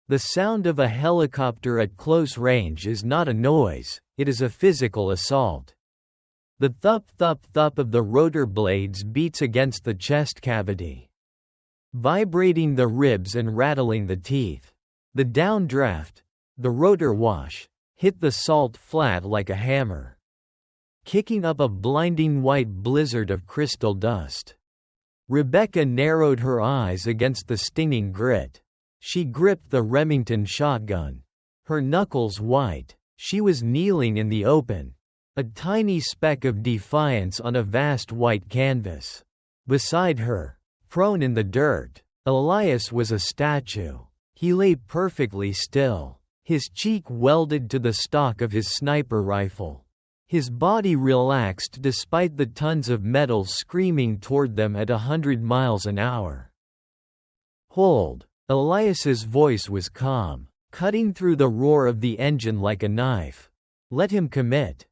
The sound of a helicopter at close range is not a noise, it is a physical assault. The thup-thup-thup of the rotor blades beats against the chest cavity, vibrating the ribs and rattling the teeth. The downdraft, the rotor wash, hit the salt flat like a hammer, kicking up a blinding white blizzard of crystal dust. Rebecca narrowed her eyes against the stinging grit. She gripped the Remington shotgun, her knuckles white. She was kneeling in the open, a tiny speck of defiance on a vast white canvas. Beside her, prone in the dirt, Elias was a statue. He lay perfectly still, his cheek welded to the stock of his sniper rifle. His body relaxed despite the tons of metal screaming toward them at 100 miles an hour. "Hold." Elias's voice was calm, cutting through the roar of the engine like a knife. "Let him commit."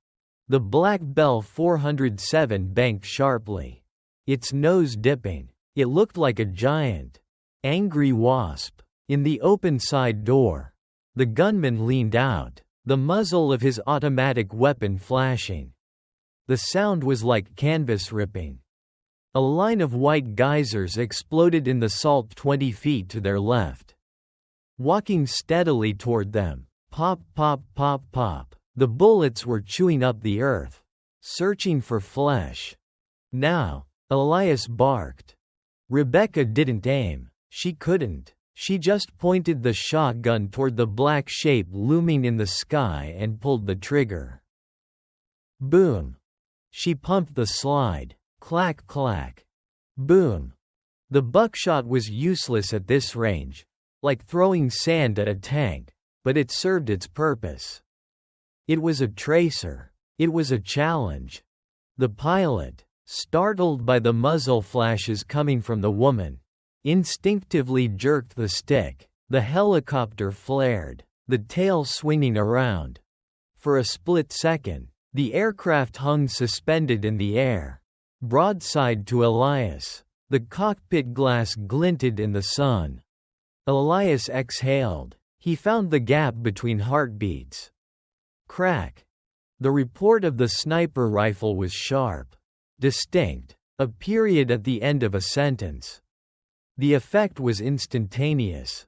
The Black Bell 407 banked sharply, its nose dipping. It looked like a giant, angry wasp. In the open side door, the gunman leaned out, the muzzle of his automatic weapon flashing. The sound was like canvas ripping. A line of white geysers exploded in the salt 20 feet to their left. Walking steadily toward them, pop, pop, pop, pop, the bullets were chewing up the earth, searching for flesh. "Now," Elias barked. Rebecca didn't aim. She couldn't. She just pointed the shotgun toward the black shape looming in the sky and pulled the trigger. Boom. She pumped the slide. Clack clack. Boom. The buckshot was useless at this range, like throwing sand at a tank, but it served its purpose. It was a tracer. It was a challenge. The pilot, startled by the muzzle flashes coming from the woman, instinctively jerked the stick. The helicopter flared, the tail swinging around. For a split second, the aircraft hung suspended in the air, broadside to Elias. The cockpit glass glinted in the sun. Elias exhaled. He found the gap between heartbeats. Crack. The report of the sniper rifle was sharp, distinct, a period at the end of a sentence. The effect was instantaneous.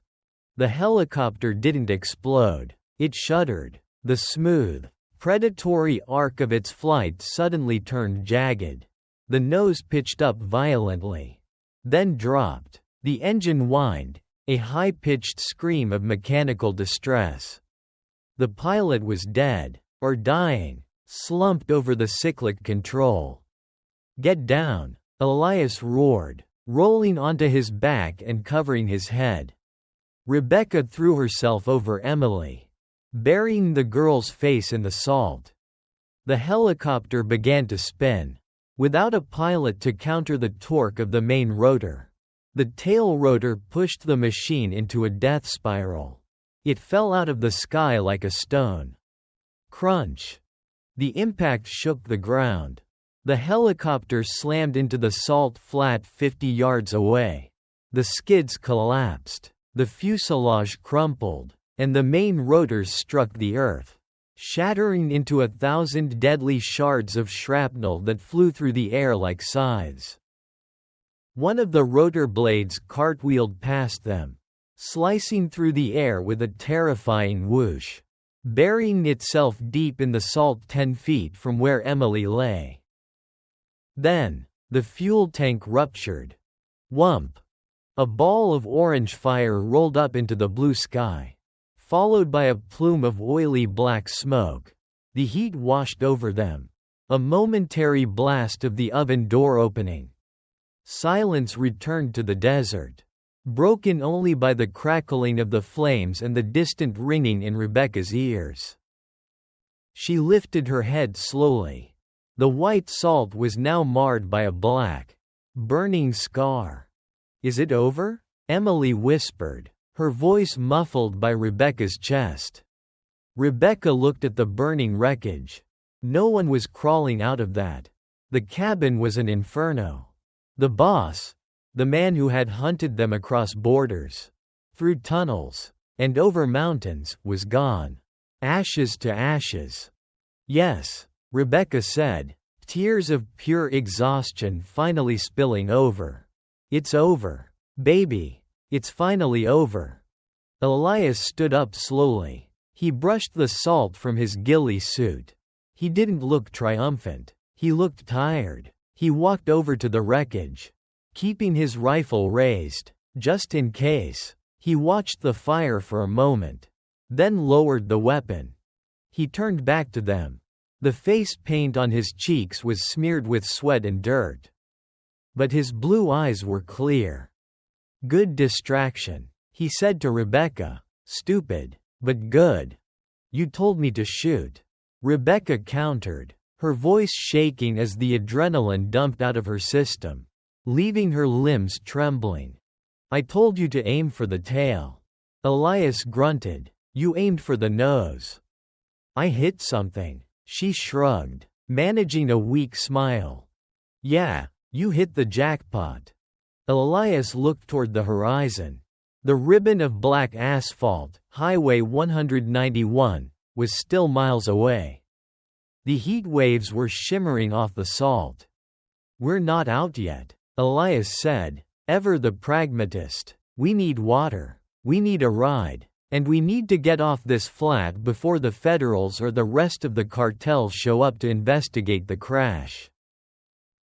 The helicopter didn't explode. It shuddered. The smooth, predatory arc of its flight suddenly turned jagged. The nose pitched up violently, then dropped. The engine whined, a high-pitched scream of mechanical distress. The pilot was dead, or dying, slumped over the cyclic control. "Get down," Elias roared, rolling onto his back and covering his head. Rebecca threw herself over Emily, burying the girl's face in the salt. The helicopter began to spin. Without a pilot to counter the torque of the main rotor, the tail rotor pushed the machine into a death spiral. It fell out of the sky like a stone. Crunch. The impact shook the ground. The helicopter slammed into the salt flat 50 yards away. The skids collapsed, the fuselage crumpled, and the main rotors struck the earth, shattering into 1,000 deadly shards of shrapnel that flew through the air like scythes. One of the rotor blades cartwheeled past them, slicing through the air with a terrifying whoosh, burying itself deep in the salt 10 feet from where Emily lay. Then, the fuel tank ruptured. Whump! A ball of orange fire rolled up into the blue sky, followed by a plume of oily black smoke. The heat washed over them. A momentary blast of the oven door opening. Silence returned to the desert, broken only by the crackling of the flames and the distant ringing in Rebecca's ears. She lifted her head slowly. The white salt was now marred by a black, burning scar. "Is it over?" Emily whispered, her voice muffled by Rebecca's chest. Rebecca looked at the burning wreckage. No one was crawling out of that. The cabin was an inferno. The boss, the man who had hunted them across borders, through tunnels, and over mountains, was gone. Ashes to ashes. Yes, Rebecca said, tears of pure exhaustion finally spilling over. It's over. Baby. It's finally over. Elias stood up slowly. He brushed the salt from his ghillie suit. He didn't look triumphant. He looked tired. He walked over to the wreckage, keeping his rifle raised, just in case. He watched the fire for a moment, then lowered the weapon. He turned back to them. The face paint on his cheeks was smeared with sweat and dirt, but his blue eyes were clear. Good distraction, he said to Rebecca. Stupid, but good. You told me to shoot. Rebecca countered, her voice shaking as the adrenaline dumped out of her system, leaving her limbs trembling. I told you to aim for the tail. Elias grunted. You aimed for the nose. I hit something. She shrugged, managing a weak smile. Yeah, you hit the jackpot. Elias looked toward the horizon. The ribbon of black asphalt, Highway 191, was still miles away. The heat waves were shimmering off the salt. We're not out yet, Elias said, ever the pragmatist. We need water. We need a ride. And we need to get off this flat before the Federals or the rest of the cartel show up to investigate the crash.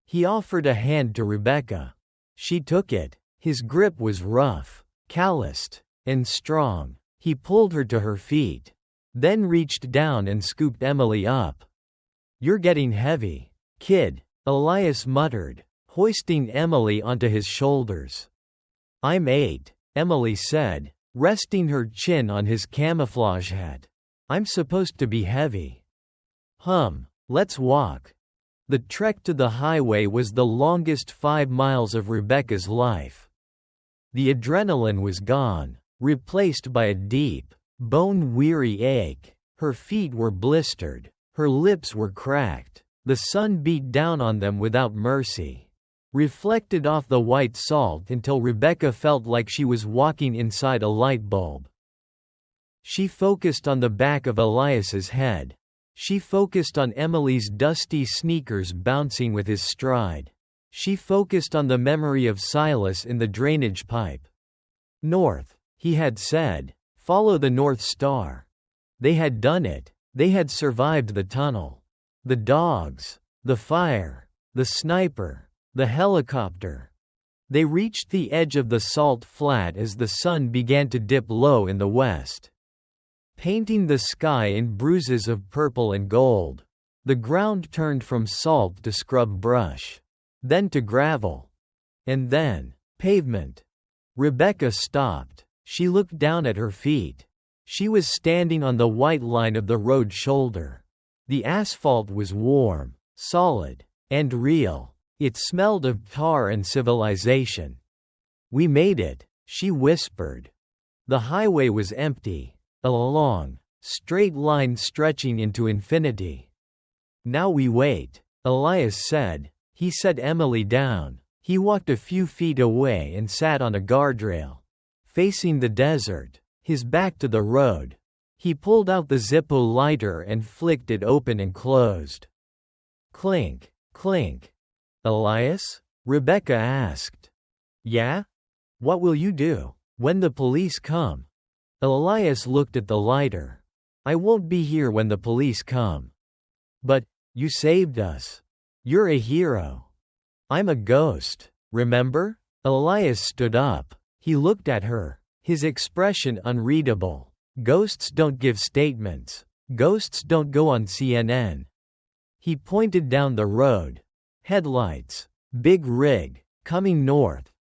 He offered a hand to Rebecca. She took it. His grip was rough, calloused, and strong. He pulled her to her feet, then reached down and scooped Emily up. You're getting heavy, kid, Elias muttered, hoisting Emily onto his shoulders. I'm 8, Emily said, resting her chin on his camouflage hat. I'm supposed to be heavy. Let's walk. The trek to the highway was the longest 5 miles of Rebecca's life. The adrenaline was gone, replaced by a deep, bone-weary ache. Her feet were blistered. Her lips were cracked. The sun beat down on them without mercy, reflected off the white salt until Rebecca felt like she was walking inside a light bulb. She focused on the back of Elias's head. She focused on Emily's dusty sneakers bouncing with his stride. She focused on the memory of Silas in the drainage pipe. North, he had said. Follow the North Star. They had done it. They had survived the tunnel. The dogs. The fire. The sniper. The helicopter. They reached the edge of the salt flat as the sun began to dip low in the west, painting the sky in bruises of purple and gold. The ground turned from salt to scrub brush, then to gravel, and then pavement. Rebecca stopped. She looked down at her feet. She was standing on the white line of the road shoulder. The asphalt was warm, solid, and real. It smelled of tar and civilization. We made it, she whispered. The highway was empty, a long, straight line stretching into infinity. Now we wait, Elias said. He set Emily down. He walked a few feet away and sat on a guardrail, facing the desert, his back to the road. He pulled out the Zippo lighter and flicked it open and closed. Clink, clink. Elias? Rebecca asked. Yeah? What will you do when the police come? Elias looked at the lighter. I won't be here when the police come. But, you saved us. You're a hero. I'm a ghost, remember? Elias stood up. He looked at her, his expression unreadable. Ghosts don't give statements. Ghosts don't go on CNN. He pointed down the road. Headlights. Big rig. Coming north.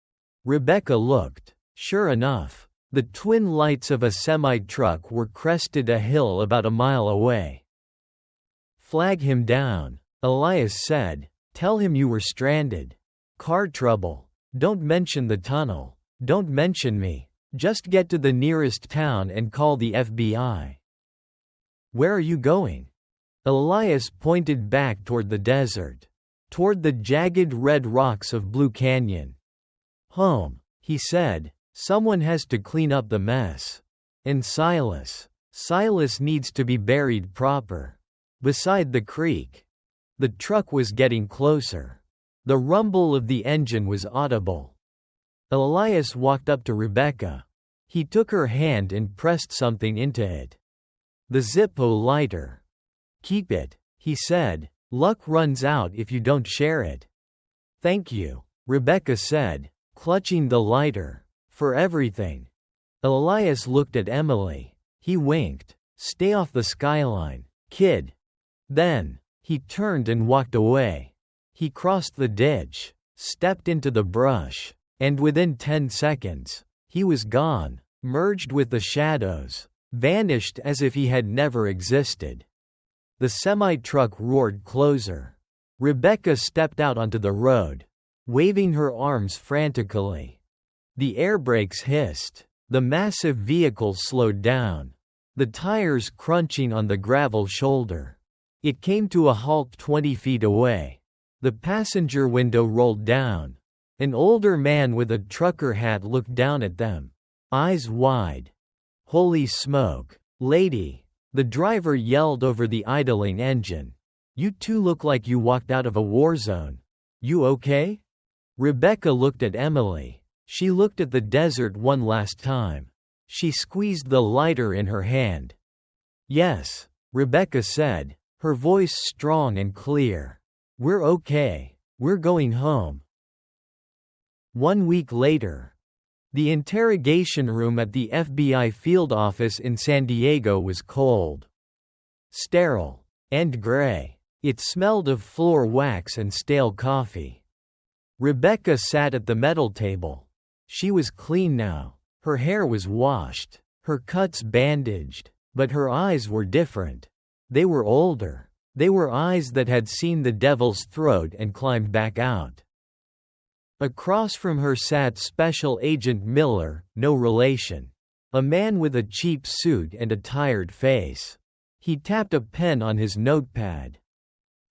Rebecca looked. Sure enough, the twin lights of a semi-truck were crested a hill about a mile away. Flag him down, Elias said. Tell him you were stranded. Car trouble. Don't mention the tunnel. Don't mention me. Just get to the nearest town and call the FBI. Where are you going? Elias pointed back toward the desert, toward the jagged red rocks of Blue Canyon. Home, he said. Someone has to clean up the mess. And Silas. Silas needs to be buried proper. Beside the creek. The truck was getting closer. The rumble of the engine was audible. Elias walked up to Rebecca. He took her hand and pressed something into it. The Zippo lighter. Keep it, he said. Luck runs out if you don't share it. Thank you, Rebecca said, clutching the lighter. For everything. Elias looked at Emily. He winked. Stay off the skyline, kid. Then, he turned and walked away. He crossed the ditch, stepped into the brush, and within 10 seconds, he was gone, merged with the shadows, vanished as if he had never existed. The semi-truck roared closer. Rebecca stepped out onto the road, waving her arms frantically. The air brakes hissed. The massive vehicle slowed down. The tires crunching on the gravel shoulder. It came to a halt 20 feet away. The passenger window rolled down. An older man with a trucker hat looked down at them, eyes wide. Holy smoke, lady, the driver yelled over the idling engine. You two look like you walked out of a war zone. You okay? Rebecca looked at Emily. She looked at the desert one last time. She squeezed the lighter in her hand. Yes, Rebecca said, her voice strong and clear. We're okay. We're going home. 1 week later. The interrogation room at the FBI field office in San Diego was cold, sterile, and gray. It smelled of floor wax and stale coffee. Rebecca sat at the metal table. She was clean now. Her hair was washed, her cuts bandaged, but her eyes were different. They were older. They were eyes that had seen the devil's throat and climbed back out. Across from her sat Special Agent Miller, no relation. A man with a cheap suit and a tired face. He tapped a pen on his notepad.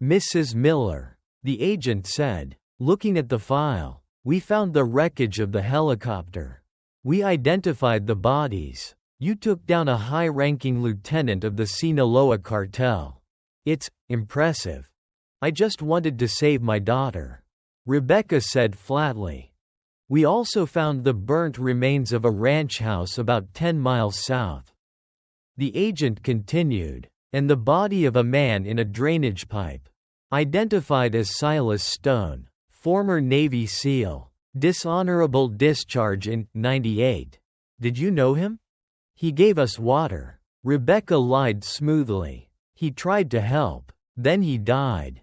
Mrs. Miller, the agent said, looking at the file, we found the wreckage of the helicopter. We identified the bodies. You took down a high-ranking lieutenant of the Sinaloa cartel. It's impressive. I just wanted to save my daughter. Rebecca said flatly. We also found the burnt remains of a ranch house about 10 miles south. The agent continued, and the body of a man in a drainage pipe. Identified as Silas Stone, former Navy SEAL. Dishonorable discharge in '98. Did you know him? He gave us water. Rebecca lied smoothly. He tried to help. Then he died.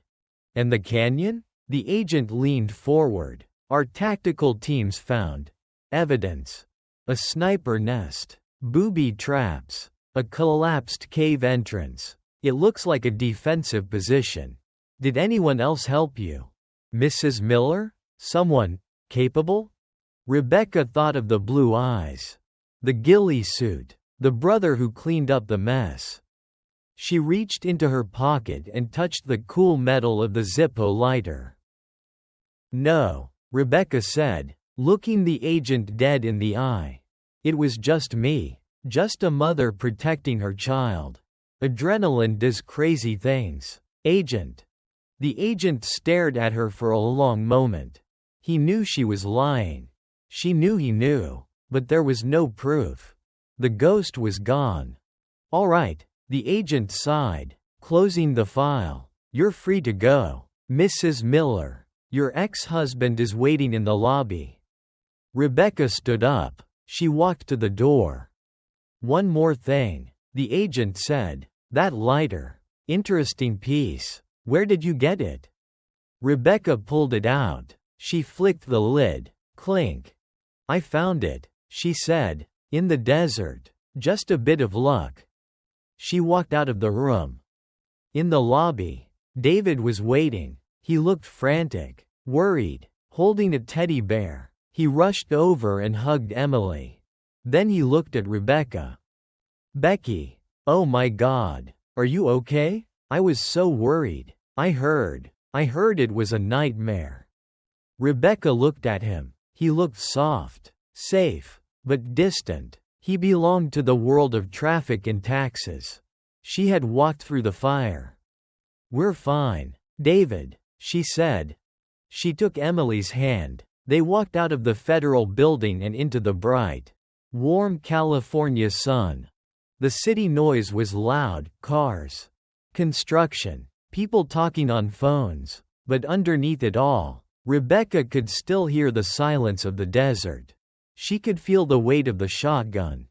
And the canyon? The agent leaned forward. Our tactical teams found evidence. A sniper nest. Booby traps. A collapsed cave entrance. It looks like a defensive position. Did anyone else help you? Mrs. Miller? Someone capable? Rebecca thought of the blue eyes. The ghillie suit. The brother who cleaned up the mess. She reached into her pocket and touched the cool metal of the Zippo lighter. No, Rebecca said, looking the agent dead in the eye. It was just me. Just a mother protecting her child. Adrenaline does crazy things. Agent. The agent stared at her for a long moment. He knew she was lying. She knew he knew, but there was no proof. The ghost was gone. All right, the agent sighed, closing the file. You're free to go, Mrs. Miller. Your ex-husband is waiting in the lobby. Rebecca stood up. She walked to the door. One more thing, the agent said. That lighter. Interesting piece. Where did you get it? Rebecca pulled it out. She flicked the lid. Clink. I found it, she said. In the desert. Just a bit of luck. She walked out of the room. In the lobby, David was waiting. He looked frantic, worried, holding a teddy bear. He rushed over and hugged Emily. Then he looked at Rebecca. Becky, oh my God, are you okay? I was so worried. I heard it was a nightmare. Rebecca looked at him. He looked soft, safe, but distant. He belonged to the world of traffic and taxes. She had walked through the fire. "We're fine, David," she said. She took Emily's hand. They walked out of the federal building and into the bright, warm California sun. The city noise was loud: cars, construction, people talking on phones. But underneath it all, Rebecca could still hear the silence of the desert. She could feel the weight of the shotgun.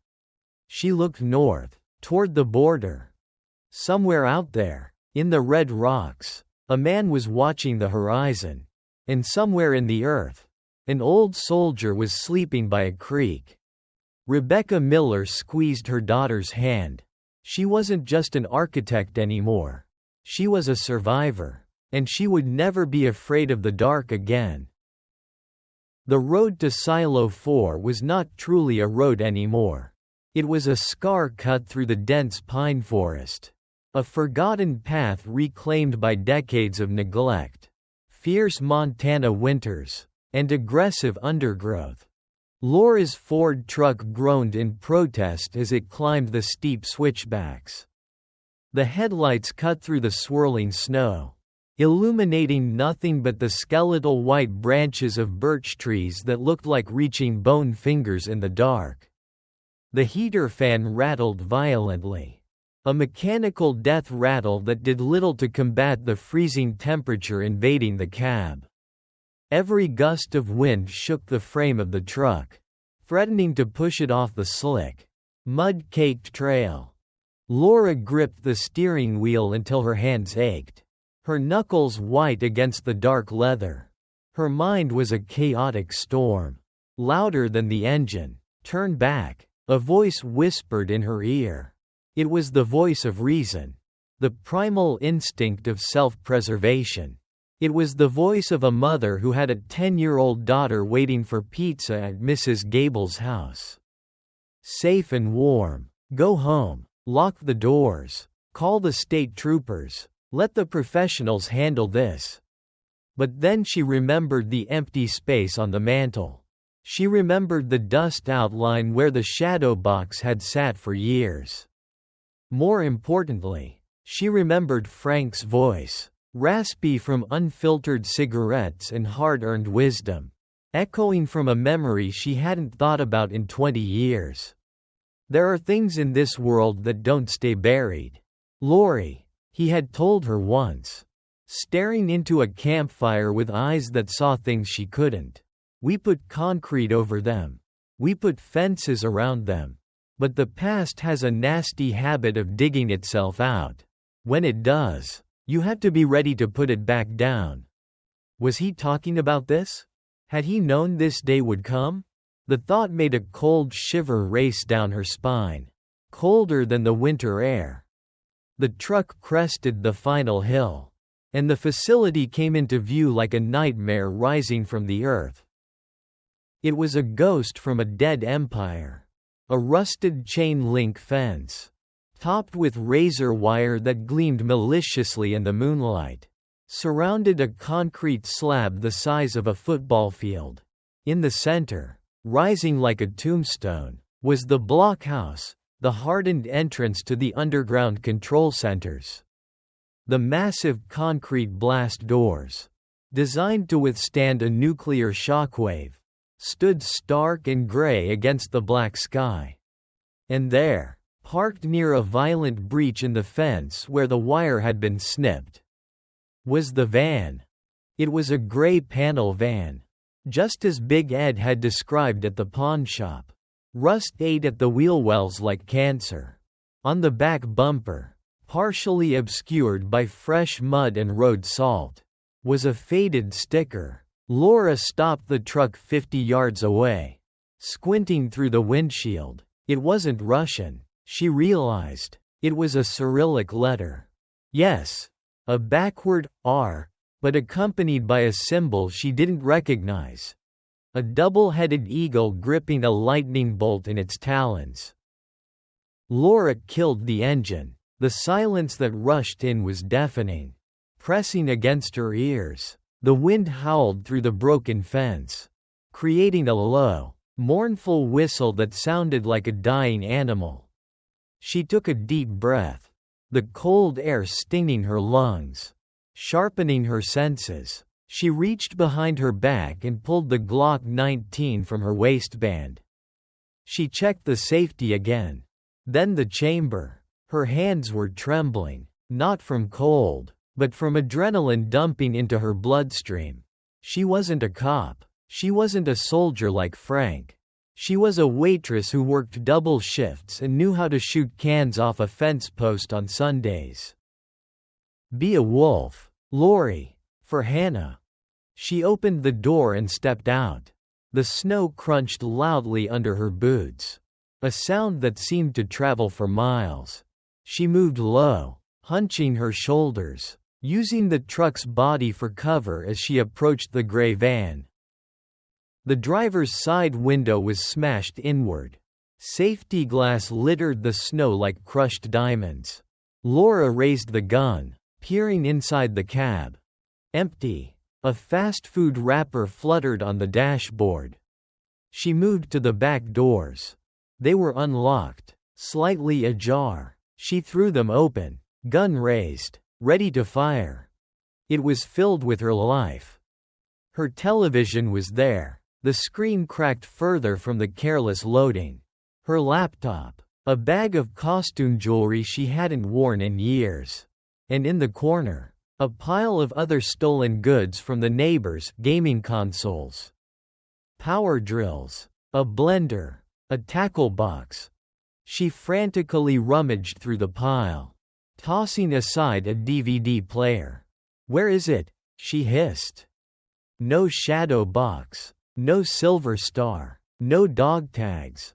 She looked north, toward the border. Somewhere out there, in the red rocks, a man was watching the horizon. And somewhere in the earth, an old soldier was sleeping by a creek. Rebecca Miller squeezed her daughter's hand. She wasn't just an architect anymore. She was a survivor. And she would never be afraid of the dark again. The road to Silo 4 was not truly a road anymore. It was a scar cut through the dense pine forest. A forgotten path reclaimed by decades of neglect. Fierce Montana winters. And aggressive undergrowth. Laura's Ford truck groaned in protest as it climbed the steep switchbacks. The headlights cut through the swirling snow, illuminating nothing but the skeletal white branches of birch trees that looked like reaching bone fingers in the dark. The heater fan rattled violently. A mechanical death rattle that did little to combat the freezing temperature invading the cab. Every gust of wind shook the frame of the truck, threatening to push it off the slick, mud-caked trail. Laura gripped the steering wheel until her hands ached, her knuckles white against the dark leather. Her mind was a chaotic storm. Louder than the engine. "Turn back," a voice whispered in her ear. It was the voice of reason, the primal instinct of self-preservation. It was the voice of a mother who had a 10-year-old daughter waiting for pizza at Mrs. Gable's house. Safe and warm. Go home. Lock the doors. Call the state troopers. Let the professionals handle this. But then she remembered the empty space on the mantel. She remembered the dust outline where the shadow box had sat for years. More importantly, she remembered Frank's voice, raspy from unfiltered cigarettes and hard-earned wisdom, echoing from a memory she hadn't thought about in 20 years. "There are things in this world that don't stay buried, Lori," he had told her once, staring into a campfire with eyes that saw things she couldn't. "We put concrete over them. We put fences around them. But the past has a nasty habit of digging itself out. When it does, you have to be ready to put it back down." Was he talking about this? Had he known this day would come? The thought made a cold shiver race down her spine, colder than the winter air. The truck crested the final hill, and the facility came into view like a nightmare rising from the earth. It was a ghost from a dead empire. A rusted chain-link fence, topped with razor wire that gleamed maliciously in the moonlight, surrounded a concrete slab the size of a football field. In the center, rising like a tombstone, was the blockhouse, the hardened entrance to the underground control centers. The massive concrete blast doors, designed to withstand a nuclear shockwave, stood stark and gray against the black sky. And there, parked near a violent breach in the fence where the wire had been snipped, was the van. It was a gray panel van, just as Big Ed had described at the pawn shop. Rust ate at the wheel wells like cancer. On the back bumper, partially obscured by fresh mud and road salt, was a faded sticker. Laura stopped the truck 50 yards away, squinting through the windshield. It wasn't Russian, she realized. It was a Cyrillic letter. Yes, a backward R, but accompanied by a symbol she didn't recognize. A double-headed eagle gripping a lightning bolt in its talons. Laura killed the engine. The silence that rushed in was deafening, pressing against her ears. The wind howled through the broken fence, creating a low, mournful whistle that sounded like a dying animal. She took a deep breath, the cold air stinging her lungs, sharpening her senses. She reached behind her back and pulled the Glock 19 from her waistband. She checked the safety again. Then the chamber. Her hands were trembling, not from cold, but from adrenaline dumping into her bloodstream. She wasn't a cop. She wasn't a soldier like Frank. She was a waitress who worked double shifts and knew how to shoot cans off a fence post on Sundays. Be a wolf, Lori, for Hannah. She opened the door and stepped out. The snow crunched loudly under her boots, a sound that seemed to travel for miles. She moved low, hunching her shoulders, using the truck's body for cover as she approached the gray van. The driver's side window was smashed inward. Safety glass littered the snow like crushed diamonds. Laura raised the gun, peering inside the cab. Empty. A fast food wrapper fluttered on the dashboard. She moved to the back doors. They were unlocked, slightly ajar. She threw them open, gun raised, ready to fire. It was filled with her life. Her television was there. The screen cracked further from the careless loading. Her laptop, a bag of costume jewelry she hadn't worn in years. And in the corner, a pile of other stolen goods from the neighbors, gaming consoles, power drills, a blender, a tackle box. She frantically rummaged through the pile, tossing aside a DVD player. "Where is it?" she hissed. No shadow box, no silver star, no dog tags.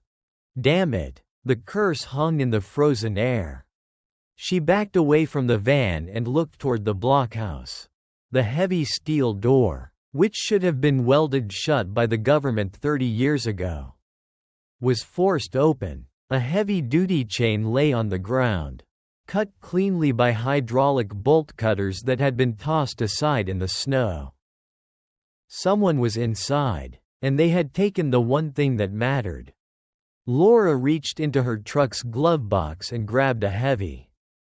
Damn it, the curse hung in the frozen air. She backed away from the van and looked toward the blockhouse. The heavy steel door, which should have been welded shut by the government 30 years ago, was forced open. A heavy-duty chain lay on the ground, cut cleanly by hydraulic bolt cutters that had been tossed aside in the snow. Someone was inside, and they had taken the one thing that mattered. Laura reached into her truck's glove box and grabbed a heavy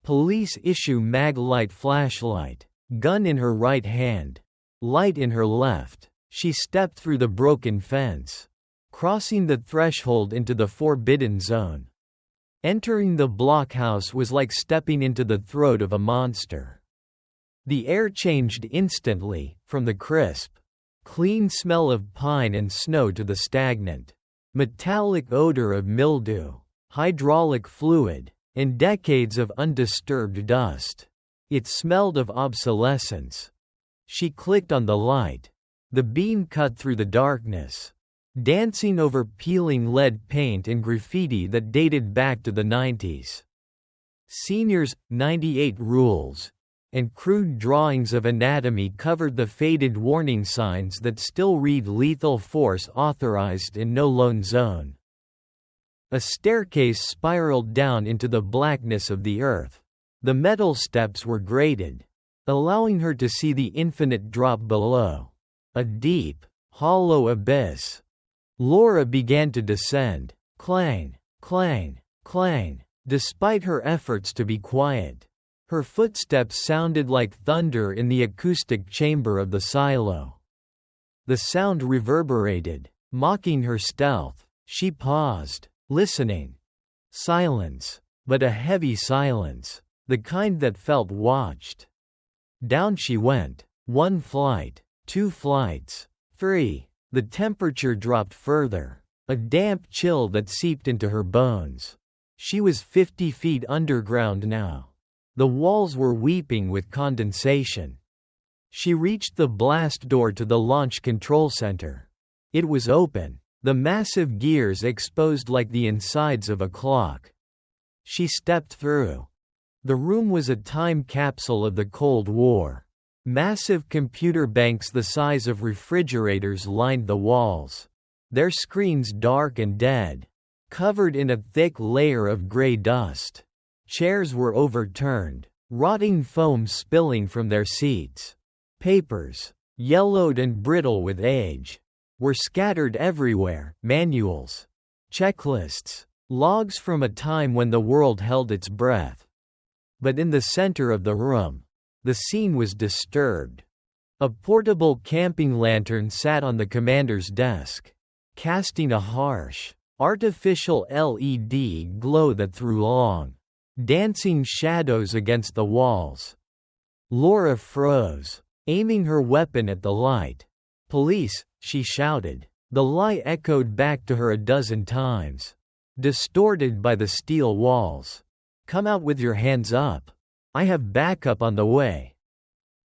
police-issue mag-light flashlight, gun in her right hand, light in her left. She stepped through the broken fence, crossing the threshold into the forbidden zone. Entering the blockhouse was like stepping into the throat of a monster. The air changed instantly, from the crisp, clean smell of pine and snow to the stagnant, metallic odor of mildew, hydraulic fluid, and decades of undisturbed dust. It smelled of obsolescence. She clicked on the light. The beam cut through the darkness, dancing over peeling lead paint and graffiti that dated back to the 90s. Seniors, 98 rules, and crude drawings of anatomy covered the faded warning signs that still read lethal force authorized in no lone zone. A staircase spiraled down into the blackness of the earth. The metal steps were grated, allowing her to see the infinite drop below. A deep, hollow abyss. Laura began to descend. Clang, clang, clang. Despite her efforts to be quiet, her footsteps sounded like thunder in the acoustic chamber of the silo. The sound reverberated, mocking her stealth. She paused, listening. Silence, but a heavy silence, the kind that felt watched. Down she went. 1 flight, 2 flights, 3. The temperature dropped further, a damp chill that seeped into her bones. She was 50 feet underground now. The walls were weeping with condensation. She reached the blast door to the launch control center. It was open, the massive gears exposed like the insides of a clock. She stepped through. The room was a time capsule of the Cold War. Massive computer banks the size of refrigerators lined the walls, their screens dark and dead, covered in a thick layer of gray dust. Chairs were overturned, rotting foam spilling from their seats. Papers, yellowed and brittle with age, were scattered everywhere: manuals, checklists, logs from a time when the world held its breath. But in the center of the room, the scene was disturbed. A portable camping lantern sat on the commander's desk, casting a harsh, artificial LED glow that threw long, dancing shadows against the walls. Laura froze, aiming her weapon at the light. "Police!" she shouted. The lie echoed back to her a dozen times, distorted by the steel walls. "Come out with your hands up. I have backup on the way."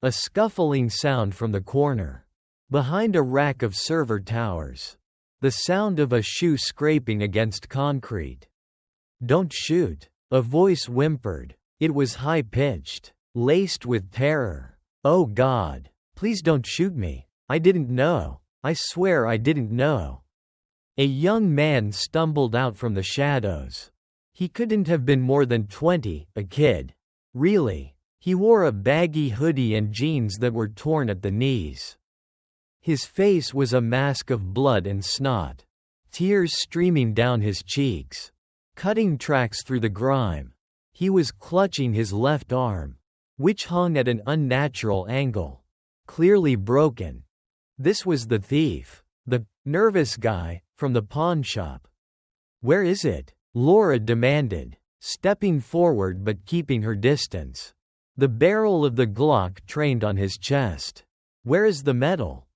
A scuffling sound from the corner, behind a rack of server towers. The sound of a shoe scraping against concrete. "Don't shoot," a voice whimpered. It was high-pitched, laced with terror. "Oh God, please don't shoot me. I didn't know. I swear I didn't know." A young man stumbled out from the shadows. He couldn't have been more than 20, a kid. Really. He wore a baggy hoodie and jeans that were torn at the knees. His face was a mask of blood and snot, tears streaming down his cheeks, cutting tracks through the grime. He was clutching his left arm, which hung at an unnatural angle, clearly broken. This was the thief, the nervous guy from the pawn shop. "Where is it?" Laura demanded, stepping forward but keeping her distance. The barrel of the Glock trained on his chest. "Where is the metal?"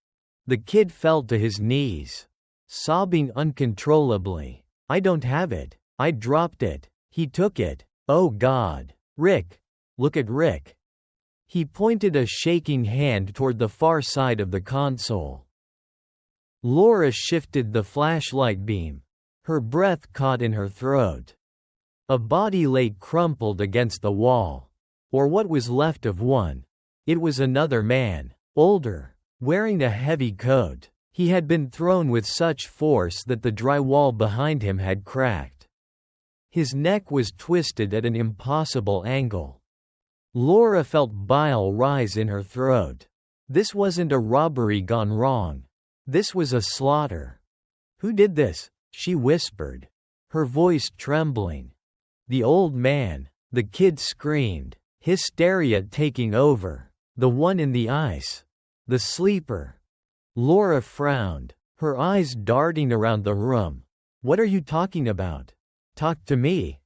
The kid fell to his knees, sobbing uncontrollably. "I don't have it. I dropped it. He took it. Oh God. Rick. Look at Rick." He pointed a shaking hand toward the far side of the console. Laura shifted the flashlight beam. Her breath caught in her throat. A body lay crumpled against the wall. Or what was left of one. It was another man, older, wearing a heavy coat. He had been thrown with such force that the drywall behind him had cracked. His neck was twisted at an impossible angle. Laura felt bile rise in her throat. This wasn't a robbery gone wrong. This was a slaughter. "Who did this?" she whispered, her voice trembling. "The old man," the kid screamed, hysteria taking over. "The one in the ice. The sleeper." Laura frowned, her eyes darting around the room. "What are you talking about?" "Talk to me.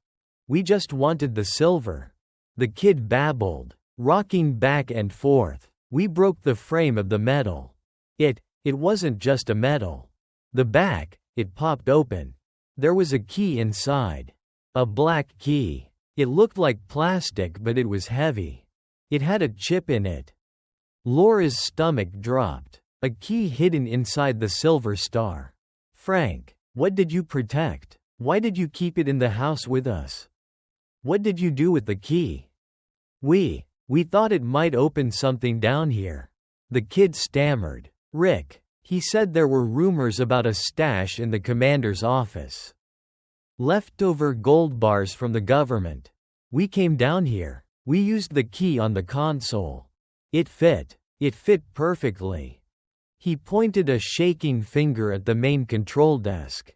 We just wanted the silver." The kid babbled, rocking back and forth. "We broke the frame of the metal. It wasn't just a metal. The back, it popped open. There was a key inside. A black key. It looked like plastic but it was heavy. It had a chip in it." Laura's stomach dropped. A key hidden inside the silver star. "Frank, what did you protect? Why did you keep it in the house with us? What did you do with the key?" We thought it might open something down here." The kid stammered. "Rick, he said there were rumors about a stash in the commander's office. Leftover gold bars from the government. We came down here. We used the key on the console. It fit perfectly." He pointed a shaking finger at the main control desk.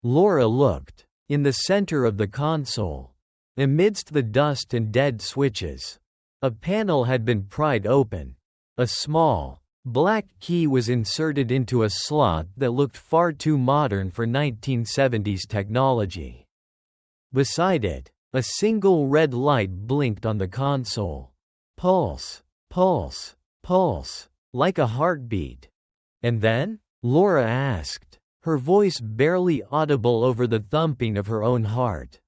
Laura looked. In the center of the console, amidst the dust and dead switches, a panel had been pried open. A small, black key was inserted into a slot that looked far too modern for 1970s technology. Beside it, a single red light blinked on the console. Pulse, pulse, pulse, like a heartbeat. "And then?" Laura asked, her voice barely audible over the thumping of her own heart.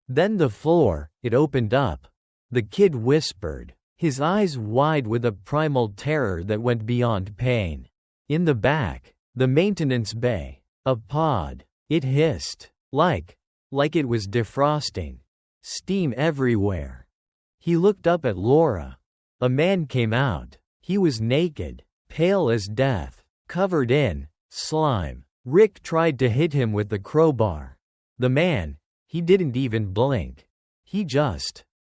"Then the floor, it opened up," the kid whispered, his eyes wide with a primal terror that went beyond pain. "In the back, the maintenance bay, a pod. It hissed, like it was defrosting. Steam everywhere." He looked up at Laura. A man came out. He was naked, pale as death, covered in slime. Rick tried to hit him with the crowbar. The man, he didn't even blink.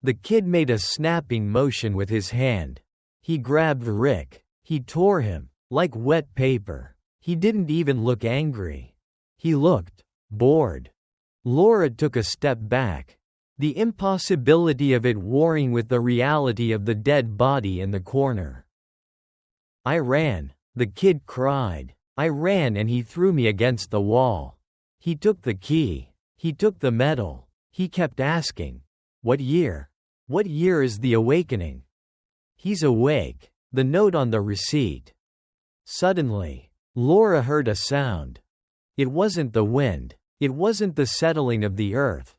The kid made a snapping motion with his hand. He grabbed Rick. He tore him, like wet paper. He didn't even look angry. He looked bored. Laura took a step back. The impossibility of it warring with the reality of the dead body in the corner. I ran, the kid cried. I ran and he threw me against the wall. He took the key. He took the medal. He kept asking, "What year? What year is the awakening?" He's awake. The note on the receipt. Suddenly, Laura heard a sound. It wasn't the wind. It wasn't the settling of the earth.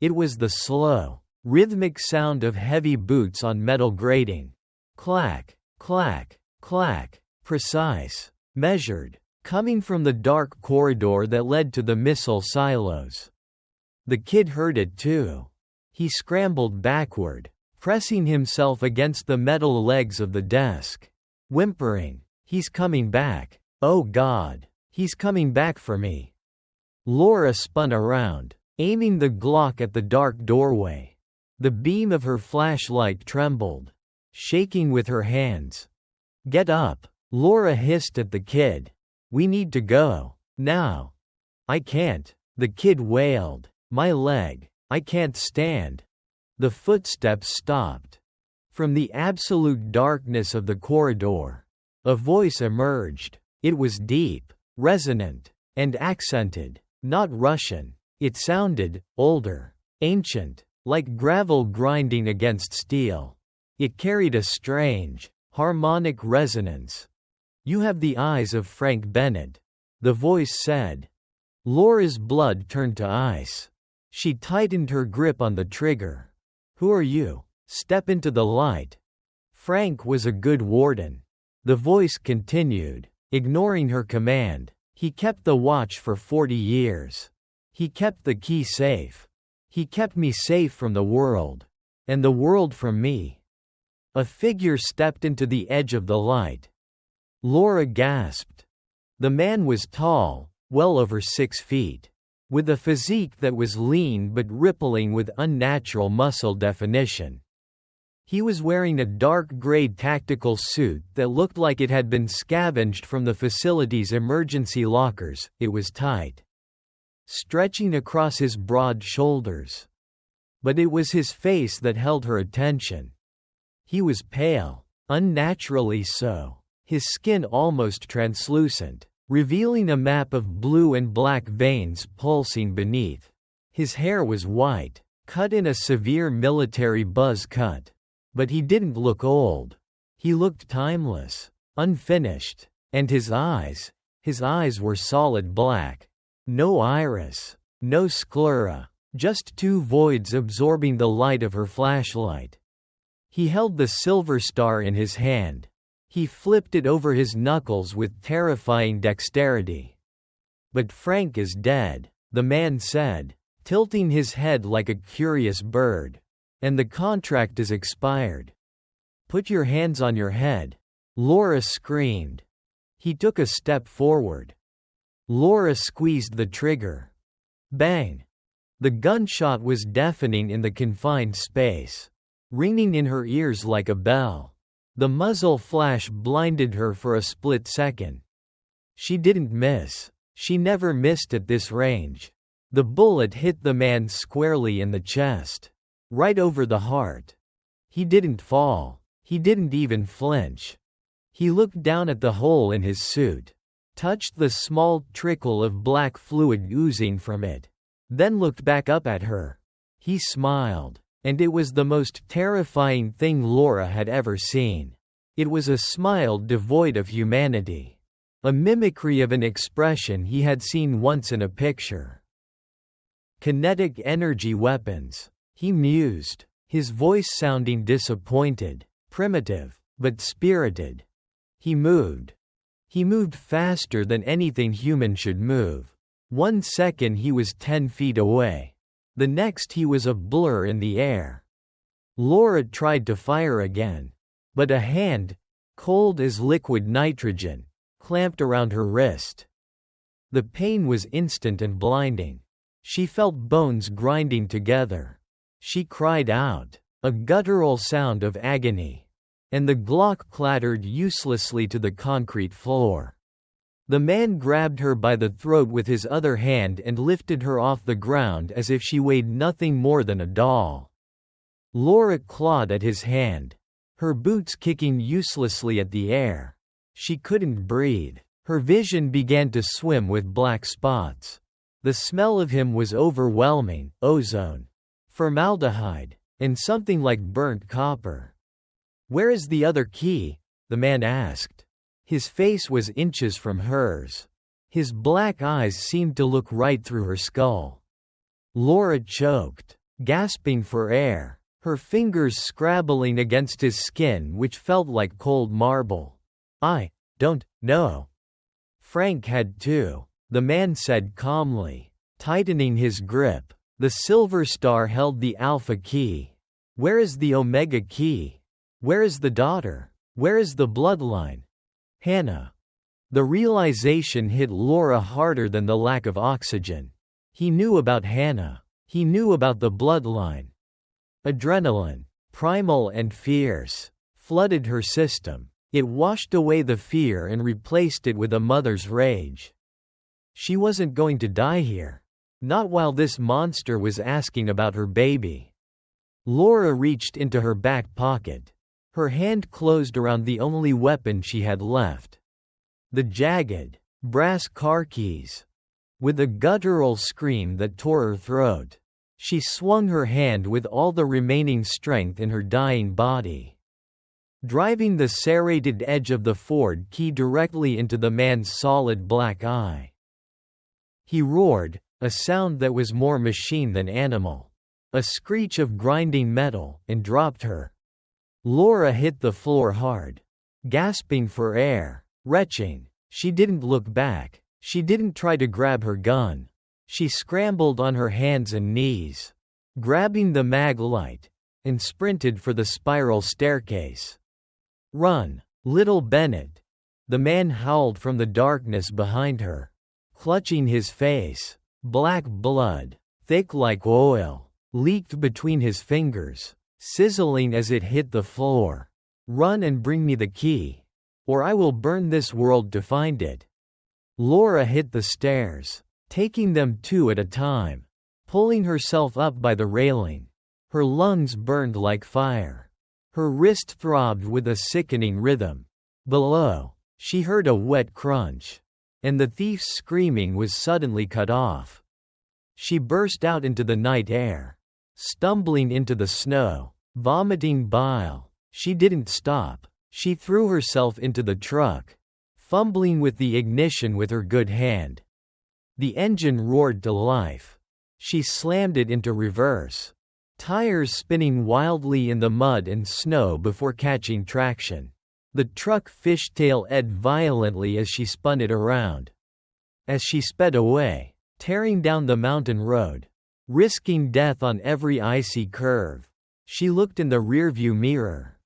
It was the slow, rhythmic sound of heavy boots on metal grating. Clack, clack, clack, precise, measured, coming from the dark corridor that led to the missile silos. The kid heard it too. He scrambled backward, pressing himself against the metal legs of the desk, whimpering, "He's coming back. Oh God, he's coming back for me." Laura spun around, aiming the Glock at the dark doorway. The beam of her flashlight trembled, shaking with her hands. "Get up," Laura hissed at the kid. "We need to go. Now." "I can't," the kid wailed. "My leg. I can't stand." The footsteps stopped. From the absolute darkness of the corridor, a voice emerged. It was deep, resonant, and accented, not Russian. It sounded older, ancient, like gravel grinding against steel. It carried a strange, harmonic resonance. "You have the eyes of Frank Bennett," the voice said. Laura's blood turned to ice. She tightened her grip on the trigger. "Who are you? Step into the light." Frank was a good warden. The voice continued, ignoring her command. "He kept the watch for 40 years. He kept the key safe. He kept me safe from the world. And the world from me." A figure stepped into the edge of the light. Laura gasped. The man was tall, well over 6 feet. With a physique that was lean but rippling with unnatural muscle definition. He was wearing a dark gray tactical suit that looked like it had been scavenged from the facility's emergency lockers. It was tight, stretching across his broad shoulders. But it was his face that held her attention. He was pale, unnaturally so, his skin almost translucent, revealing a map of blue and black veins pulsing beneath. His hair was white, cut in a severe military buzz cut. But he didn't look old. He looked timeless, unfinished. And his eyes were solid black. No iris, no sclera, just 2 voids absorbing the light of her flashlight. He held the silver star in his hand. He flipped it over his knuckles with terrifying dexterity. "But Frank is dead," the man said, tilting his head like a curious bird. "And the contract is expired." "Put your hands on your head," Laura screamed. He took a step forward. Laura squeezed the trigger. Bang! The gunshot was deafening in the confined space, ringing in her ears like a bell. The muzzle flash blinded her for a split second. She didn't miss. She never missed at this range. The bullet hit the man squarely in the chest, right over the heart. He didn't fall. He didn't even flinch. He looked down at the hole in his suit, touched the small trickle of black fluid oozing from it, then looked back up at her. He smiled. And it was the most terrifying thing Laura had ever seen. It was a smile devoid of humanity. A mimicry of an expression he had seen once in a picture. "Kinetic energy weapons," he mused, his voice sounding disappointed, primitive, but spirited. He moved. He moved faster than anything human should move. 1 second he was 10 feet away. The next he was a blur in the air. Laura tried to fire again. But a hand, cold as liquid nitrogen, clamped around her wrist. The pain was instant and blinding. She felt bones grinding together. She cried out, a guttural sound of agony. And the Glock clattered uselessly to the concrete floor. The man grabbed her by the throat with his other hand and lifted her off the ground as if she weighed nothing more than a doll. Laura clawed at his hand, her boots kicking uselessly at the air. She couldn't breathe. Her vision began to swim with black spots. The smell of him was overwhelming: ozone, formaldehyde, and something like burnt copper. "Where is the other key?" the man asked. His face was inches from hers. His black eyes seemed to look right through her skull. Laura choked, gasping for air, her fingers scrabbling against his skin which felt like cold marble. "I don't know." "Frank had too," the man said calmly, tightening his grip. "The silver star held the alpha key. Where is the omega key? Where is the daughter? Where is the bloodline? Hannah." The realization hit Laura harder than the lack of oxygen. He knew about Hannah. He knew about the bloodline. Adrenaline, primal and fierce, flooded her system. It washed away the fear and replaced it with a mother's rage. She wasn't going to die here. Not while this monster was asking about her baby. Laura reached into her back pocket. Her hand closed around the only weapon she had left. The jagged, brass car keys. With a guttural scream that tore her throat, she swung her hand with all the remaining strength in her dying body, driving the serrated edge of the Ford key directly into the man's solid black eye. He roared, a sound that was more machine than animal. A screech of grinding metal, and dropped her. Laura hit the floor hard, gasping for air, retching. She didn't look back. She didn't try to grab her gun. She scrambled on her hands and knees, grabbing the mag light, and sprinted for the spiral staircase. "Run, little Bennett!" The man howled from the darkness behind her, clutching his face. Black blood, thick like oil, leaked between his fingers, sizzling as it hit the floor. "Run and bring me the key, or I will burn this world to find it." Laura hit the stairs, taking them two at a time, pulling herself up by the railing. Her lungs burned like fire. Her wrist throbbed with a sickening rhythm. Below, she heard a wet crunch, and the thief's screaming was suddenly cut off. She burst out into the night air, stumbling into the snow, vomiting bile. She didn't stop. She threw herself into the truck, fumbling with the ignition with her good hand. The engine roared to life. She slammed it into reverse, tires spinning wildly in the mud and snow before catching traction. The truck fishtailed violently as she spun it around. As she sped away, tearing down the mountain road, risking death on every icy curve, she looked in the rearview mirror.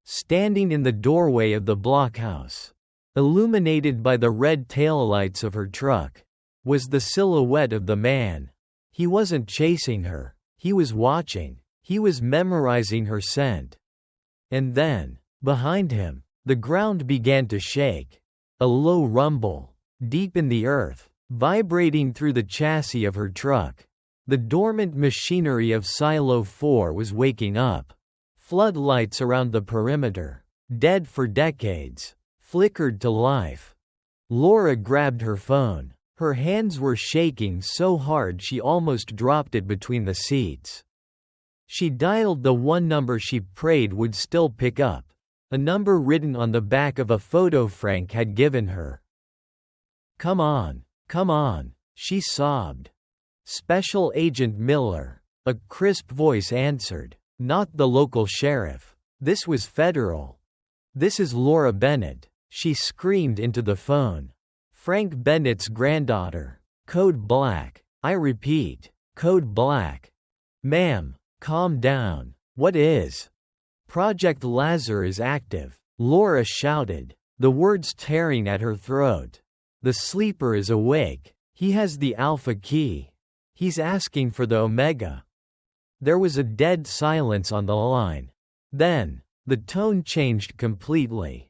Standing in the doorway of the blockhouse, illuminated by the red taillights of her truck, was the silhouette of the man. He wasn't chasing her. He was watching. He was memorizing her scent. And then, behind him, the ground began to shake. A low rumble, deep in the earth, vibrating through the chassis of her truck. The dormant machinery of Silo 4 was waking up. Floodlights around the perimeter, dead for decades, flickered to life. Laura grabbed her phone. Her hands were shaking so hard she almost dropped it between the seats. She dialed the one number she prayed would still pick up, a number written on the back of a photo Frank had given her. Come on, she sobbed. Special Agent Miller, a crisp voice answered. Not the local sheriff. This was federal. This is Laura Bennett, she screamed into the phone. Frank Bennett's granddaughter. Code Black. I repeat, Code Black. Ma'am, calm down. What is? Project Lazar is active, Laura shouted, the words tearing at her throat. The sleeper is awake. He has the alpha key. He's asking for the omega. There was a dead silence on the line. Then, the tone changed completely.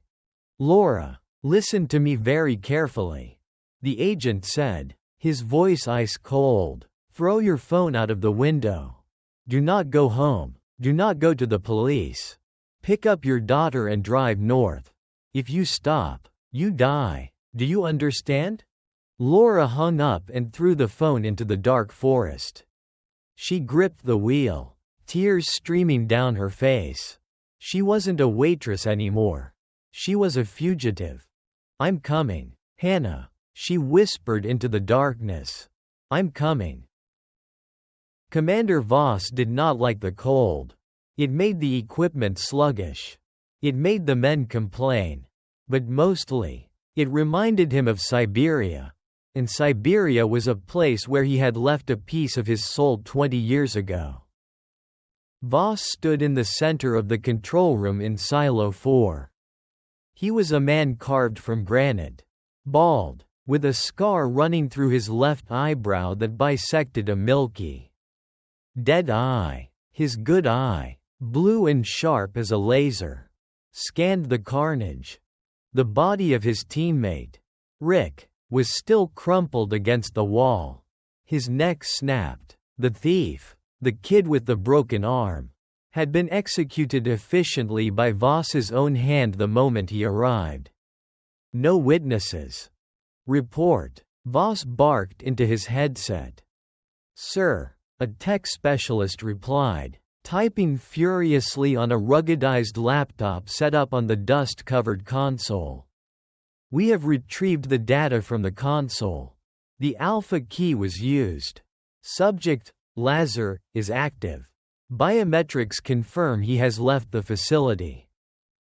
Laura, Listen to me very carefully, the agent said, his voice ice cold. Throw your phone out of the window. Do not go home. Do not go to the police. Pick up your daughter and drive north. If you stop, you die. Do you understand? Laura hung up and threw the phone into the dark forest. She gripped the wheel, tears streaming down her face. She wasn't a waitress anymore. She was a fugitive. I'm coming, Hannah, she whispered into the darkness. I'm coming. Commander Voss did not like the cold. It made the equipment sluggish. It made the men complain. But mostly, it reminded him of Siberia. And Siberia was a place where he had left a piece of his soul 20 years ago. Voss stood in the center of the control room in Silo 4. He was a man carved from granite, bald, with a scar running through his left eyebrow that bisected a milky, dead eye. His good eye, blue and sharp as a laser, scanned the carnage. The body of his teammate, Rick, was still crumpled against the wall. His neck snapped. The thief, the kid with the broken arm, had been executed efficiently by Voss's own hand the moment he arrived. No witnesses. Report. Voss barked into his headset. Sir, a tech specialist replied, typing furiously on a ruggedized laptop set up on the dust-covered console. We have retrieved the data from the console. The alpha key was used. Subject, Lazar, is active. Biometrics confirm he has left the facility.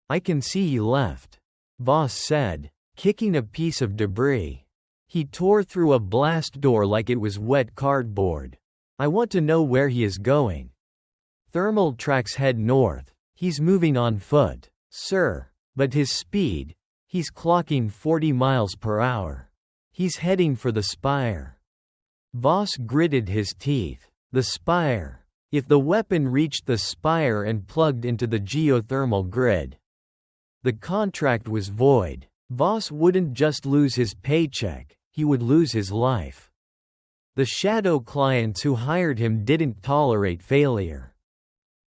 I can see he left, Voss said, kicking a piece of debris. He tore through a blast door like it was wet cardboard. I want to know where he is going. Thermal tracks head north. He's moving on foot, sir. But his speed, he's clocking 40 miles per hour. He's heading for the spire. Voss gritted his teeth. The spire. If the weapon reached the spire and plugged into the geothermal grid, the contract was void. Voss wouldn't just lose his paycheck, he would lose his life. The shadow clients who hired him didn't tolerate failure.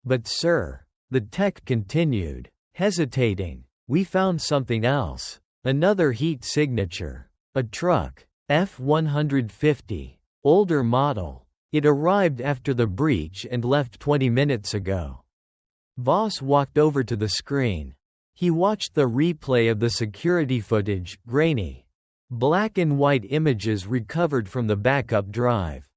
But sir, the tech continued, hesitating, we found something else. Another heat signature. A truck. F-150. Older model. It arrived after the breach and left 20 minutes ago. Voss walked over to the screen. He watched the replay of the security footage, grainy, black and white images recovered from the backup drive.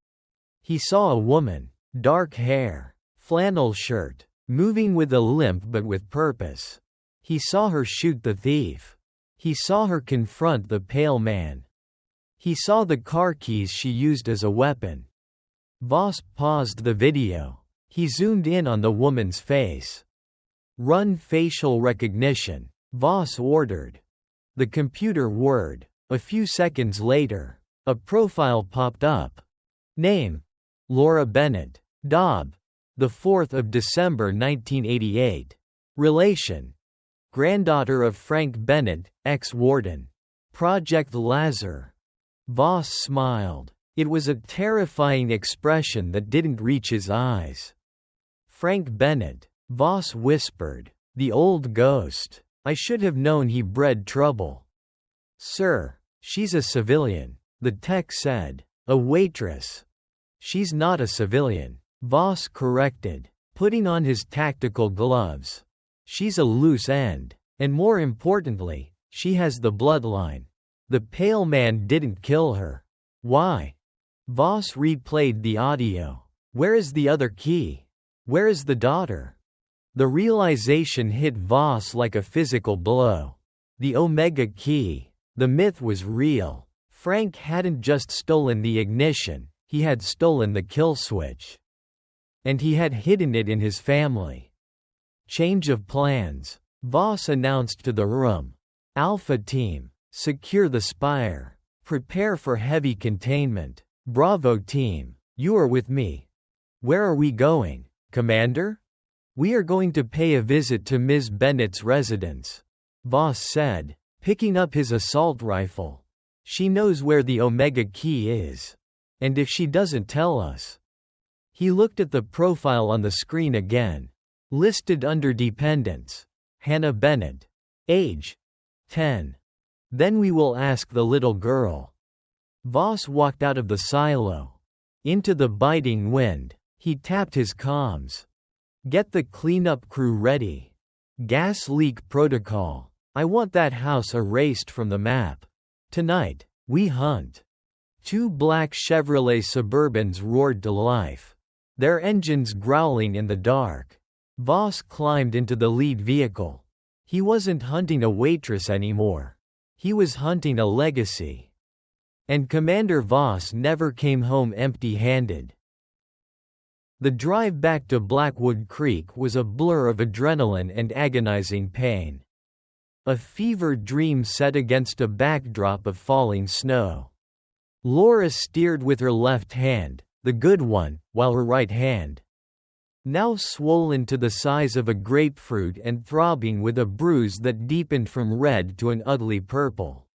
He saw a woman, dark hair, flannel shirt, moving with a limp but with purpose. He saw her shoot the thief. He saw her confront the pale man. He saw the car keys she used as a weapon. Voss paused the video. He zoomed in on the woman's face. Run facial recognition, Voss ordered. The computer whirred. A few seconds later, a profile popped up. Name: Laura Bennett, Dobb. The 4th of December 1988. Relation: granddaughter of Frank Bennett, ex-warden. Project Lazar. Voss smiled. It was a terrifying expression that didn't reach his eyes. Frank Bennett, Voss whispered. The old ghost. I should have known he bred trouble. Sir, she's a civilian, the tech said. A waitress. She's not a civilian, Voss corrected, putting on his tactical gloves. She's a loose end. And more importantly, she has the bloodline. The pale man didn't kill her. Why? Voss replayed the audio. Where is the other key? Where is the daughter? The realization hit Voss like a physical blow. The Omega key. The myth was real. Frank hadn't just stolen the ignition, he had stolen the kill switch. And he had hidden it in his family. Change of plans. Voss announced to the room. Alpha team, secure the spire. Prepare for heavy containment. Bravo team, you are with me. Where are we going, Commander? We are going to pay a visit to Ms. Bennett's residence, Voss said. picking up his assault rifle. She knows where the Omega key is. And if she doesn't tell us. He looked at the profile on the screen again. Listed under dependents. Hannah Bennett. Age. 10. Then we will ask the little girl. Voss walked out of the silo. Into the biting wind. He tapped his comms. Get the cleanup crew ready. Gas leak protocol. I want that house erased from the map. Tonight, we hunt. 2 black Chevrolet Suburbans roared to life. Their engines growling in the dark. Voss climbed into the lead vehicle. He wasn't hunting a waitress anymore. He was hunting a legacy. And Commander Voss never came home empty-handed. The drive back to Blackwood Creek was a blur of adrenaline and agonizing pain. A fever dream set against a backdrop of falling snow. Laura steered with her left hand, the good one, while her right hand, now swollen to the size of a grapefruit and throbbing with a bruise that deepened from red to an ugly purple,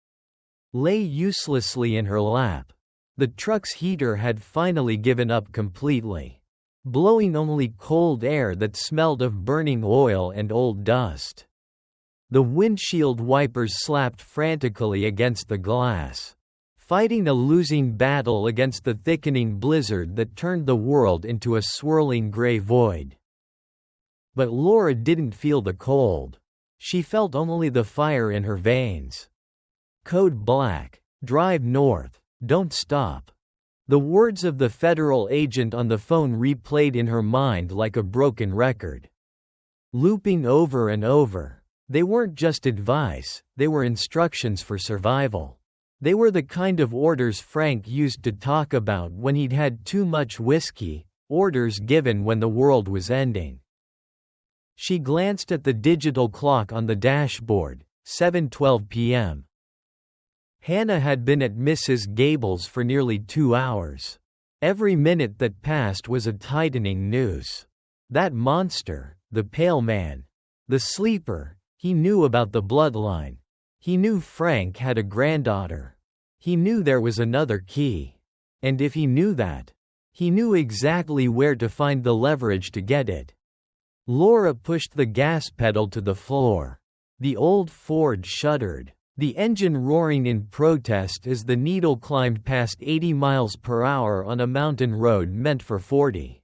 lay uselessly in her lap. The truck's heater had finally given up completely, blowing only cold air that smelled of burning oil and old dust. The windshield wipers slapped frantically against the glass, fighting a losing battle against the thickening blizzard that turned the world into a swirling gray void. But Laura didn't feel the cold. She felt only the fire in her veins. Code black. Drive north. Don't stop. The words of the federal agent on the phone replayed in her mind like a broken record, looping over and over. They weren't just advice, they were instructions for survival. They were the kind of orders Frank used to talk about when he'd had too much whiskey, orders given when the world was ending. She glanced at the digital clock on the dashboard, 7:12 p.m. Hannah had been at Mrs. Gable's for nearly 2 hours. Every minute that passed was a tightening noose. That monster, the pale man, the sleeper, he knew about the bloodline. He knew Frank had a granddaughter. He knew there was another key. And if he knew that, he knew exactly where to find the leverage to get it. Laura pushed the gas pedal to the floor. The old Ford shuddered, the engine roaring in protest as the needle climbed past 80 miles per hour on a mountain road meant for 40.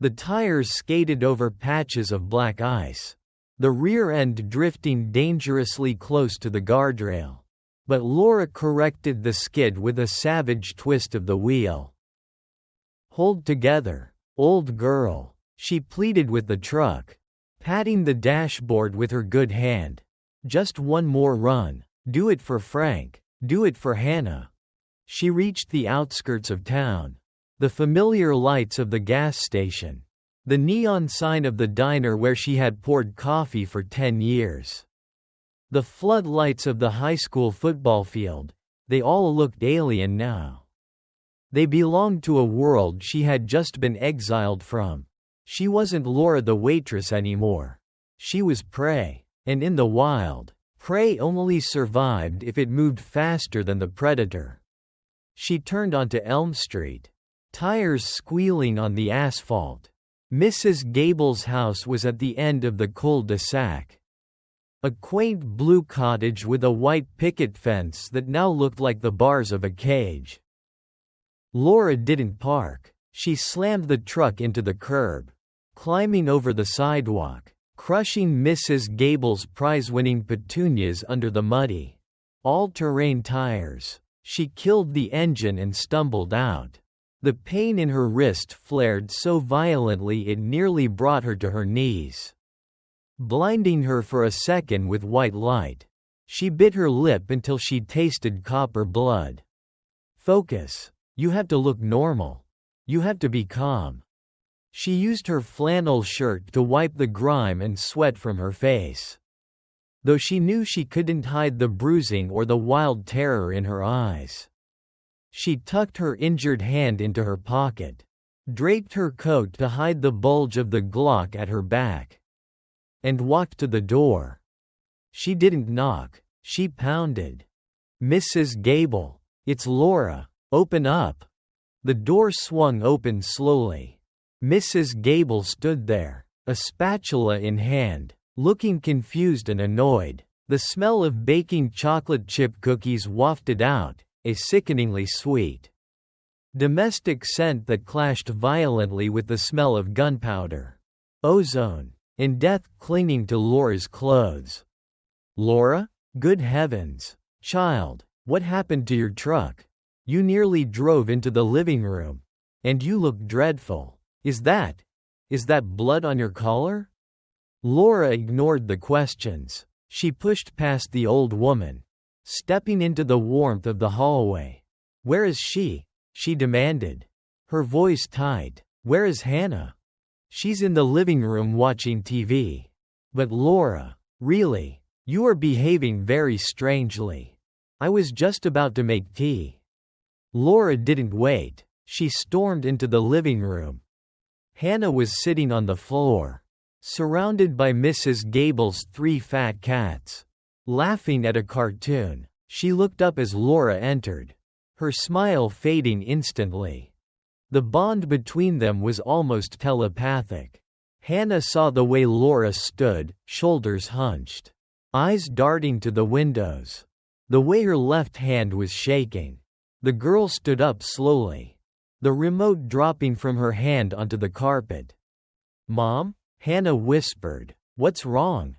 The tires skated over patches of black ice, the rear end drifting dangerously close to the guardrail. But Laura corrected the skid with a savage twist of the wheel. Hold together, old girl, she pleaded with the truck, patting the dashboard with her good hand. Just one more run. Do it for Frank. Do it for Hannah. She reached the outskirts of town. The familiar lights of the gas station. The neon sign of the diner where she had poured coffee for 10 years. The floodlights of the high school football field. They all looked alien now. They belonged to a world she had just been exiled from. She wasn't Laura the waitress anymore. She was prey. And in the wild, prey only survived if it moved faster than the predator. She turned onto Elm Street, tires squealing on the asphalt. Mrs. Gable's house was at the end of the cul-de-sac. A quaint blue cottage with a white picket fence that now looked like the bars of a cage. Laura didn't park. She slammed the truck into the curb, climbing over the sidewalk, crushing Mrs. Gable's prize-winning petunias under the muddy, all-terrain tires. She killed the engine and stumbled out. The pain in her wrist flared so violently it nearly brought her to her knees, blinding her for a second with white light. She bit her lip until she tasted copper blood. Focus. You have to look normal. You have to be calm. She used her flannel shirt to wipe the grime and sweat from her face, though she knew she couldn't hide the bruising or the wild terror in her eyes. She tucked her injured hand into her pocket, draped her coat to hide the bulge of the Glock at her back, and walked to the door. She didn't knock. She pounded. "Mrs. Gable, it's Laura. Open up." The door swung open slowly. Mrs. Gable stood there, a spatula in hand, looking confused and annoyed. The smell of baking chocolate chip cookies wafted out, a sickeningly sweet, domestic scent that clashed violently with the smell of gunpowder, ozone, and death clinging to Laura's clothes. "Laura? Good heavens. Child, what happened to your truck? You nearly drove into the living room. And you look dreadful. Is that blood on your collar?" Laura ignored the questions. She pushed past the old woman, stepping into the warmth of the hallway. "Where is she?" she demanded, her voice tight. "Where is Hannah?" "She's in the living room watching TV." "But Laura, really, you are behaving very strangely. I was just about to make tea." Laura didn't wait. She stormed into the living room. Hannah was sitting on the floor, surrounded by Mrs. Gable's 3 fat cats, laughing at a cartoon. She looked up as Laura entered, her smile fading instantly. The bond between them was almost telepathic. Hannah saw the way Laura stood, shoulders hunched, eyes darting to the windows, the way her left hand was shaking. The girl stood up slowly, the remote dropping from her hand onto the carpet. "Mom?" Hannah whispered. "What's wrong?"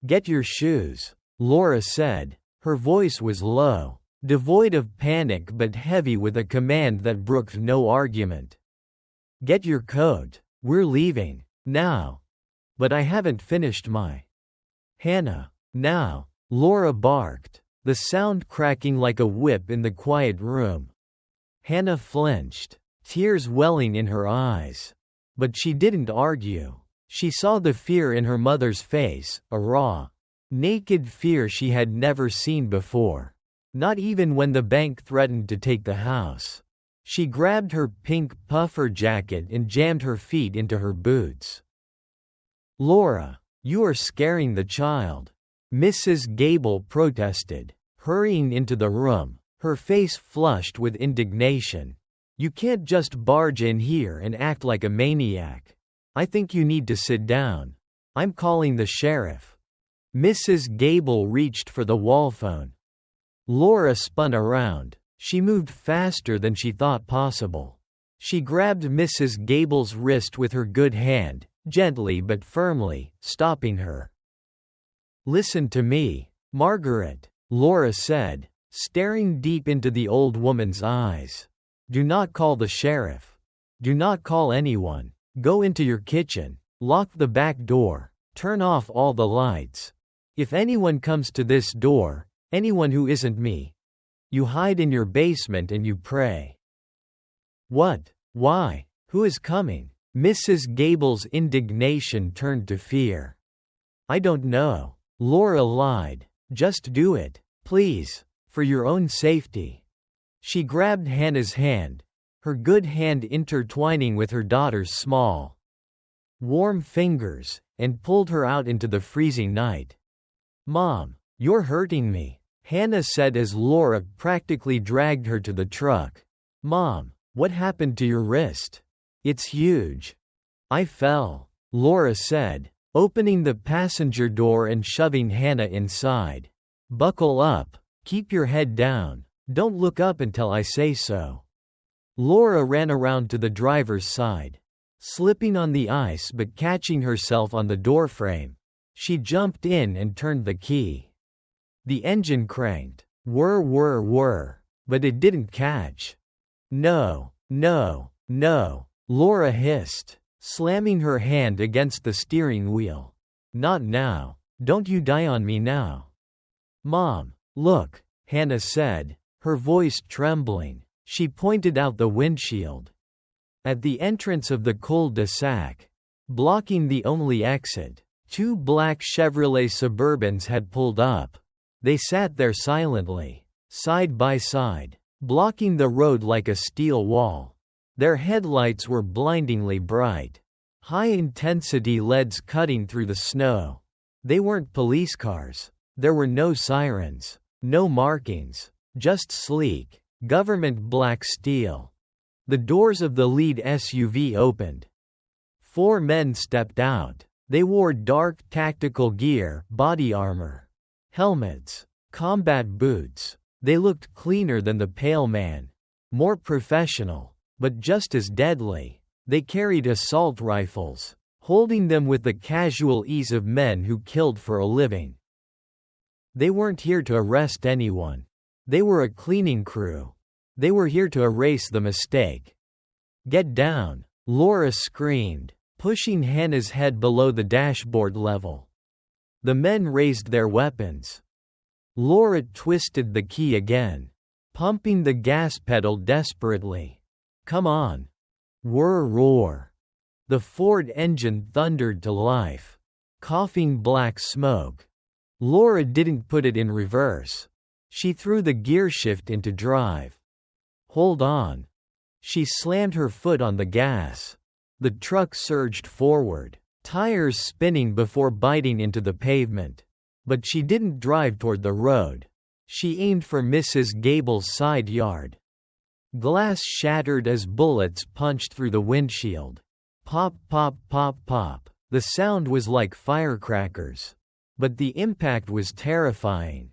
"Get your shoes," Laura said. Her voice was low, devoid of panic but heavy with a command that brooked no argument. "Get your coat. We're leaving. Now." "But I haven't finished my—" "Hannah, now," Laura barked, the sound cracking like a whip in the quiet room. Hannah flinched, tears welling in her eyes. But she didn't argue. She saw the fear in her mother's face, a raw, naked fear she had never seen before. Not even when the bank threatened to take the house. She grabbed her pink puffer jacket and jammed her feet into her boots. "Laura, you are scaring the child," Mrs. Gable protested, hurrying into the room, her face flushed with indignation. "You can't just barge in here and act like a maniac. I think you need to sit down. I'm calling the sheriff." Mrs. Gable reached for the wall phone. Laura spun around. She moved faster than she thought possible. She grabbed Mrs. Gable's wrist with her good hand, gently but firmly, stopping her. "Listen to me, Margaret," Laura said, staring deep into the old woman's eyes. "Do not call the sheriff. Do not call anyone. Go into your kitchen, lock the back door, turn off all the lights. If anyone comes to this door, anyone who isn't me, you hide in your basement and you pray." "What? Why? Who is coming?" Mrs. Gable's indignation turned to fear. "I don't know," Laura lied. "Just do it, please, for your own safety." She grabbed Hannah's hand, her good hand intertwining with her daughter's small, warm fingers, and pulled her out into the freezing night. "Mom, you're hurting me," Hannah said as Laura practically dragged her to the truck. "Mom, what happened to your wrist? It's huge." "I fell," Laura said, opening the passenger door and shoving Hannah inside. "Buckle up, keep your head down, don't look up until I say so." Laura ran around to the driver's side, slipping on the ice but catching herself on the doorframe. She jumped in and turned the key. The engine cranked, whir whir whir, but it didn't catch. "No, no, no," Laura hissed, slamming her hand against the steering wheel. "Not now. Don't you die on me now." "Mom, look," Hannah said, her voice trembling. She pointed out the windshield. At the entrance of the cul-de-sac, blocking the only exit, 2 black Chevrolet Suburbans had pulled up. They sat there silently, side by side, blocking the road like a steel wall. Their headlights were blindingly bright, high-intensity LEDs cutting through the snow. They weren't police cars. There were no sirens, no markings, just sleek, government black steel. The doors of the lead SUV opened. 4 men stepped out. They wore dark tactical gear, body armor, helmets, combat boots. They looked cleaner than the Pale Man, more professional, but just as deadly. They carried assault rifles, holding them with the casual ease of men who killed for a living. They weren't here to arrest anyone. They were a cleaning crew. They were here to erase the mistake. "Get down," Laura screamed, pushing Hannah's head below the dashboard level. The men raised their weapons. Laura twisted the key again, pumping the gas pedal desperately. "Come on." Whir roar. The Ford engine thundered to life, coughing black smoke. Laura didn't put it in reverse. She threw the gearshift into drive. "Hold on." She slammed her foot on the gas. The truck surged forward, tires spinning before biting into the pavement. But she didn't drive toward the road. She aimed for Mrs. Gable's side yard. Glass shattered as bullets punched through the windshield. Pop, pop, pop, pop. The sound was like firecrackers. But the impact was terrifying.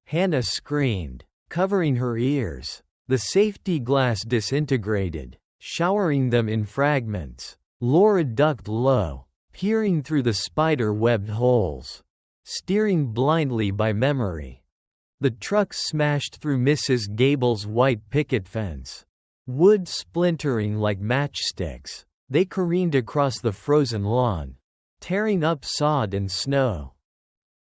Hannah screamed, covering her ears. The safety glass disintegrated, showering them in fragments. Laura ducked low, peering through the spider-webbed holes, steering blindly by memory. The truck smashed through Mrs. Gable's white picket fence, wood splintering like matchsticks. They careened across the frozen lawn, tearing up sod and snow.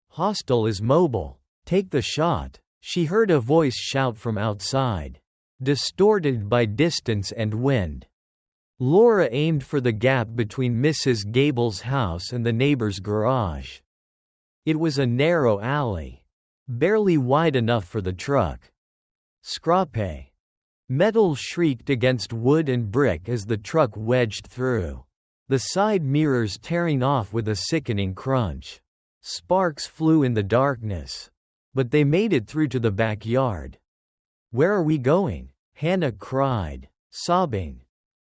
"Hostile is mobile. Take the shot," she heard a voice shout from outside, distorted by distance and wind. Laura aimed for the gap between Mrs. Gable's house and the neighbor's garage. It was a narrow alley, barely wide enough for the truck. Scrape. Metal shrieked against wood and brick as the truck wedged through, the side mirrors tearing off with a sickening crunch. Sparks flew in the darkness. But they made it through to the backyard. "Where are we going?" Hannah cried, sobbing.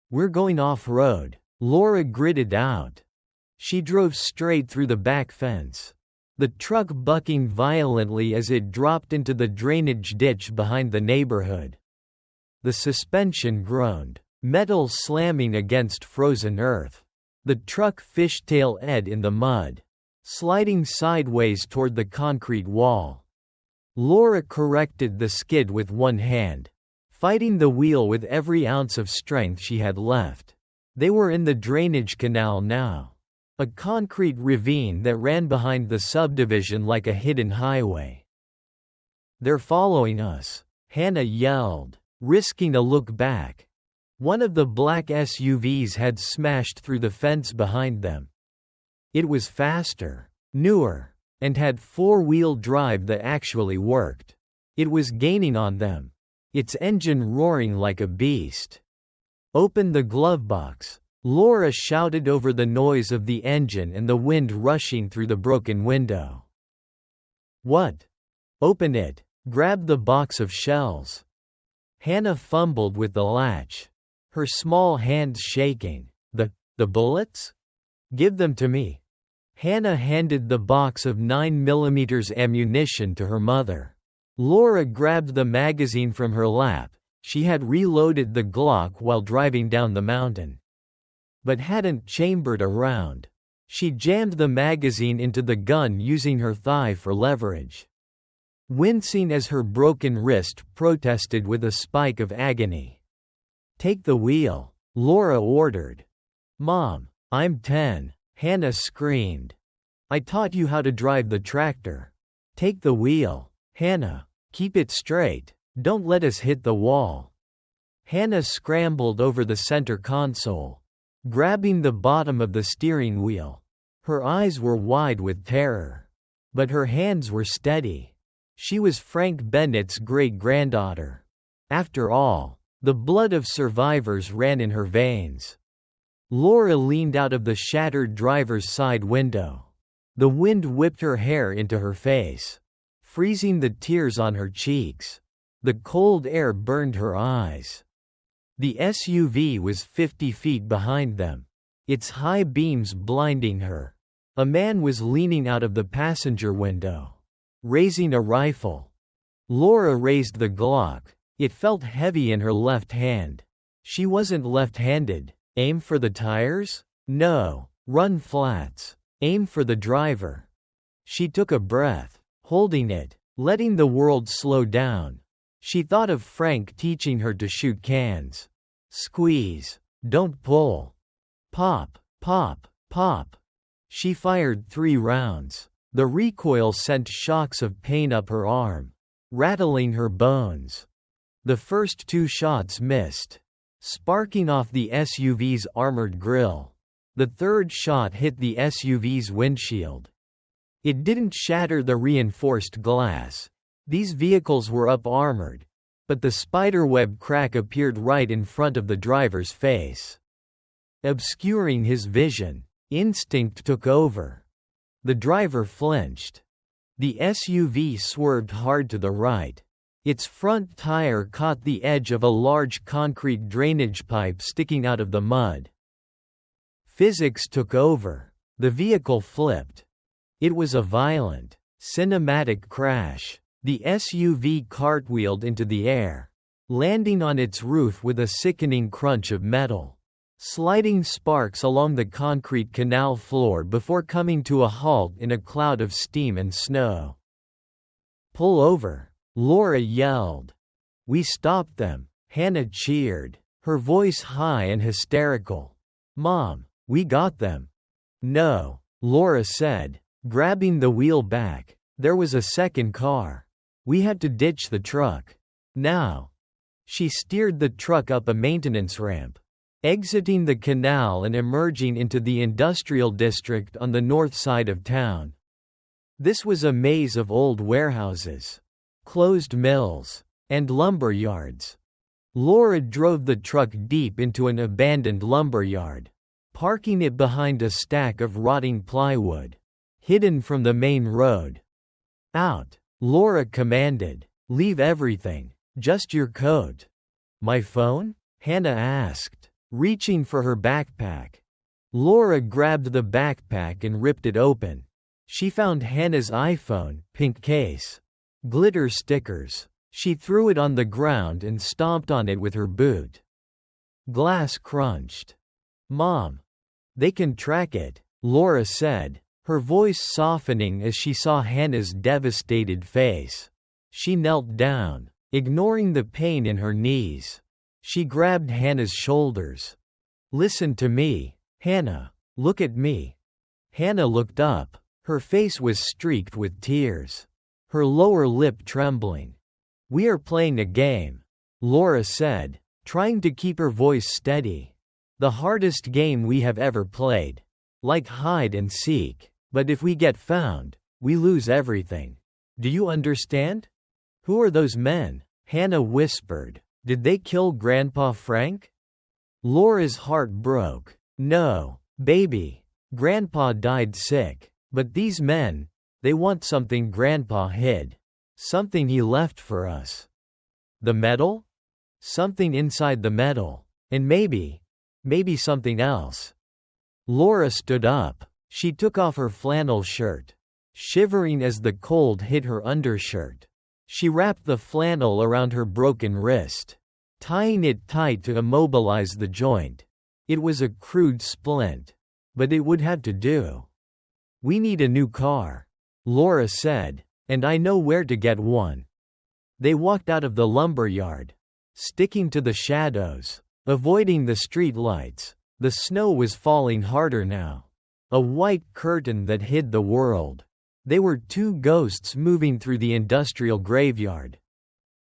"We're going off-road," Laura gritted out. She drove straight through the back fence, the truck bucking violently as it dropped into the drainage ditch behind the neighborhood. The suspension groaned, metal slamming against frozen earth. The truck fishtail-ed in the mud, sliding sideways toward the concrete wall. Laura corrected the skid with one hand, fighting the wheel with every ounce of strength she had left. They were in the drainage canal now, a concrete ravine that ran behind the subdivision like a hidden highway. "They're following us," Hannah yelled, risking a look back. One of the black SUVs had smashed through the fence behind them. It was faster, newer, and had four-wheel drive that actually worked. It was gaining on them, its engine roaring like a beast. "Open the glove box," Laura shouted over the noise of the engine and the wind rushing through the broken window. "What?" "Open it. Grab the box of shells." Hannah fumbled with the latch, her small hands shaking. The bullets? Give them to me." Hannah handed the box of 9mm ammunition to her mother. Laura grabbed the magazine from her lap. She had reloaded the Glock while driving down the mountain, but hadn't chambered a round. She jammed the magazine into the gun using her thigh for leverage, wincing as her broken wrist protested with a spike of agony. "Take the wheel," Laura ordered. "Mom, I'm 10. Hannah screamed. "I taught you how to drive the tractor. Take the wheel, Hannah. Keep it straight. Don't let us hit the wall." Hannah scrambled over the center console, grabbing the bottom of the steering wheel. Her eyes were wide with terror, but her hands were steady. She was Frank Bennett's great-granddaughter. After all, the blood of survivors ran in her veins. Laura leaned out of the shattered driver's side window. The wind whipped her hair into her face, freezing the tears on her cheeks. The cold air burned her eyes. The SUV was 50 feet behind them, its high beams blinding her. A man was leaning out of the passenger window, raising a rifle. Laura raised the Glock. It felt heavy in her left hand. She wasn't left-handed. Aim for the tires? No. Run flats. Aim for the driver. She took a breath, holding it, letting the world slow down. She thought of Frank teaching her to shoot cans. Squeeze. Don't pull. Pop, pop, pop. She fired 3 rounds. The recoil sent shocks of pain up her arm, rattling her bones. The first 2 shots missed, sparking off the SUV's armored grille. The third shot hit the SUV's windshield. It didn't shatter the reinforced glass. These vehicles were up-armored, but the spiderweb crack appeared right in front of the driver's face, obscuring his vision. Instinct took over. The driver flinched. The SUV swerved hard to the right. Its front tire caught the edge of a large concrete drainage pipe sticking out of the mud. Physics took over. The vehicle flipped. It was a violent, cinematic crash. The SUV cartwheeled into the air, landing on its roof with a sickening crunch of metal, sliding sparks along the concrete canal floor before coming to a halt in a cloud of steam and snow. "Pull over," Laura yelled. "We stopped them," Hannah cheered, her voice high and hysterical. "Mom, we got them." "No," Laura said, grabbing the wheel back. "There was a second car. We had to ditch the truck. Now." She steered the truck up a maintenance ramp, exiting the canal and emerging into the industrial district on the north side of town. This was a maze of old warehouses, closed mills, and lumber yards. Laura drove the truck deep into an abandoned lumber yard, parking it behind a stack of rotting plywood, hidden from the main road. "Out," Laura commanded. "Leave everything, just your coat." "My phone?" Hannah asked, reaching for her backpack. Laura grabbed the backpack and ripped it open. She found Hannah's iPhone, pink case, glitter stickers. She threw it on the ground and stomped on it with her boot. Glass crunched. "Mom, they can track it," Laura said, her voice softening as she saw Hannah's devastated face. She knelt down, ignoring the pain in her knees. She grabbed Hannah's shoulders. "Listen to me, Hannah. Look at me." Hannah looked up. Her face was streaked with tears, her lower lip trembling. "We are playing a game," Laura said, trying to keep her voice steady. "The hardest game we have ever played. Like hide and seek. But if we get found, we lose everything. Do you understand?" "Who are those men?" Hannah whispered. "Did they kill Grandpa Frank?" Laura's heart broke. "No, baby. Grandpa died sick. But these men, they want something Grandpa hid. Something he left for us." "The metal?" "Something inside the metal. And maybe something else." Laura stood up. She took off her flannel shirt, shivering as the cold hit her undershirt. She wrapped the flannel around her broken wrist, tying it tight to immobilize the joint. It was a crude splint, but it would have to do. "We need a new car," Laura said, "and I know where to get one." They walked out of the lumber yard, sticking to the shadows, avoiding the street lights. The snow was falling harder now, a white curtain that hid the world. They were 2 ghosts moving through the industrial graveyard.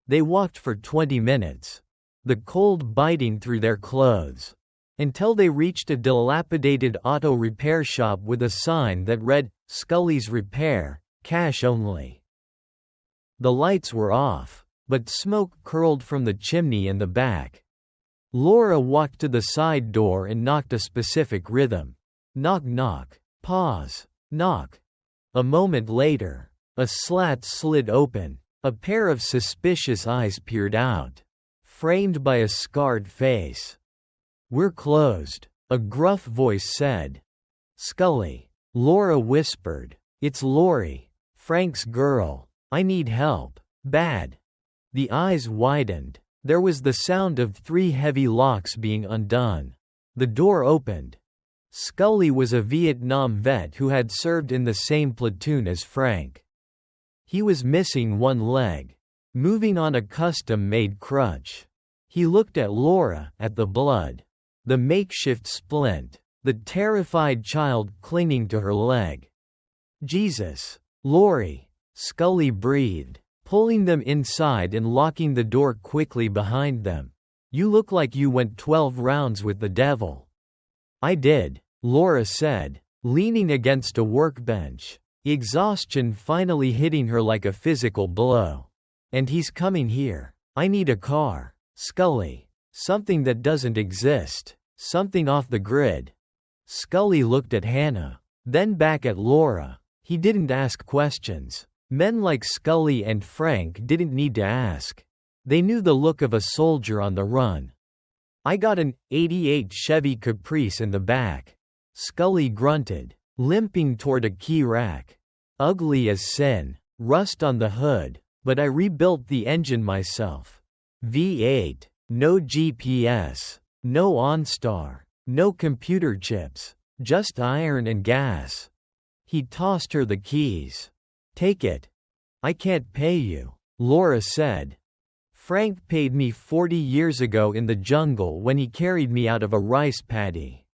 They walked for 20 minutes, the cold biting through their clothes, until they reached a dilapidated auto repair shop with a sign that read, "Scully's Repair, cash only." The lights were off, but smoke curled from the chimney in the back. Laura walked to the side door and knocked a specific rhythm. Knock knock. Pause. Knock. A moment later, a slat slid open. A pair of suspicious eyes peered out, framed by a scarred face. "We're closed," a gruff voice said. "Scully," Laura whispered. "It's Lori, Frank's girl. I need help. Bad." The eyes widened. There was the sound of 3 heavy locks being undone. The door opened. Scully was a Vietnam vet who had served in the same platoon as Frank. He was missing one leg, moving on a custom-made crutch. He looked at Laura, at the blood, the makeshift splint, the terrified child clinging to her leg. "Jesus, Lori," Scully breathed, pulling them inside and locking the door quickly behind them. "You look like you went 12 rounds with the devil." "I did," Laura said, leaning against a workbench, exhaustion finally hitting her like a physical blow. "And he's coming here. I need a car, Scully. Something that doesn't exist. Something off the grid." Scully looked at Hannah, then back at Laura. He didn't ask questions. Men like Scully and Frank didn't need to ask. They knew the look of a soldier on the run. "I got an '88 Chevy Caprice in the back," Scully grunted, limping toward a key rack. "Ugly as sin, rust on the hood, but I rebuilt the engine myself. V8, no GPS, no OnStar, no computer chips, just iron and gas." He tossed her the keys. "Take it." "I can't pay you," Laura said. "Frank paid me 40 years ago in the jungle when he carried me out of a rice paddy,"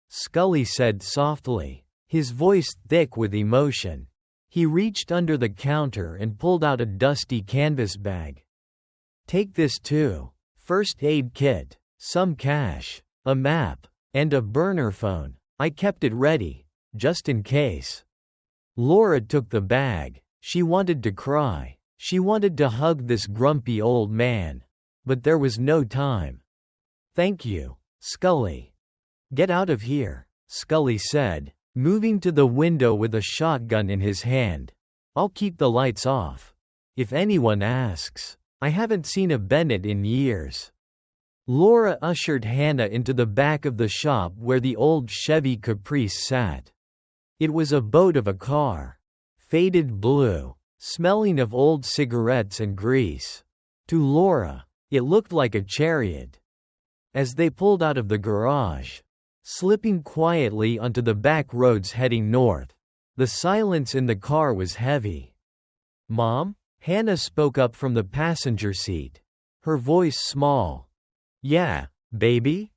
Scully said softly, his voice thick with emotion. He reached under the counter and pulled out a dusty canvas bag. "Take this too. First aid kit, some cash, a map, and a burner phone. I kept it ready, just in case." Laura took the bag. She wanted to cry. She wanted to hug this grumpy old man. But there was no time. "Thank you, Scully." "Get out of here," Scully said, moving to the window with a shotgun in his hand. "I'll keep the lights off. If anyone asks, I haven't seen a Bennett in years." Laura ushered Hannah into the back of the shop where the old Chevy Caprice sat. It was a boat of a car. Faded blue, smelling of old cigarettes and grease. To Laura, it looked like a chariot. As they pulled out of the garage, slipping quietly onto the back roads heading north, the silence in the car was heavy. "Mom?" Hannah spoke up from the passenger seat, her voice small. "Yeah, baby?"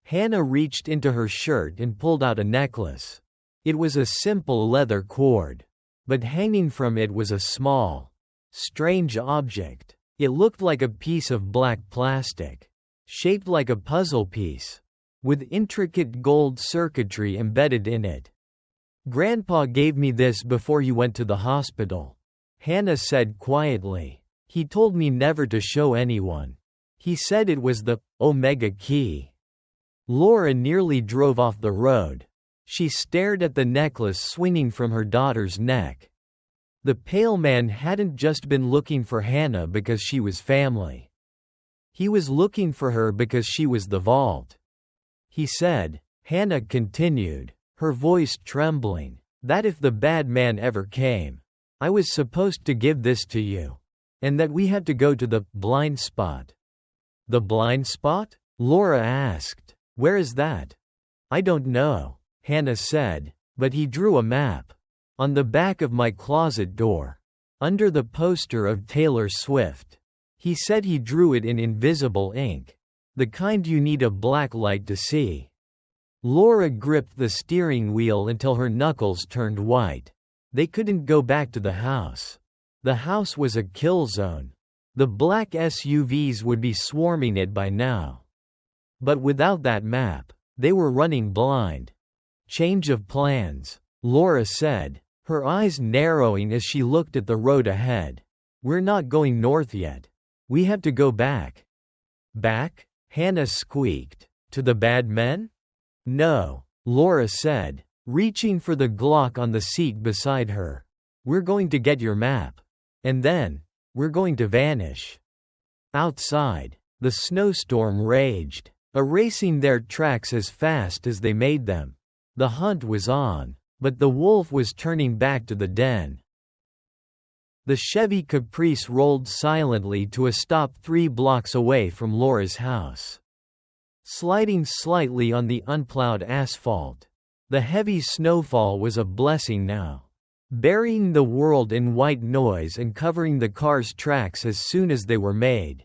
Hannah reached into her shirt and pulled out a necklace. It was a simple leather cord, but hanging from it was a small, strange object. It looked like a piece of black plastic, shaped like a puzzle piece, with intricate gold circuitry embedded in it. "Grandpa gave me this before you went to the hospital," Hannah said quietly. "He told me never to show anyone. He said it was the Omega key." Laura nearly drove off the road. She stared at the necklace swinging from her daughter's neck. The pale man hadn't just been looking for Hannah because she was family. He was looking for her because she was the vault. He said, Hannah continued, her voice trembling, that if the bad man ever came, I was supposed to give this to you. And that we had to go to the blind spot. "The blind spot?" Laura asked. "Where is that?" "I don't know," Hannah said, but he drew a map. "On the back of my closet door. Under the poster of Taylor Swift." He said he drew it in invisible ink. The kind you need a black light to see. Laura gripped the steering wheel until her knuckles turned white. They couldn't go back to the house. The house was a kill zone. The black SUVs would be swarming it by now. But without that map, they were running blind. "Change of plans," Laura said, her eyes narrowing as she looked at the road ahead. "We're not going north yet. We have to go back." "Back?" Hannah squeaked. "To the bad men?" "No," Laura said, reaching for the Glock on the seat beside her. "We're going to get your map. And then, we're going to vanish." Outside, the snowstorm raged, erasing their tracks as fast as they made them. The hunt was on, but the wolf was turning back to the den. The Chevy Caprice rolled silently to a stop 3 blocks away from Laura's house. Sliding slightly on the unplowed asphalt, the heavy snowfall was a blessing now, burying the world in white noise and covering the car's tracks as soon as they were made.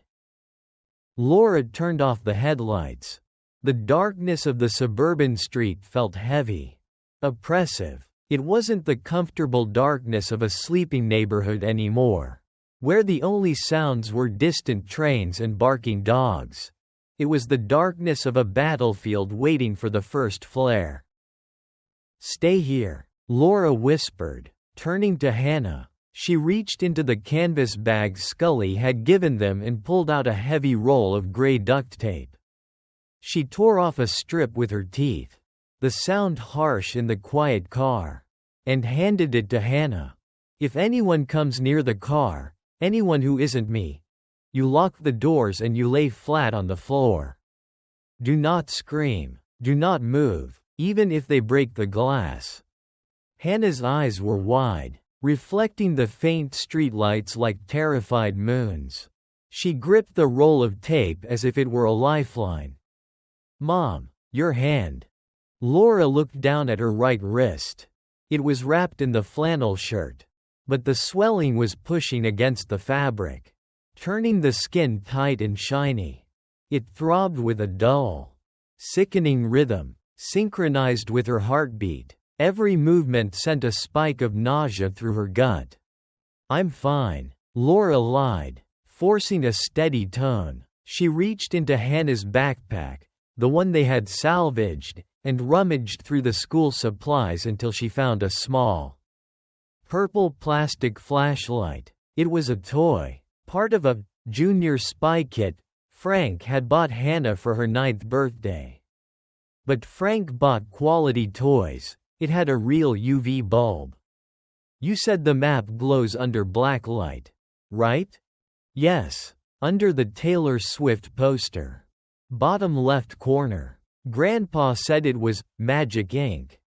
Laura turned off the headlights. The darkness of the suburban street felt heavy, oppressive. It wasn't the comfortable darkness of a sleeping neighborhood anymore, where the only sounds were distant trains and barking dogs. It was the darkness of a battlefield waiting for the first flare. "Stay here," Laura whispered, turning to Hannah. She reached into the canvas bag Scully had given them and pulled out a heavy roll of gray duct tape. She tore off a strip with her teeth, the sound harsh in the quiet car, and handed it to Hannah. "If anyone comes near the car, anyone who isn't me, you lock the doors and you lay flat on the floor. Do not scream, do not move, even if they break the glass." Hannah's eyes were wide, reflecting the faint streetlights like terrified moons. She gripped the roll of tape as if it were a lifeline. "Mom, your hand." Laura looked down at her right wrist. It was wrapped in the flannel shirt, but the swelling was pushing against the fabric, turning the skin tight and shiny. It throbbed with a dull, sickening rhythm, synchronized with her heartbeat. Every movement sent a spike of nausea through her gut. "I'm fine," Laura lied, forcing a steady tone. She reached into Hannah's backpack, the one they had salvaged, and rummaged through the school supplies until she found a small, purple plastic flashlight. It was a toy, part of a junior spy kit Frank had bought Hannah for her 9th birthday. But Frank bought quality toys. It had a real UV bulb. "You said the map glows under black light, right?" "Yes. Under the Taylor Swift poster. Bottom left corner. Grandpa said it was magic ink."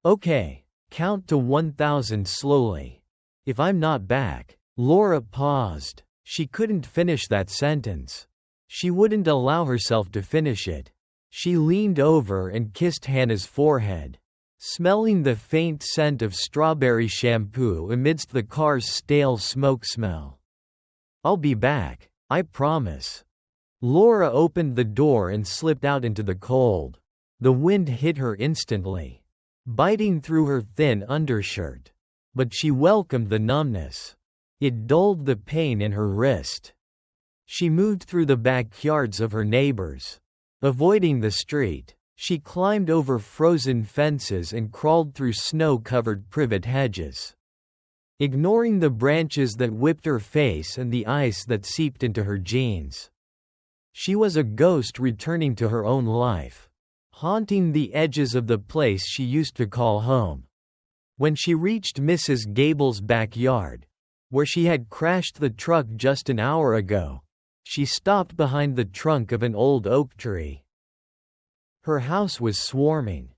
"Okay. Count to 1,000 slowly. If I'm not back." Laura paused. She couldn't finish that sentence. She wouldn't allow herself to finish it. She leaned over and kissed Hannah's forehead, smelling the faint scent of strawberry shampoo amidst the car's stale smoke smell. "I'll be back, I promise." Laura opened the door and slipped out into the cold. The wind hit her instantly, biting through her thin undershirt. But she welcomed the numbness. It dulled the pain in her wrist. She moved through the backyards of her neighbors, avoiding the street. She climbed over frozen fences and crawled through snow-covered privet hedges, ignoring the branches that whipped her face and the ice that seeped into her jeans. She was a ghost returning to her own life, haunting the edges of the place she used to call home. When she reached Mrs. Gable's backyard, where she had crashed the truck just an hour ago, she stopped behind the trunk of an old oak tree. Her house was swarming.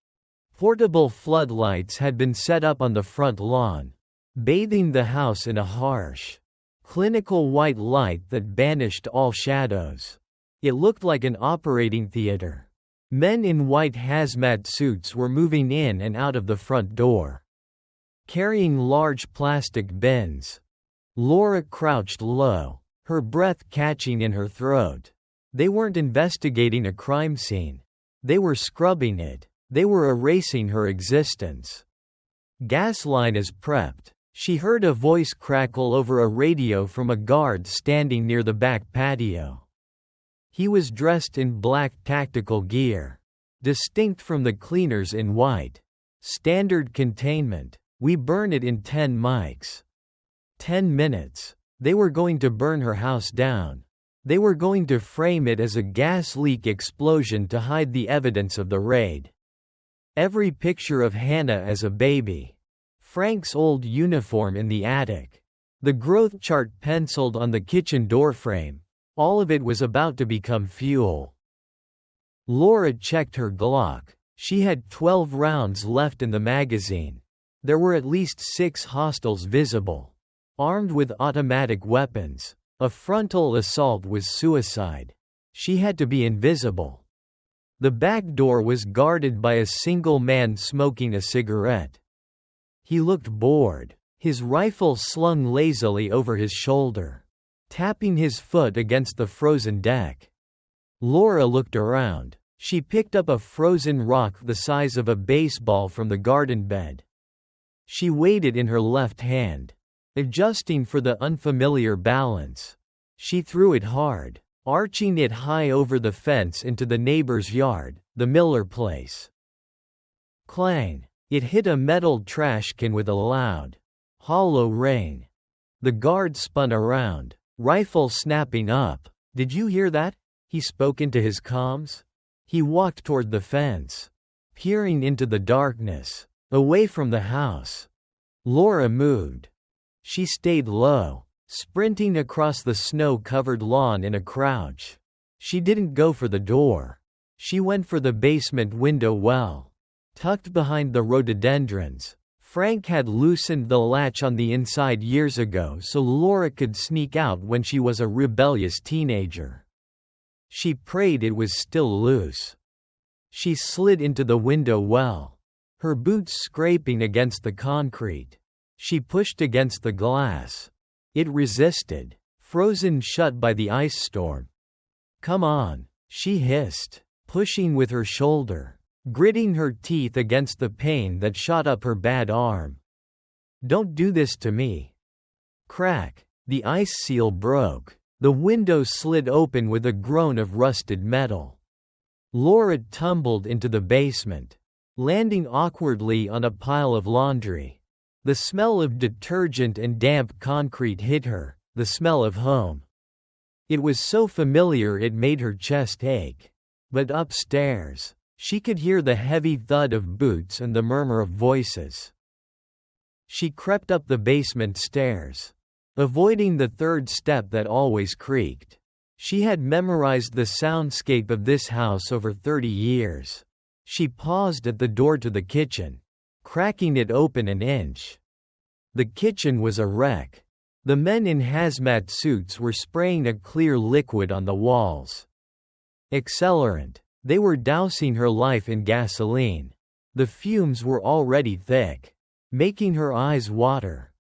Portable floodlights had been set up on the front lawn, bathing the house in a harsh, clinical white light that banished all shadows. It looked like an operating theater. Men in white hazmat suits were moving in and out of the front door, carrying large plastic bins. Laura crouched low, her breath catching in her throat. They weren't investigating a crime scene. They were scrubbing it. They were erasing her existence. "Gas line is prepped," she heard a voice crackle over a radio from a guard standing near the back patio. He was dressed in black tactical gear, distinct from the cleaners in white. "Standard containment. We burn it in 10 mics. 10 minutes. They were going to burn her house down. They were going to frame it as a gas leak explosion to hide the evidence of the raid." Every picture of Hannah as a baby. Frank's old uniform in the attic. The growth chart penciled on the kitchen doorframe. All of it was about to become fuel. Laura checked her Glock. She had 12 rounds left in the magazine. There were at least 6 hostiles visible, armed with automatic weapons. A frontal assault was suicide. She had to be invisible. The back door was guarded by a single man smoking a cigarette. He looked bored, his rifle slung lazily over his shoulder, tapping his foot against the frozen deck. Laura looked around. She picked up a frozen rock the size of a baseball from the garden bed. She weighed it in her left hand, adjusting for the unfamiliar balance. She threw it hard, arching it high over the fence into the neighbor's yard, the Miller place. Clang! It hit a metal trash can with a loud, hollow ring. The guard spun around, rifle snapping up. "Did you hear that?" he spoke into his comms. He walked toward the fence, peering into the darkness, away from the house. Laura moved. She stayed low, sprinting across the snow-covered lawn in a crouch. She didn't go for the door. She went for the basement window well, tucked behind the rhododendrons. Frank had loosened the latch on the inside years ago so Laura could sneak out when she was a rebellious teenager. She prayed it was still loose. She slid into the window well, her boots scraping against the concrete. She pushed against the glass. It resisted, frozen shut by the ice storm. "Come on," she hissed, pushing with her shoulder, gritting her teeth against the pain that shot up her bad arm. "Don't do this to me." Crack! The ice seal broke. The window slid open with a groan of rusted metal. Laura tumbled into the basement, landing awkwardly on a pile of laundry. The smell of detergent and damp concrete hit her, the smell of home. It was so familiar it made her chest ache. But upstairs, she could hear the heavy thud of boots and the murmur of voices. She crept up the basement stairs, avoiding the third step that always creaked. She had memorized the soundscape of this house over 30 years. She paused at the door to the kitchen, cracking it open an inch. The kitchen was a wreck. The men in hazmat suits were spraying a clear liquid on the walls. Accelerant. They were dousing her life in gasoline. The fumes were already thick, making her eyes water.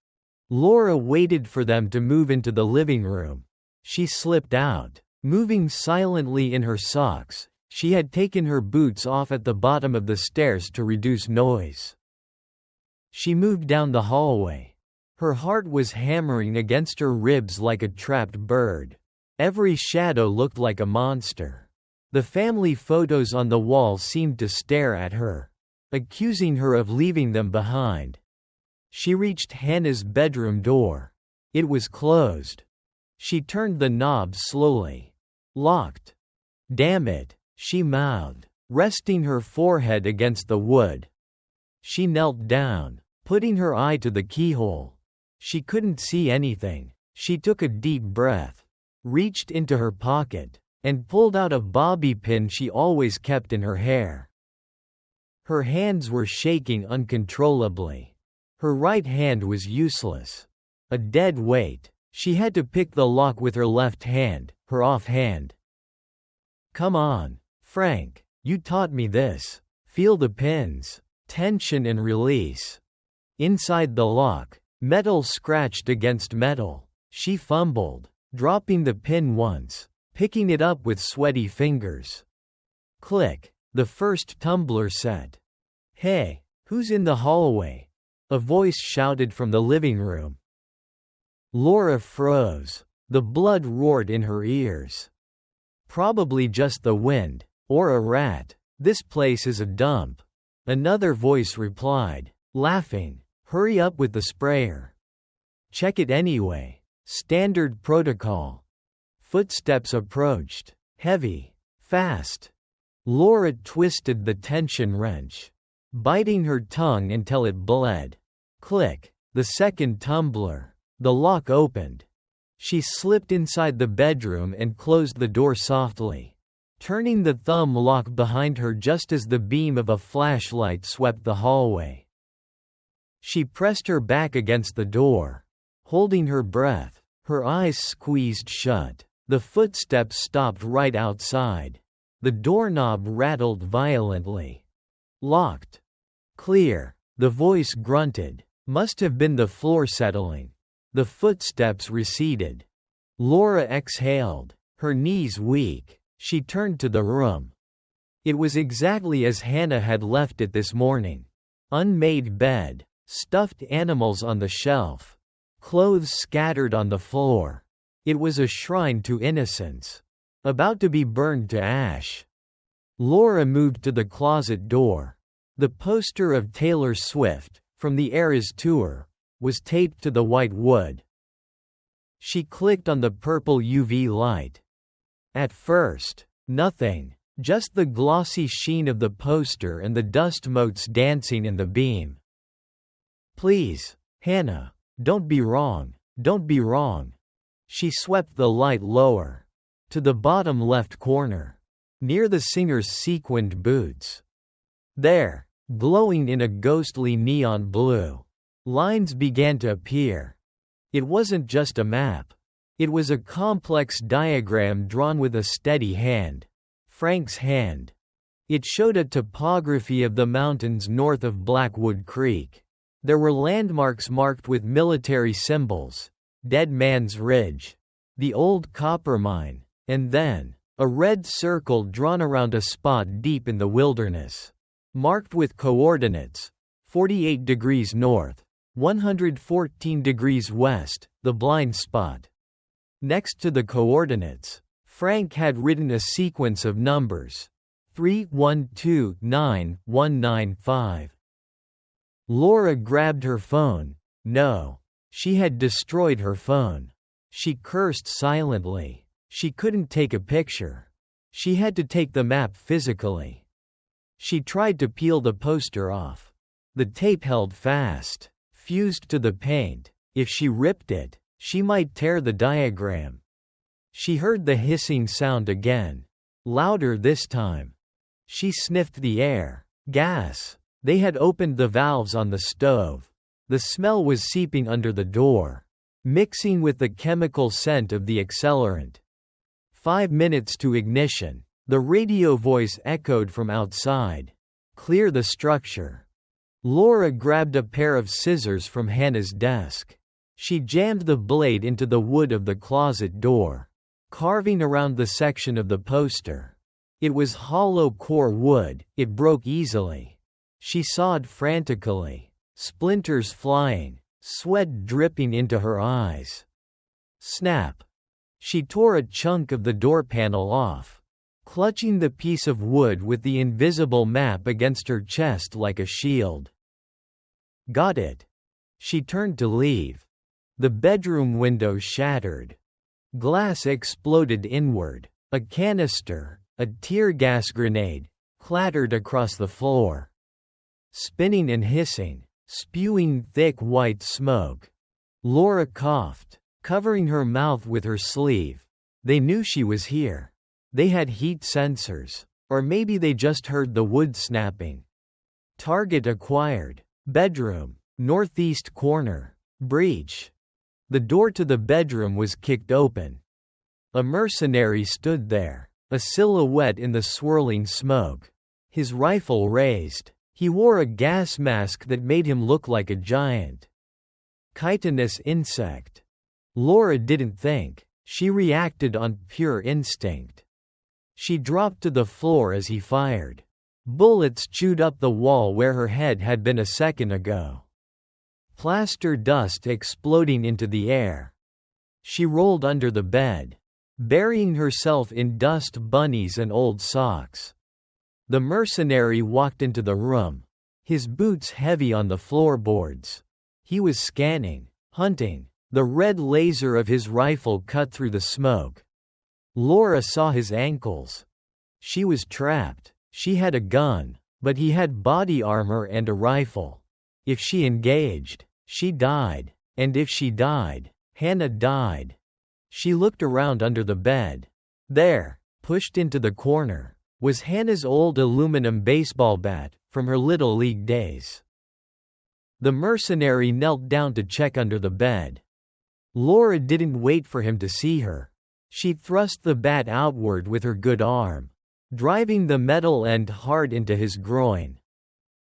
Laura waited for them to move into the living room. She slipped out, moving silently in her socks. She had taken her boots off at the bottom of the stairs to reduce noise. She moved down the hallway. Her heart was hammering against her ribs like a trapped bird. Every shadow looked like a monster. The family photos on the wall seemed to stare at her, accusing her of leaving them behind. She reached Hannah's bedroom door. It was closed. She turned the knob slowly. Locked. "Damn it," she mouthed, resting her forehead against the wood. She knelt down, putting her eye to the keyhole. She couldn't see anything. She took a deep breath, reached into her pocket, and pulled out a bobby pin she always kept in her hair. Her hands were shaking uncontrollably. Her right hand was useless. A dead weight. She had to pick the lock with her left hand, her offhand. "Come on, Frank, you taught me this. Feel the pins. Tension and release." Inside the lock, metal scratched against metal. She fumbled, dropping the pin once, picking it up with sweaty fingers. Click. The first tumbler set. "Hey, who's in the hallway?" a voice shouted from the living room. Laura froze. The blood roared in her ears. "Probably just the wind, or a rat. This place is a dump." Another voice replied, laughing, "Hurry up with the sprayer." "Check it anyway. Standard protocol." Footsteps approached. Heavy. Fast. Laura twisted the tension wrench. biting her tongue until it bled. Click. The second tumbler. The lock opened. She slipped inside the bedroom and closed the door softly, turning the thumb lock behind her just as the beam of a flashlight swept the hallway. She pressed her back against the door, holding her breath, her eyes squeezed shut. The footsteps stopped right outside. The doorknob rattled violently. Locked. Clear. The voice grunted. Must have been the floor settling. The footsteps receded. Laura exhaled, her knees weak. She turned to the room. It was exactly as Hannah had left it this morning. Unmade bed, stuffed animals on the shelf, clothes scattered on the floor. It was a shrine to innocence, about to be burned to ash. Laura moved to the closet door. The poster of Taylor Swift, from the Eras Tour, was taped to the white wood. She clicked on the purple UV light. At first, nothing, just the glossy sheen of the poster and the dust motes dancing in the beam. Please, Hannah, don't be wrong, don't be wrong. She swept the light lower, to the bottom left corner, near the singer's sequined boots. There, glowing in a ghostly neon blue, lines began to appear. It wasn't just a map. It was a complex diagram drawn with a steady hand, Frank's hand. It showed a topography of the mountains north of Blackwood Creek. There were landmarks marked with military symbols, Dead Man's Ridge, the old copper mine, and then, a red circle drawn around a spot deep in the wilderness, marked with coordinates, 48 degrees north, 114 degrees west, the blind spot. Next to the coordinates, Frank had written a sequence of numbers, 3129-195. Laura grabbed her phone. No. She had destroyed her phone. She cursed silently. She couldn't take a picture. She had to take the map physically. She tried to peel the poster off. The tape held fast, fused to the paint. If she ripped it, she might tear the diagram. She heard the hissing sound again. Louder this time. She sniffed the air. Gas. They had opened the valves on the stove. The smell was seeping under the door, mixing with the chemical scent of the accelerant. 5 minutes to ignition. The radio voice echoed from outside. Clear the structure. Laura grabbed a pair of scissors from Hannah's desk. She jammed the blade into the wood of the closet door, carving around the section of the poster. It was hollow core wood. It broke easily. She sawed frantically, splinters flying, sweat dripping into her eyes. Snap! She tore a chunk of the door panel off, clutching the piece of wood with the invisible map against her chest like a shield. Got it. She turned to leave. The bedroom window shattered. Glass exploded inward. A canister, a tear gas grenade, clattered across the floor. Spinning and hissing, spewing thick white smoke. Laura coughed, covering her mouth with her sleeve. They knew she was here. They had heat sensors, or maybe they just heard the wood snapping. Target acquired. Bedroom, northeast corner, breach. The door to the bedroom was kicked open. A mercenary stood there, a silhouette in the swirling smoke. His rifle raised. He wore a gas mask that made him look like a giant chitinous insect. Laura didn't think. She reacted on pure instinct. She dropped to the floor as he fired. Bullets chewed up the wall where her head had been a second ago. Plaster dust exploding into the air. She rolled under the bed, burying herself in dust bunnies and old socks. The mercenary walked into the room, his boots heavy on the floorboards. He was scanning, hunting. The red laser of his rifle cut through the smoke. Laura saw his ankles. She was trapped. She had a gun, But he had body armor and a rifle. If she engaged, she died. And if she died, Hannah died. She looked around under the bed. There, pushed into the corner, was Hannah's old aluminum baseball bat from her Little League days. The mercenary knelt down to check under the bed. Laura didn't wait for him to see her. She thrust the bat outward with her good arm, driving the metal end hard into his groin.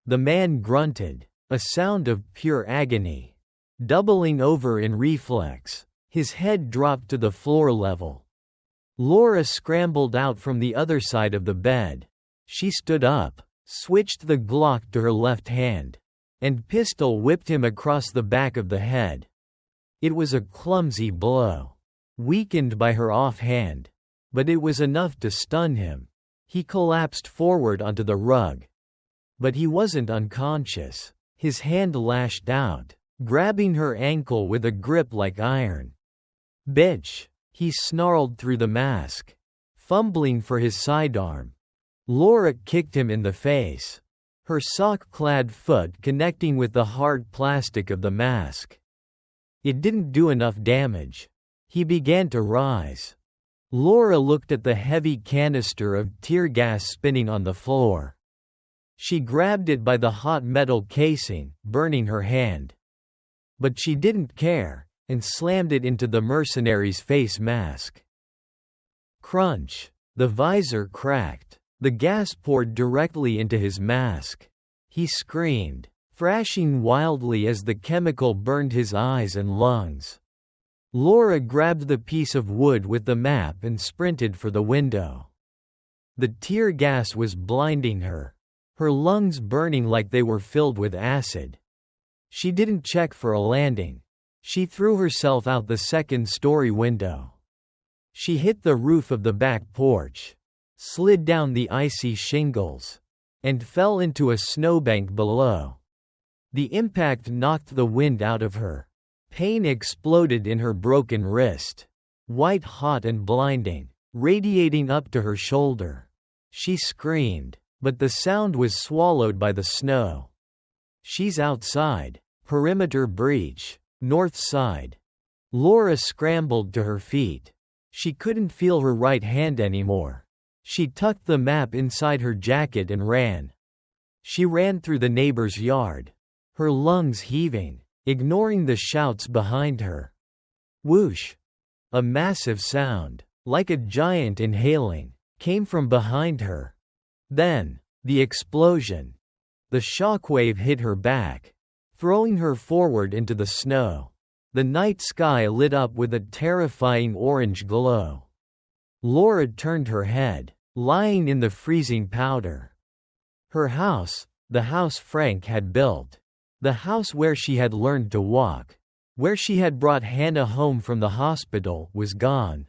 The man grunted, a sound of pure agony. Doubling over in reflex, his head dropped to the floor level. Laura scrambled out from the other side of the bed. She stood up, switched the Glock to her left hand, and pistol whipped him across the back of the head. It was a clumsy blow, weakened by her offhand, but it was enough to stun him. He collapsed forward onto the rug. But he wasn't unconscious. His hand lashed out, grabbing her ankle with a grip like iron. "Bitch!" he snarled through the mask, fumbling for his sidearm. Laura kicked him in the face, her sock-clad foot connecting with the hard plastic of the mask. It didn't do enough damage. He began to rise. Laura looked at the heavy canister of tear gas spinning on the floor. She grabbed it by the hot metal casing, burning her hand. But she didn't care, and slammed it into the mercenary's face mask. Crunch! The visor cracked. The gas poured directly into his mask. He screamed, thrashing wildly as the chemical burned his eyes and lungs. Laura grabbed the piece of wood with the map and sprinted for the window. The tear gas was blinding her, her lungs burning like they were filled with acid. She didn't check for a landing. She threw herself out the second-story window. She hit the roof of the back porch, slid down the icy shingles, and fell into a snowbank below. The impact knocked the wind out of her. Pain exploded in her broken wrist, white-hot and blinding, radiating up to her shoulder. She screamed, but the sound was swallowed by the snow. "She's outside. Perimeter breach. North side." Laura scrambled to her feet. She couldn't feel her right hand anymore. She tucked the map inside her jacket and ran. She ran through the neighbor's yard, her lungs heaving, ignoring the shouts behind her. Whoosh! A massive sound, like a giant inhaling, came from behind her. Then, the explosion. The shockwave hit her back, throwing her forward into the snow. The night sky lit up with a terrifying orange glow. Laura turned her head, lying in the freezing powder. Her house, the house Frank had built, the house where she had learned to walk, where she had brought Hannah home from the hospital, was gone.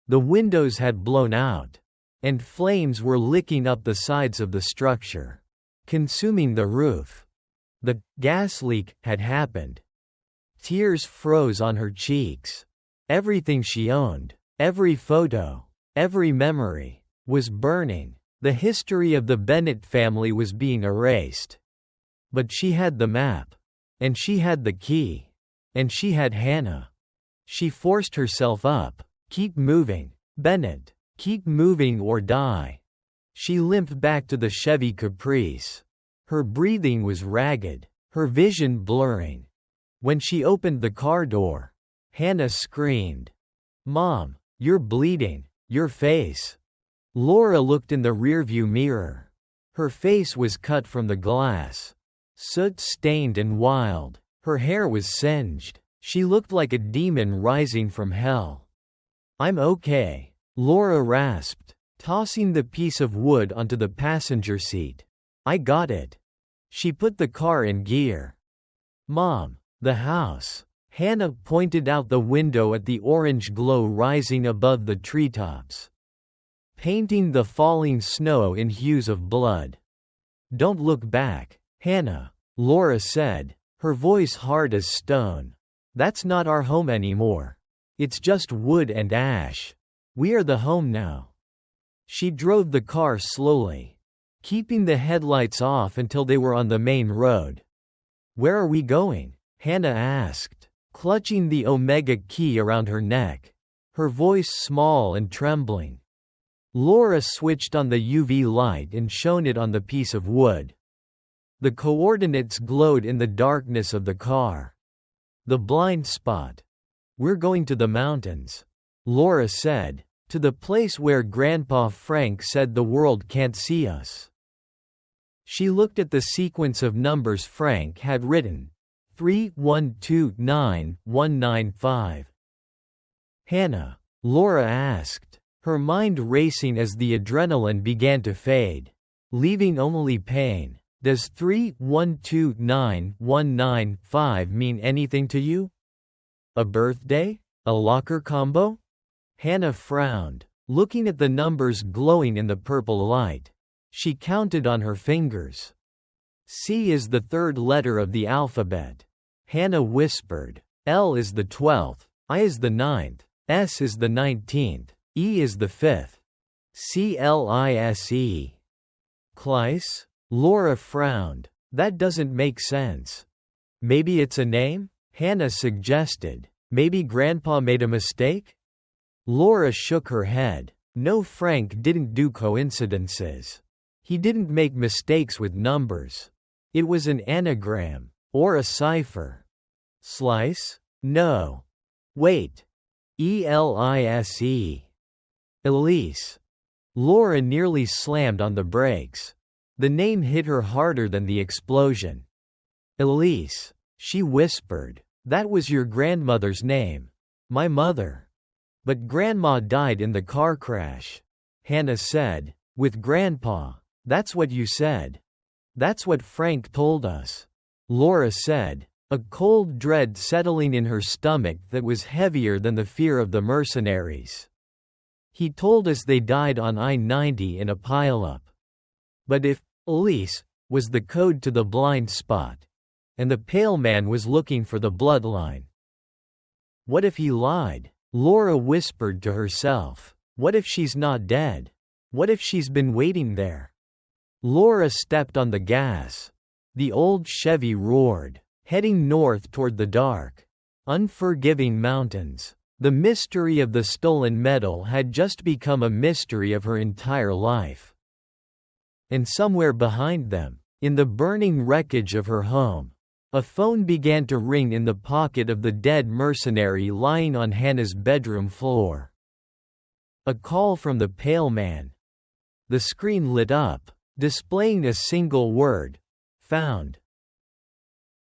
The windows had blown out, and flames were licking up the sides of the structure, consuming the roof. The gas leak had happened. Tears froze on her cheeks. Everything she owned, every photo, every memory, was burning. The history of the Bennett family was being erased. But she had the map. And she had the key. And she had Hannah. She forced herself up. "Keep moving, Bennett. Keep moving or die." She limped back to the Chevy Caprice. Her breathing was ragged, her vision blurring. When she opened the car door, Hannah screamed, "Mom, you're bleeding, your face." Laura looked in the rearview mirror. Her face was cut from the glass, soot-stained and wild. Her hair was singed. She looked like a demon rising from hell. "I'm okay," Laura rasped, tossing the piece of wood onto the passenger seat. "I got it." She put the car in gear. "Mom, the house." Hannah pointed out the window at the orange glow rising above the treetops, painting the falling snow in hues of blood. "Don't look back, Hannah," Laura said, her voice hard as stone. "That's not our home anymore. It's just wood and ash. We are the home now." She drove the car slowly, keeping the headlights off until they were on the main road. "Where are we going?" Hannah asked, clutching the Omega key around her neck, her voice small and trembling. Laura switched on the UV light and shone it on the piece of wood. The coordinates glowed in the darkness of the car. "The blind spot. We're going to the mountains," Laura said, "to the place where Grandpa Frank said the world can't see us." She looked at the sequence of numbers Frank had written. 3129195. "Hannah," Laura asked, her mind racing as the adrenaline began to fade, leaving only pain. "Does 3129195 mean anything to you? A birthday? A locker combo?" Hannah frowned, looking at the numbers glowing in the purple light. She counted on her fingers. "C is the third letter of the alphabet," Hannah whispered. "L is the 12th, I is the 9th, S is the 19th, E is the 5th. CLISE. Clyce?" Laura frowned. "That doesn't make sense." "Maybe it's a name?" Hannah suggested. "Maybe Grandpa made a mistake?" Laura shook her head. No, Frank didn't do coincidences. He didn't make mistakes with numbers. It was an anagram. Or a cipher. Slice? No. Wait. ELISE. Elise. Laura nearly slammed on the brakes. The name hit her harder than the explosion. "Elise," she whispered. "That was your grandmother's name." "My mother. But Grandma died in the car crash," Hannah said. "With Grandpa. That's what you said." "That's what Frank told us," Laura said, a cold dread settling in her stomach that was heavier than the fear of the mercenaries. "He told us they died on I-90 in a pileup. But if Elise was the code to the blind spot, and the pale man was looking for the bloodline. What if he lied?" Laura whispered to herself. "What if she's not dead? What if she's been waiting there?" Laura stepped on the gas. The old Chevy roared, heading north toward the dark, unforgiving mountains. The mystery of the stolen metal had just become a mystery of her entire life. And somewhere behind them, in the burning wreckage of her home, a phone began to ring in the pocket of the dead mercenary lying on Hannah's bedroom floor. A call from the pale man. The screen lit up, displaying a single word: found.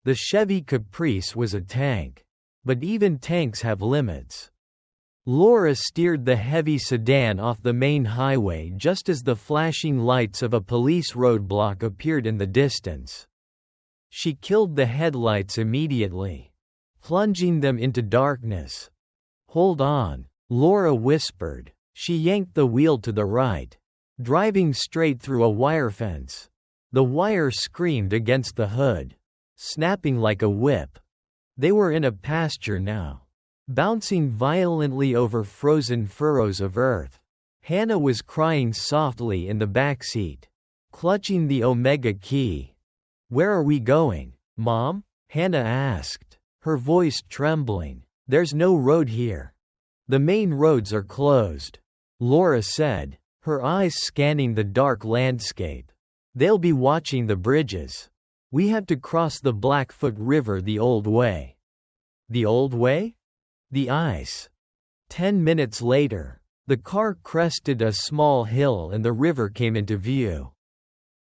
The Chevy Caprice was a tank. But even tanks have limits. Laura steered the heavy sedan off the main highway just as the flashing lights of a police roadblock appeared in the distance. She killed the headlights immediately, plunging them into darkness. "Hold on," Laura whispered. She yanked the wheel to the right, driving straight through a wire fence. The wire screamed against the hood, snapping like a whip. They were in a pasture now, bouncing violently over frozen furrows of earth. Hannah was crying softly in the back seat, clutching the Omega key. "Where are we going, Mom?" Hannah asked, her voice trembling. "There's no road here. The main roads are closed," Laura said, her eyes scanning the dark landscape. "They'll be watching the bridges. We have to cross the Blackfoot River the old way." "The old way?" "The ice." 10 minutes later, the car crested a small hill and the river came into view.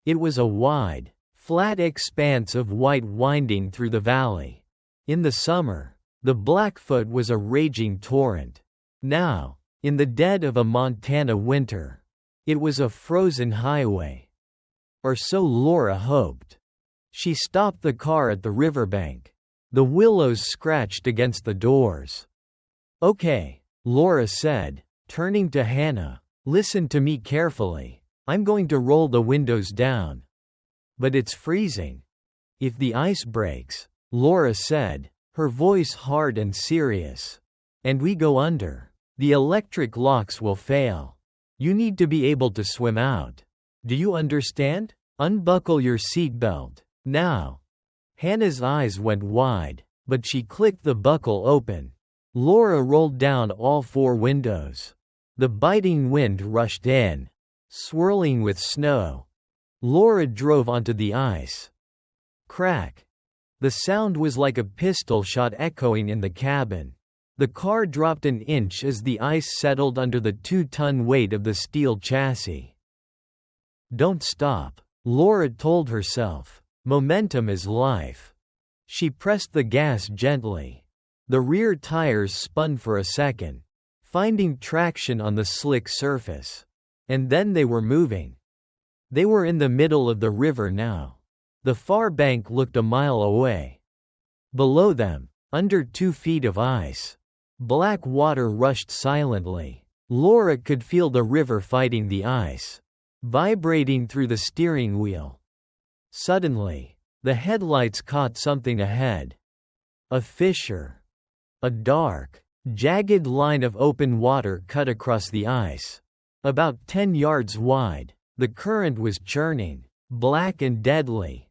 It was a wide, flat expanse of white winding through the valley. In the summer, the Blackfoot was a raging torrent. Now, in the dead of a Montana winter, it was a frozen highway. Or so Laura hoped. She stopped the car at the riverbank. The willows scratched against the doors. "Okay," Laura said, turning to Hannah. "Listen to me carefully. I'm going to roll the windows down." "But it's freezing." "If the ice breaks," Laura said, her voice hard and serious, "and we go under, the electric locks will fail. You need to be able to swim out. Do you understand? Unbuckle your seatbelt. Now. Hannah's eyes went wide, but she clicked the buckle open. Laura rolled down all 4 windows. The biting wind rushed in, swirling with snow. Laura drove onto the ice. Crack. The sound was like a pistol shot echoing in the cabin. The car dropped an inch as the ice settled under the 2-ton weight of the steel chassis. Don't stop, Laura told herself. Momentum is life. She pressed the gas gently. The rear tires spun for a second, finding traction on the slick surface. And then they were moving. They were in the middle of the river now. The far bank looked a mile away. Below them, under 2 feet of ice, black water rushed silently. Laura could feel the river fighting the ice, vibrating through the steering wheel. Suddenly, the headlights caught something ahead. A fissure. A dark, jagged line of open water cut across the ice. About 10 yards wide, the current was churning, black and deadly.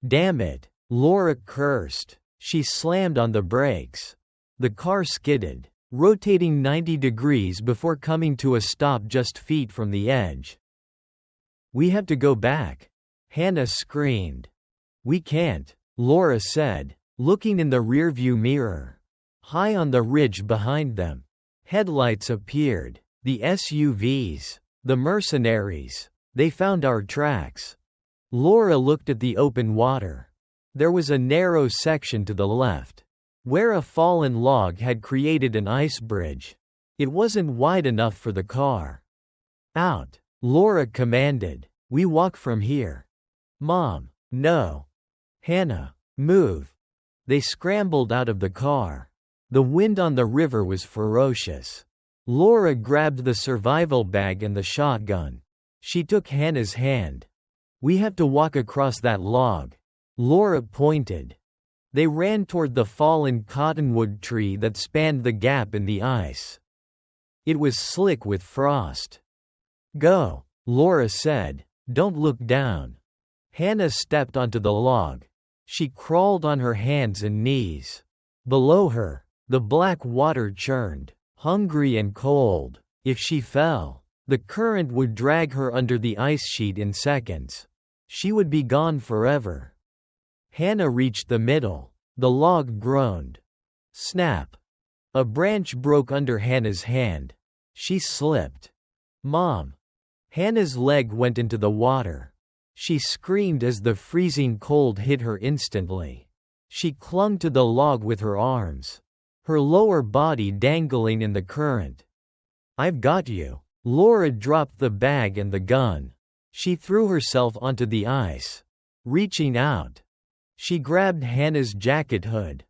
Damn it, Laura cursed. She slammed on the brakes. The car skidded, rotating 90 degrees before coming to a stop just feet from the edge. We have to go back, Hannah screamed. We can't, Laura said, looking in the rearview mirror. High on the ridge behind them, headlights appeared. The SUVs, the mercenaries, they found our tracks. Laura looked at the open water. There was a narrow section to the left, where a fallen log had created an ice bridge. It wasn't wide enough for the car. Out, Laura commanded. We walk from here. Mom, no. Hannah, move. They scrambled out of the car. The wind on the river was ferocious. Laura grabbed the survival bag and the shotgun. She took Hannah's hand. We have to walk across that log. Laura pointed. They ran toward the fallen cottonwood tree that spanned the gap in the ice. It was slick with frost. Go, Laura said. Don't look down. Hannah stepped onto the log. She crawled on her hands and knees. Below her, the black water churned, hungry and cold. If she fell, the current would drag her under the ice sheet in seconds. She would be gone forever. Hannah reached the middle. The log groaned. Snap. A branch broke under Hannah's hand. She slipped. Mom. Hannah's leg went into the water. She screamed as the freezing cold hit her instantly. She clung to the log with her arms, her lower body dangling in the current. I've got you. Laura dropped the bag and the gun. She threw herself onto the ice. Reaching out, she grabbed Hannah's jacket hood.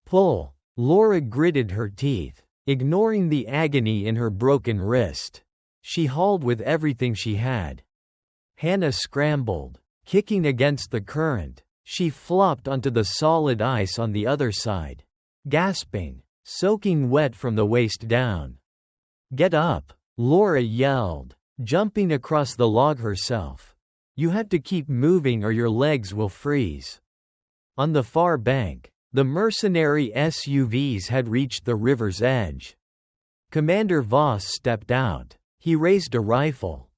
Pull. Laura gritted her teeth, ignoring the agony in her broken wrist. She hauled with everything she had. Hannah scrambled, kicking against the current. She flopped onto the solid ice on the other side, gasping, soaking wet from the waist down. Get up, Laura yelled, jumping across the log herself. You have to keep moving or your legs will freeze. On the far bank, the mercenary SUVs had reached the river's edge. Commander Voss stepped out. He raised a rifle.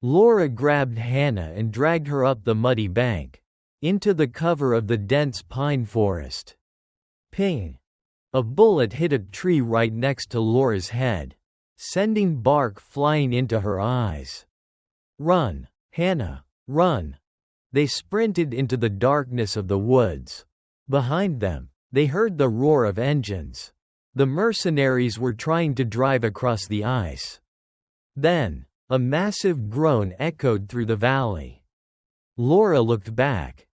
Laura grabbed Hannah and dragged her up the muddy bank, into the cover of the dense pine forest. Ping! A bullet hit a tree right next to Laura's head, sending bark flying into her eyes. Run, Hannah, run! They sprinted into the darkness of the woods. Behind them, they heard the roar of engines. The mercenaries were trying to drive across the ice. Then, a massive groan echoed through the valley. Laura looked back.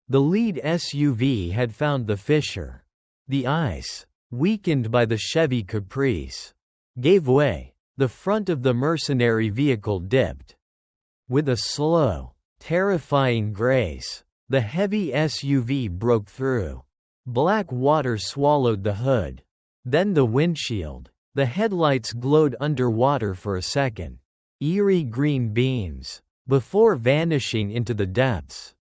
The lead SUV had found the fissure. The ice, weakened by the Chevy Caprice, gave way. The front of the mercenary vehicle dipped. With a slow, terrifying grace, the heavy SUV broke through. Black water swallowed the hood. Then the windshield. The headlights glowed underwater for a second. Eerie green beams, before vanishing into the depths.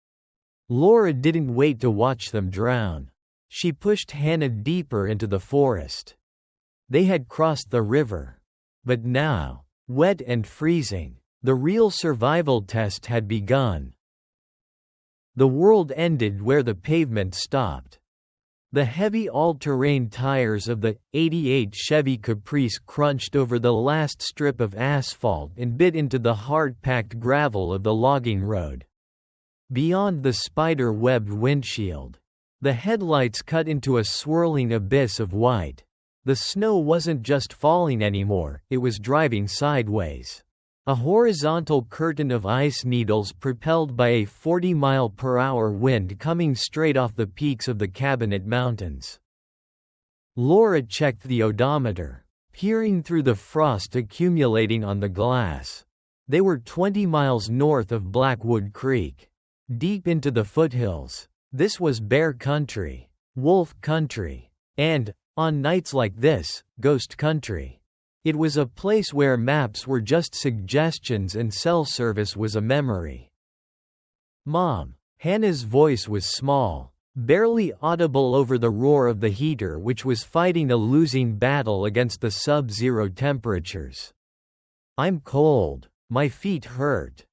Laura didn't wait to watch them drown. She pushed Hannah deeper into the forest. They had crossed the river. But now, wet and freezing, the real survival test had begun. The world ended where the pavement stopped. The heavy all-terrain tires of the '88 Chevy Caprice crunched over the last strip of asphalt and bit into the hard-packed gravel of the logging road. Beyond the spider-webbed windshield, the headlights cut into a swirling abyss of white. The snow wasn't just falling anymore, it was driving sideways. A horizontal curtain of ice needles propelled by a 40-mile-per-hour wind coming straight off the peaks of the Cabinet Mountains. Laura checked the odometer, peering through the frost accumulating on the glass. They were 20 miles north of Blackwood Creek, deep into the foothills. This was bear country, wolf country, and, on nights like this, ghost country. It was a place where maps were just suggestions and cell service was a memory. "Mom." Hannah's voice was small, barely audible over the roar of the heater which was fighting a losing battle against the sub-zero temperatures. "I'm cold. My feet hurt."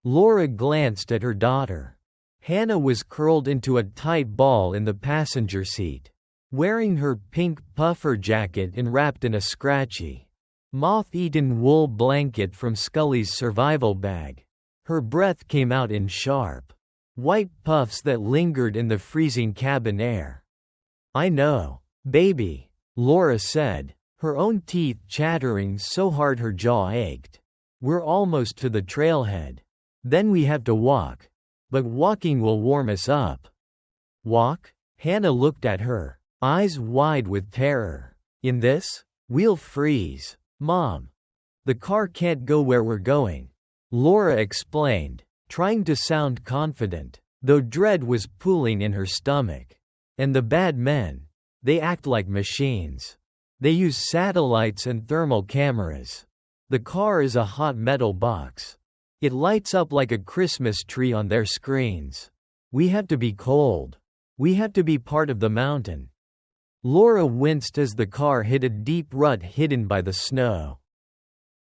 Laura glanced at her daughter. Hannah was curled into a tight ball in the passenger seat, wearing her pink puffer jacket and wrapped in a scratchy, moth-eaten wool blanket from Scully's survival bag. Her breath came out in sharp, white puffs that lingered in the freezing cabin air. "I know, baby," Laura said, her own teeth chattering so hard her jaw ached. "We're almost to the trailhead. Then we have to walk. But walking will warm us up." "Walk?" Hannah looked at her, eyes wide with terror. "In this? We'll freeze." "Mom. The car can't go where we're going," Laura explained, trying to sound confident, though dread was pooling in her stomach. "And the bad men. They act like machines. They use satellites and thermal cameras. The car is a hot metal box. It lights up like a Christmas tree on their screens. We have to be cold. We have to be part of the mountain." Laura winced as the car hit a deep rut hidden by the snow.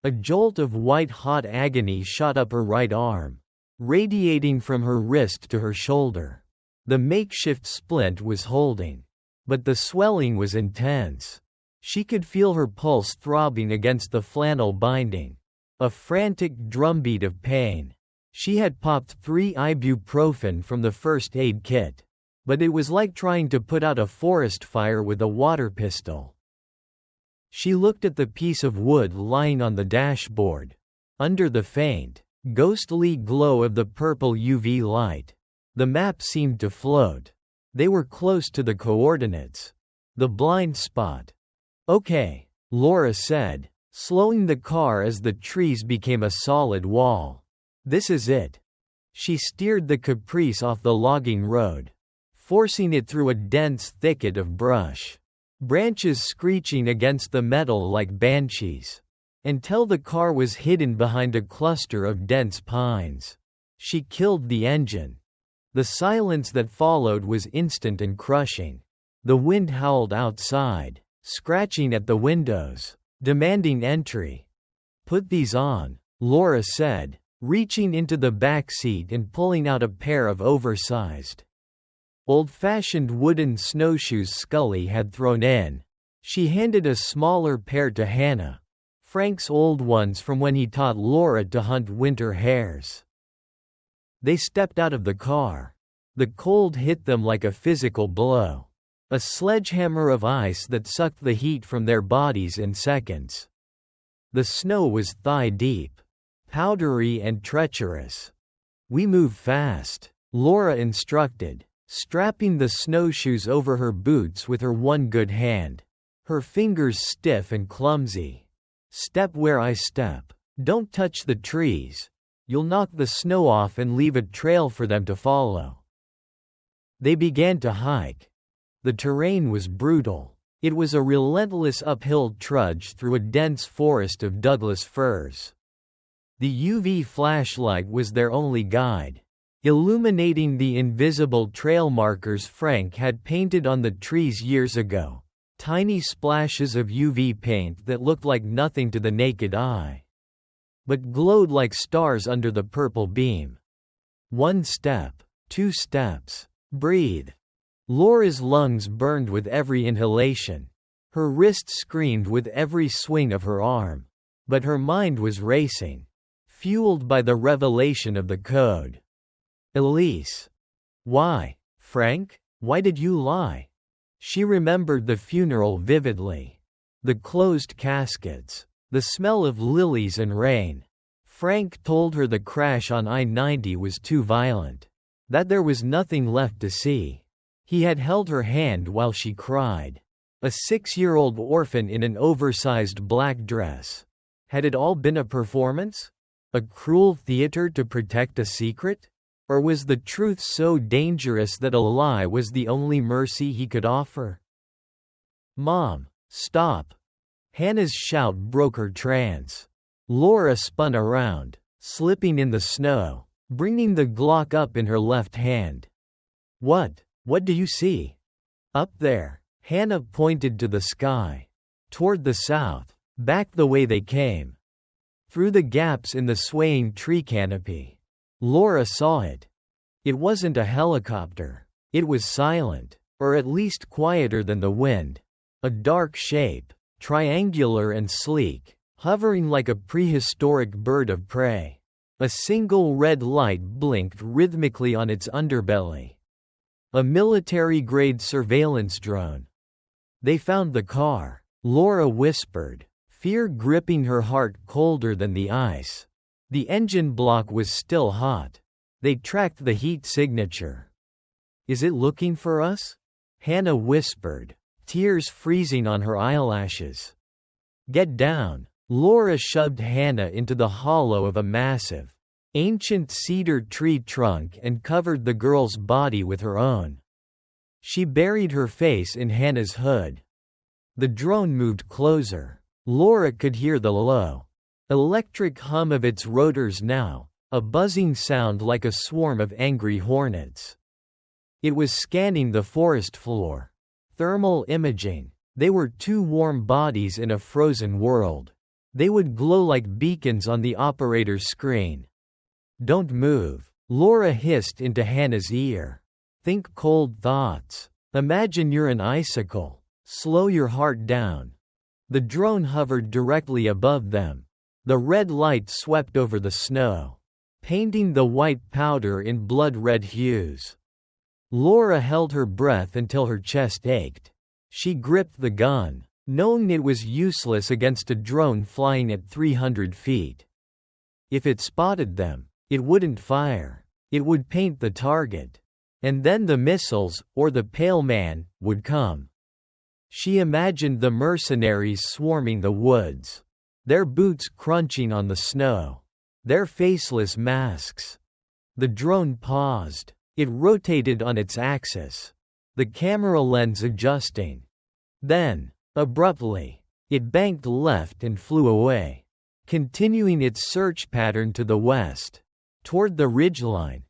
A jolt of white-hot agony shot up her right arm, radiating from her wrist to her shoulder. The makeshift splint was holding, but the swelling was intense. She could feel her pulse throbbing against the flannel binding, a frantic drumbeat of pain. She had popped 3 ibuprofen from the first aid kit, but it was like trying to put out a forest fire with a water pistol. She looked at the piece of wood lying on the dashboard. Under the faint, ghostly glow of the purple UV light, the map seemed to float. They were close to the coordinates. The blind spot. "Okay," Laura said, slowing the car as the trees became a solid wall. "This is it." She steered the Caprice off the logging road, forcing it through a dense thicket of brush, branches screeching against the metal like banshees, until the car was hidden behind a cluster of dense pines. She killed the engine. The silence that followed was instant and crushing. The wind howled outside, scratching at the windows, demanding entry. "Put these on," Laura said, reaching into the back seat and pulling out a pair of oversized, old-fashioned wooden snowshoes Scully had thrown in. She handed a smaller pair to Hannah, Frank's old ones from when he taught Laura to hunt winter hares. They stepped out of the car. The cold hit them like a physical blow, a sledgehammer of ice that sucked the heat from their bodies in seconds. The snow was thigh-deep, powdery and treacherous. "We move fast," Laura instructed, strapping the snowshoes over her boots with her one good hand, her fingers stiff and clumsy. "Step where I step. Don't touch the trees. You'll knock the snow off and leave a trail for them to follow." They began to hike. The terrain was brutal. It was a relentless uphill trudge through a dense forest of Douglas firs. The UV flashlight was their only guide, illuminating the invisible trail markers Frank had painted on the trees years ago, tiny splashes of UV paint that looked like nothing to the naked eye, but glowed like stars under the purple beam. 1 step, 2 steps. Breathe. Laura's lungs burned with every inhalation. Her wrist screamed with every swing of her arm. But her mind was racing, fueled by the revelation of the code. Elise. Why, Frank? Why did you lie? She remembered the funeral vividly. The closed caskets. The smell of lilies and rain. Frank told her the crash on I-90 was too violent. That there was nothing left to see. He had held her hand while she cried. A 6-year-old orphan in an oversized black dress. Had it all been a performance? A cruel theater to protect a secret? Or was the truth so dangerous that a lie was the only mercy he could offer? Mom, stop! Hannah's shout broke her trance. Laura spun around, slipping in the snow, bringing the Glock up in her left hand. What do you see? Up there. Hannah pointed to the sky. Toward the south. Back the way they came. Through the gaps in the swaying tree canopy. Laura saw it. It wasn't a helicopter. It was silent, or at least quieter than the wind. A dark shape, triangular and sleek, hovering like a prehistoric bird of prey. A single red light blinked rhythmically on its underbelly. A military-grade surveillance drone. They found the car, Laura whispered, fear gripping her heart colder than the ice. The engine block was still hot. They tracked the heat signature. Is it looking for us? Hannah whispered, tears freezing on her eyelashes. Get down. Laura shoved Hannah into the hollow of a massive, ancient cedar tree trunk and covered the girl's body with her own. She buried her face in Hannah's hood. The drone moved closer. Laura could hear the low, electric hum of its rotors now, a buzzing sound like a swarm of angry hornets. It was scanning the forest floor. Thermal imaging. They were 2 warm bodies in a frozen world. They would glow like beacons on the operator's screen. Don't move, Laura hissed into Hannah's ear. Think cold thoughts. Imagine you're an icicle. Slow your heart down. The drone hovered directly above them. The red light swept over the snow, painting the white powder in blood-red hues. Laura held her breath until her chest ached. She gripped the gun, knowing it was useless against a drone flying at 300 feet. If it spotted them, it wouldn't fire. It would paint the target. And then the missiles, or the pale man, would come. She imagined the mercenaries swarming the woods. Their boots crunching on the snow. Their faceless masks. The drone paused. It rotated on its axis. The camera lens adjusting. Then, abruptly, it banked left and flew away, continuing its search pattern to the west, toward the ridgeline.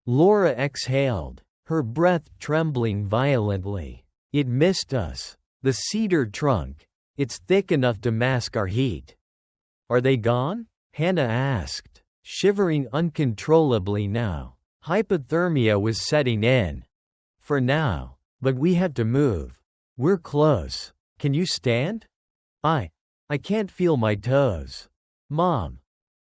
Laura exhaled, her breath trembling violently. It missed us. The cedar trunk. It's thick enough to mask our heat. Are they gone? Hannah asked, shivering uncontrollably now. Hypothermia was setting in. For now. But we have to move. We're close. Can you stand? I can't feel my toes. Mom.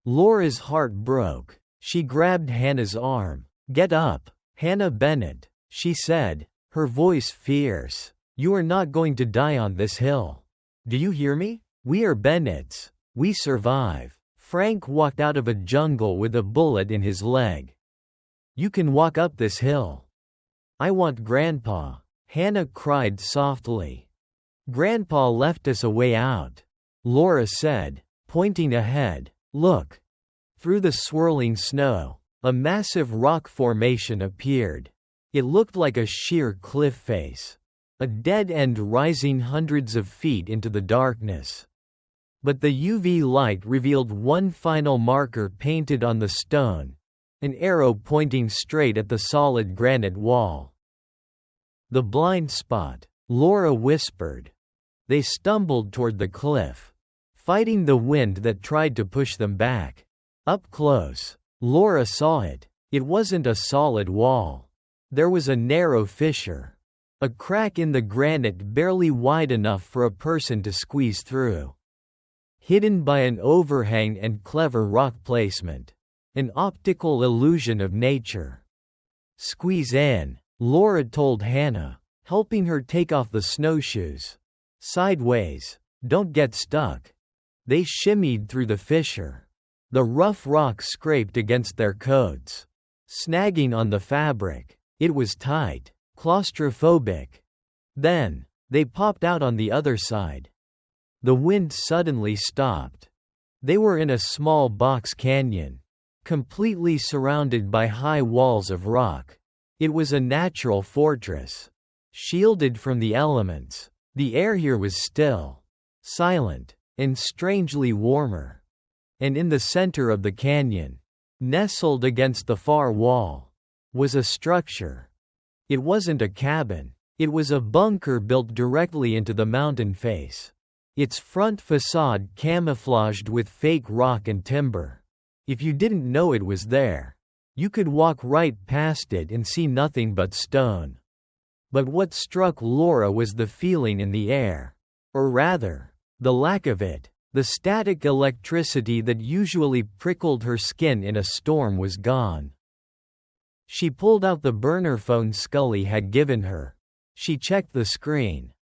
Laura's heart broke. She grabbed Hannah's arm. Get up. Hannah Bennett, she said, her voice fierce. You are not going to die on this hill. Do you hear me? We are Bennetts. We survive. Frank walked out of a jungle with a bullet in his leg. You can walk up this hill. I want Grandpa. Hannah cried softly. Grandpa left us a way out. Laura said, pointing ahead. Look. Through the swirling snow, a massive rock formation appeared. It looked like a sheer cliff face. A dead end rising hundreds of feet into the darkness. But the UV light revealed one final marker painted on the stone, an arrow pointing straight at the solid granite wall. "The blind spot," Laura whispered. They stumbled toward the cliff, fighting the wind that tried to push them back. Up close, Laura saw it. It wasn't a solid wall. There was a narrow fissure, a crack in the granite barely wide enough for a person to squeeze through. Hidden by an overhang and clever rock placement, an optical illusion of nature. "Squeeze in," Laura told Hannah, helping her take off the snowshoes. "Sideways. Don't get stuck." They shimmied through the fissure. The rough rock scraped against their coats, snagging on the fabric. It was tight, claustrophobic. Then, they popped out on the other side. The wind suddenly stopped. They were in a small box canyon, completely surrounded by high walls of rock. It was a natural fortress, shielded from the elements. The air here was still, silent, and strangely warmer. And in the center of the canyon, nestled against the far wall, was a structure. It wasn't a cabin. It was a bunker built directly into the mountain face. Its front facade camouflaged with fake rock and timber. If you didn't know it was there, you could walk right past it and see nothing but stone. But what struck Laura was the feeling in the air. Or rather, the lack of it. The static electricity that usually prickled her skin in a storm was gone. She pulled out the burner phone Scully had given her. She checked the screen.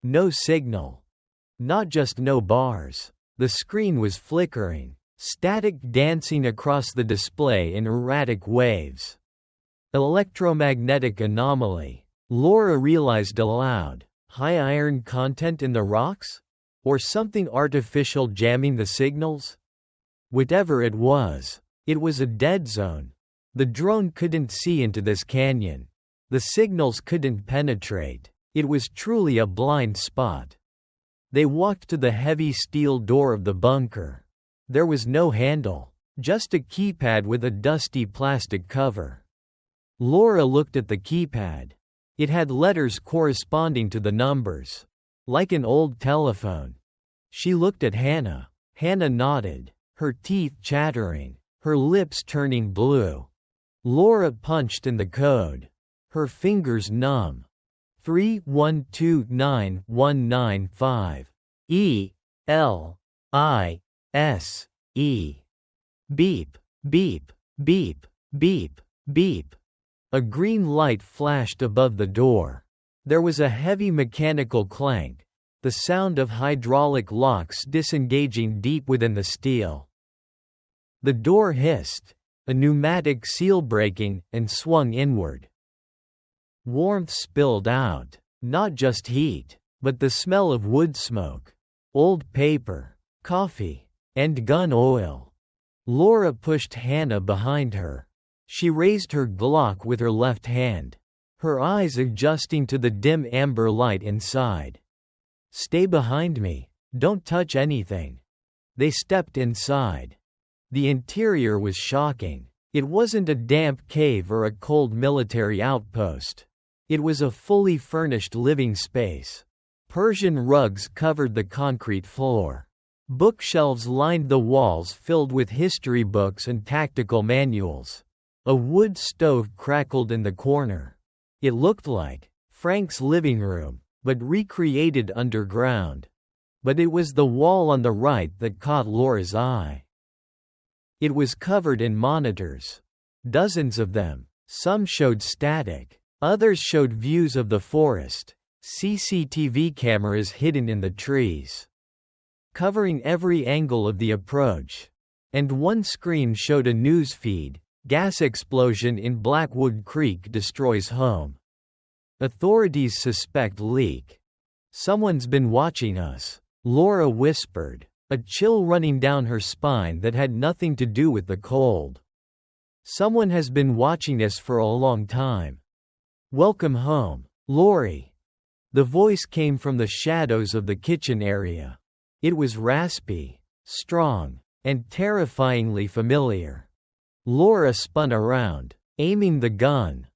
No signal. Not just no bars. The screen was flickering, static dancing across the display in erratic waves. Electromagnetic anomaly, Laura realized aloud. High iron content in the rocks? Or something artificial jamming the signals? Whatever it was a dead zone. The drone couldn't see into this canyon. The signals couldn't penetrate. It was truly a blind spot. They walked to the heavy steel door of the bunker. There was no handle, just a keypad with a dusty plastic cover. Laura looked at the keypad. It had letters corresponding to the numbers, like an old telephone. She looked at Hannah. Hannah nodded, her teeth chattering, her lips turning blue. Laura punched in the code, her fingers numb. 3129195. E-L-I-S-E. Beep, beep, beep, beep, beep. A green light flashed above the door. There was a heavy mechanical clank, the sound of hydraulic locks disengaging deep within the steel. The door hissed, a pneumatic seal breaking, and swung inward. Warmth spilled out, not just heat, but the smell of wood smoke, old paper, coffee, and gun oil. Laura pushed Hannah behind her. She raised her Glock with her left hand, her eyes adjusting to the dim amber light inside. "Stay behind me. Don't touch anything." They stepped inside. The interior was shocking. It wasn't a damp cave or a cold military outpost. It was a fully furnished living space. Persian rugs covered the concrete floor. Bookshelves lined the walls filled with history books and tactical manuals. A wood stove crackled in the corner. It looked like Frank's living room, but recreated underground. But it was the wall on the right that caught Laura's eye. It was covered in monitors. Dozens of them. Some showed static. Others showed views of the forest, CCTV cameras hidden in the trees, covering every angle of the approach. And one screen showed a news feed. Gas explosion in Blackwood Creek destroys home. Authorities suspect leak. "Someone's been watching us," Laura whispered, a chill running down her spine that had nothing to do with the cold. "Someone has been watching us for a long time." "Welcome home, Lori." The voice came from the shadows of the kitchen area. It was raspy, strong, and terrifyingly familiar. Laura spun around, aiming the gun.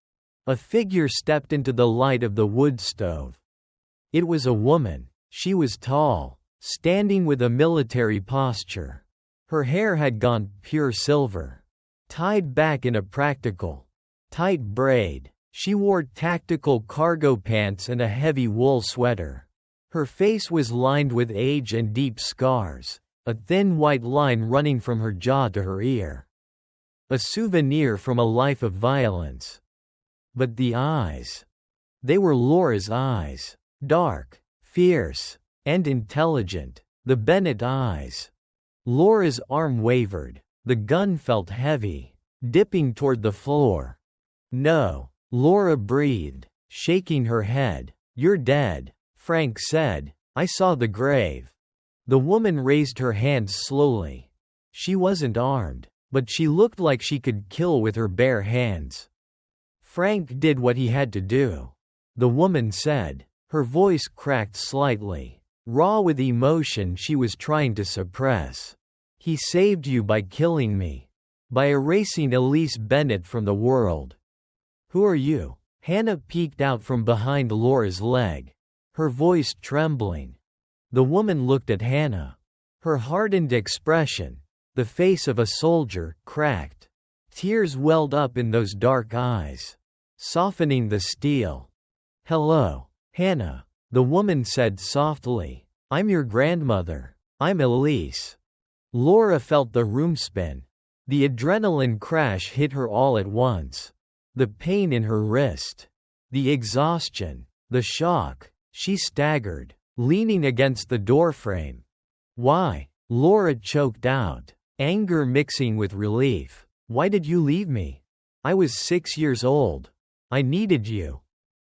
A figure stepped into the light of the wood stove. It was a woman. She was tall, standing with a military posture. Her hair had gone pure silver, tied back in a practical, tight braid. She wore tactical cargo pants and a heavy wool sweater. Her face was lined with age and deep scars, a thin white line running from her jaw to her ear. A souvenir from a life of violence. But the eyes. They were Laura's eyes. Dark, fierce, and intelligent. The Bennett eyes. Laura's arm wavered. The gun felt heavy, dipping toward the floor. No, Laura breathed, shaking her head. You're dead, Frank said. I saw the grave. The woman raised her hands slowly. She wasn't armed, but she looked like she could kill with her bare hands. Frank did what he had to do, the woman said. Her voice cracked slightly, raw with emotion she was trying to suppress. He saved you by killing me, by erasing Elise Bennett from the world. Who are you? Hannah peeked out from behind Laura's leg, her voice trembling. The woman looked at Hannah. Her hardened expression, the face of a soldier, cracked. Tears welled up in those dark eyes, softening the steel. Hello, Hannah, the woman said softly. I'm your grandmother. I'm Elise. Laura felt the room spin. The adrenaline crash hit her all at once. The pain in her wrist, the exhaustion, the shock. She staggered, leaning against the doorframe. Why? Laura choked out, anger mixing with relief. Why did you leave me? I was 6 years old. I needed you.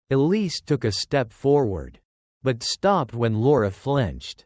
Elise took a step forward, but stopped when Laura flinched.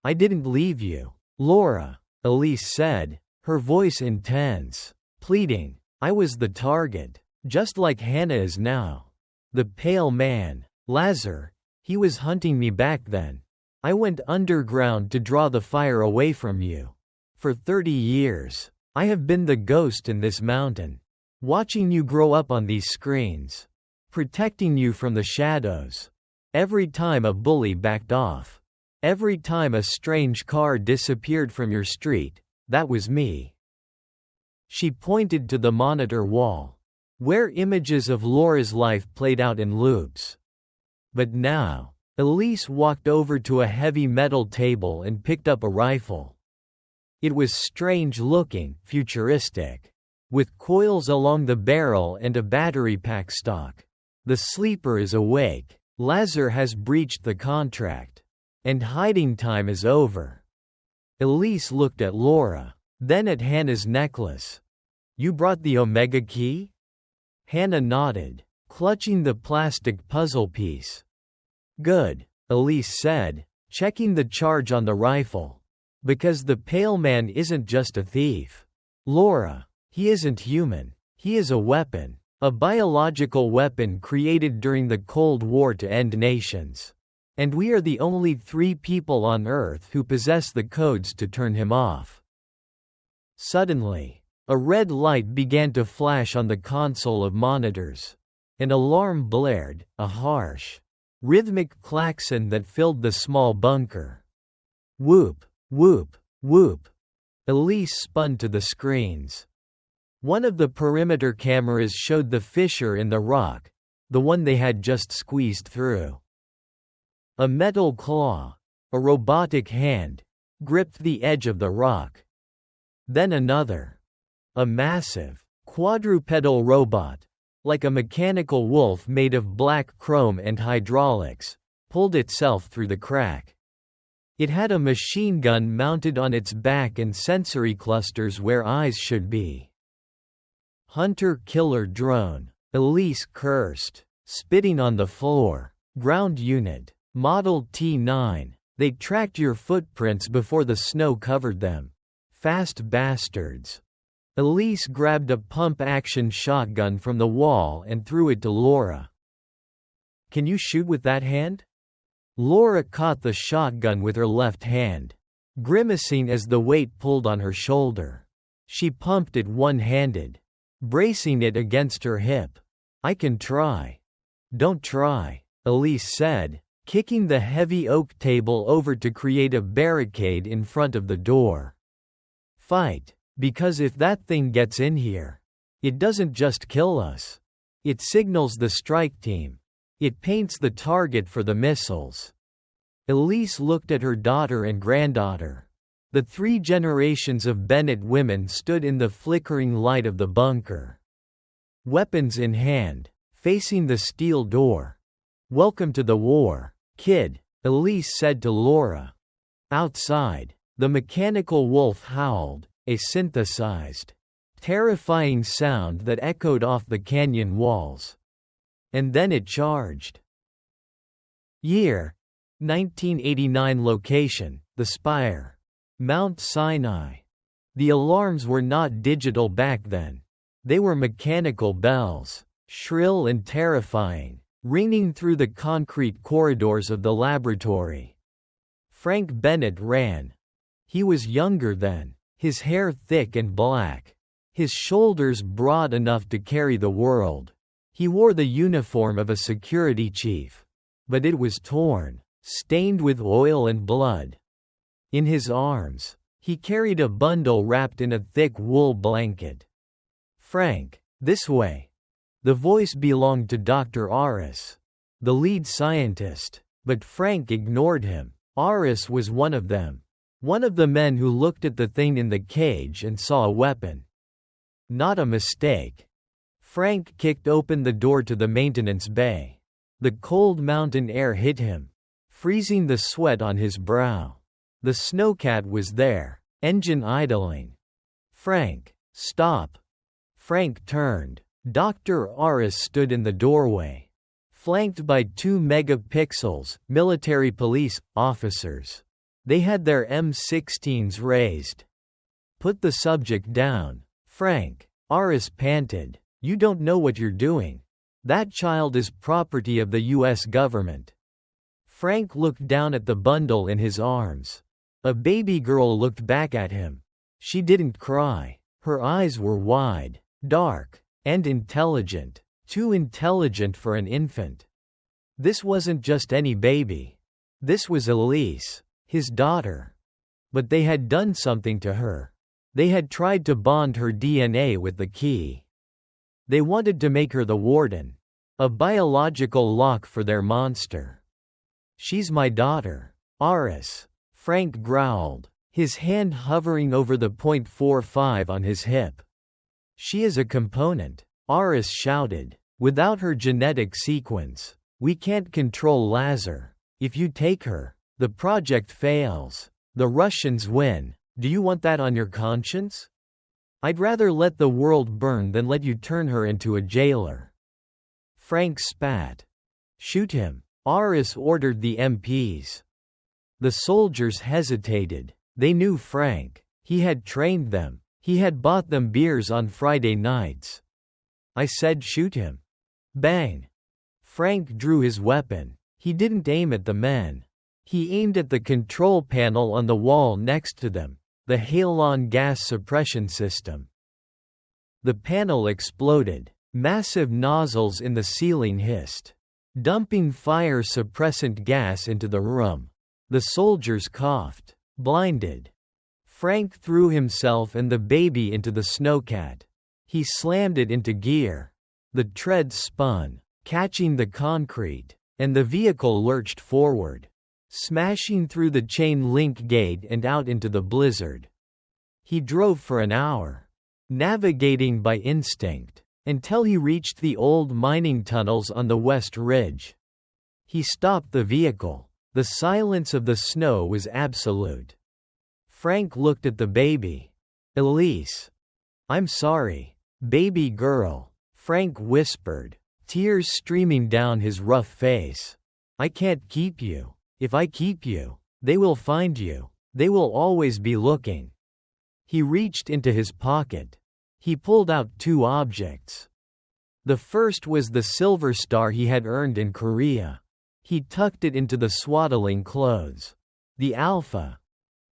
I didn't leave you, Laura, Elise said, her voice intense, pleading. I was the target, just like Hannah is now. The pale man, Lazar, he was hunting me back then. I went underground to draw the fire away from you. For 30 years, I have been the ghost in this mountain, watching you grow up on these screens, protecting you from the shadows. Every time a bully backed off, every time a strange car disappeared from your street, that was me. She pointed to the monitor wall, where images of Laura's life played out in loops. But now, Elise walked over to a heavy metal table and picked up a rifle. It was strange-looking, futuristic, with coils along the barrel and a battery pack stock. The sleeper is awake. Lazar has breached the contract, and hiding time is over. Elise looked at Laura, then at Hannah's necklace. You brought the Omega key? Hannah nodded, clutching the plastic puzzle piece. Good, Elise said, checking the charge on the rifle. Because the pale man isn't just a thief. Laura, he isn't human. He is a weapon. A biological weapon created during the Cold War to end nations. And we are the only 3 people on Earth who possess the codes to turn him off. Suddenly, a red light began to flash on the console of monitors. An alarm blared, a harsh, rhythmic klaxon that filled the small bunker. Whoop, whoop, whoop. Elise spun to the screens. One of the perimeter cameras showed the fissure in the rock, the one they had just squeezed through. A metal claw, a robotic hand, gripped the edge of the rock. Then another. A massive, quadrupedal robot, like a mechanical wolf made of black chrome and hydraulics, pulled itself through the crack. It had a machine gun mounted on its back and sensory clusters where eyes should be. Hunter-killer drone, Elise cursed, spitting on the floor. Ground unit, Model T9, they tracked your footprints before the snow covered them. Fast bastards. Elise grabbed a pump-action shotgun from the wall and threw it to Laura. Can you shoot with that hand? Laura caught the shotgun with her left hand, grimacing as the weight pulled on her shoulder. She pumped it one-handed, bracing it against her hip. "I can try." "Don't try," Elise said, kicking the heavy oak table over to create a barricade in front of the door. "Fight, because if that thing gets in here, it doesn't just kill us. It signals the strike team. It paints the target for the missiles." Elise looked at her daughter and granddaughter. The 3 generations of Bennett women stood in the flickering light of the bunker, weapons in hand, facing the steel door. "Welcome to the war, kid," Elise said to Laura. Outside, the mechanical wolf howled, a synthesized, terrifying sound that echoed off the canyon walls. And then it charged. Year: 1989. Location: the Spire, Mount Sinai. The alarms were not digital back then. They were mechanical bells, shrill and terrifying, ringing through the concrete corridors of the laboratory. Frank Bennett ran. He was younger then, his hair thick and black, his shoulders broad enough to carry the world. He wore the uniform of a security chief, but it was torn, stained with oil and blood. In his arms, he carried a bundle wrapped in a thick wool blanket. "Frank, this way." The voice belonged to Dr. Aris, the lead scientist, but Frank ignored him. Aris was one of them, one of the men who looked at the thing in the cage and saw a weapon. Not a mistake. Frank kicked open the door to the maintenance bay. The cold mountain air hit him, freezing the sweat on his brow. The snowcat was there, engine idling. "Frank, stop." Frank turned. Dr. Aris stood in the doorway, flanked by 2 megapixels, military police officers. They had their M16s raised. "Put the subject down, Frank," Aris panted. "You don't know what you're doing. That child is property of the U.S. government." Frank looked down at the bundle in his arms. A baby girl looked back at him. She didn't cry. Her eyes were wide, dark, and intelligent. Too intelligent for an infant. This wasn't just any baby. This was Elise, his daughter. But they had done something to her. They had tried to bond her DNA with the key. They wanted to make her the warden, a biological lock for their monster. "She's my daughter, Aris," Frank growled, his hand hovering over the .45 on his hip. "She is a component," Aris shouted. "Without her genetic sequence, we can't control Lazar. If you take her, the project fails. The Russians win. Do you want that on your conscience? I'd rather let the world burn than let you turn her into a jailer." Frank spat. "Shoot him," Aris ordered the MPs. The soldiers hesitated. They knew Frank. He had trained them. He had bought them beers on Friday nights. "I said shoot him." Bang! Frank drew his weapon. He didn't aim at the men. He aimed at the control panel on the wall next to them, the halon gas suppression system. The panel exploded. Massive nozzles in the ceiling hissed, dumping fire suppressant gas into the room. The soldiers coughed. Blinded, Frank threw himself and the baby into the snowcat. He slammed it into gear. The tread spun, catching the concrete, and the vehicle lurched forward, smashing through the chain link gate and out into the blizzard. He drove for an hour, navigating by instinct, until he reached the old mining tunnels on the West Ridge. He stopped the vehicle. The silence of the snow was absolute. Frank looked at the baby. "Elise." "I'm sorry, baby girl," Frank whispered, tears streaming down his rough face. "I can't keep you. If I keep you, they will find you. They will always be looking." He reached into his pocket. He pulled out 2 objects. The first was the silver star he had earned in Korea. He tucked it into the swaddling clothes. The Alpha.